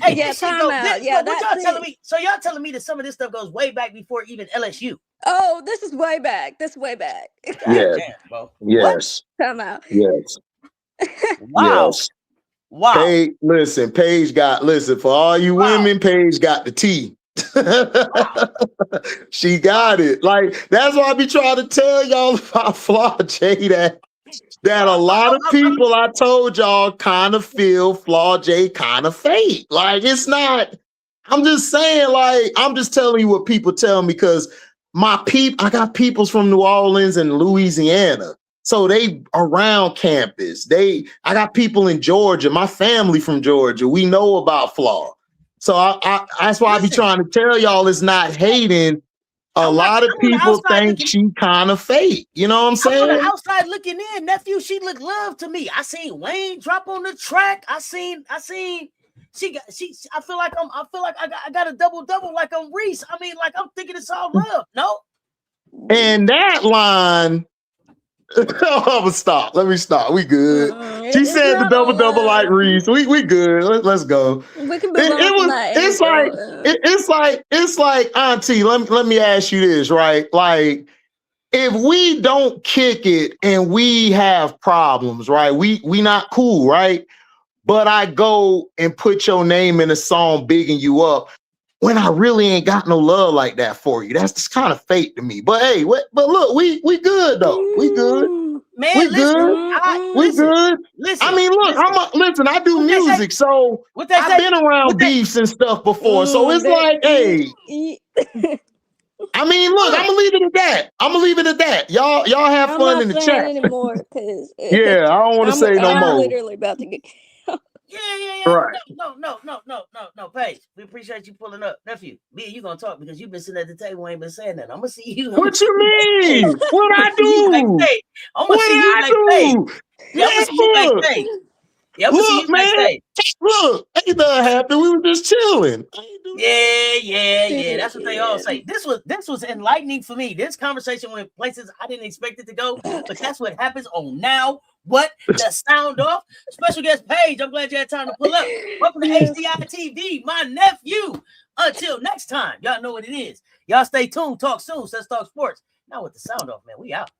Hey, Yeah, this shit time go. out. This, Yeah, what y'all that's telling it. me? So y'all telling me that some of this stuff goes way back before even LSU? Oh, this is way back. This is way back. God Yes, damn, bro. What? yes, Time out. yes, Wow. yes. Wow. Paige listen, for all you Wow. women, Paige got the tea. Wow. She got it. Like, that's why I be trying to tell y'all about Flaw J that a lot of people I told y'all kind of feel Flaw J kind of fake. Like, it's not, I'm just saying, like, I'm just telling you what people tell me because I got peoples from New Orleans and Louisiana. So they around campus. I got people in Georgia, my family from Georgia. We know about Flaw. So that's why I be trying to tell y'all it's not hating. A lot of I'm on the people outside think looking. she kind of fake. You know what I'm I'm on the saying? outside looking in. Nephew, she looked love to me. I seen Wayne drop on the track. I seen. I feel like I got a double like I'm Reese. I mean, like I'm thinking it's all love. No. And that line, Let me stop. We good. She It's said the not all double like love. Reese. We good. Let's go. We can move on from that. It's like Auntie. Let me ask you this, right? Like, if we don't kick it and we have problems, right? We not cool, right? But I go and put your name in a song bigging you up when I really ain't got no love like that for you. That's just kind of fake to me. But hey, but look, we good though. We good. Man, We listen. good. We Listen. good. Listen. I mean, look, listen, I do What they say? music, so What they I've say? been around beefs and stuff before. So it's like, hey, I mean, look, I'm gonna leave it at that. Y'all have I'm fun not in the saying chat. anymore because Yeah, I don't want to say no I'm more. literally about to get. Yeah. Right. No, Paige. We appreciate you pulling up. Nephew, me and you gonna talk because you've been sitting at the table and ain't been saying that. I'm gonna see you. What you mean? What I do? I'm gonna see you backstage. Yeah, I'm gonna see you backstage. Yeah, I'm gonna see you backstage. Look, ain't nothing happened. We were just chilling. Yeah. That's what they all say. This was enlightening for me. This conversation went places I didn't expect it to go, but that's what happens on Now What the Sound Off. Special guest Paige. I'm glad you had time to pull up. Welcome to HDiiTV, my nephew. Until next time, y'all know what it is. Y'all stay tuned. Talk soon. Let's talk sports. Now with the Sound Off, man. We out.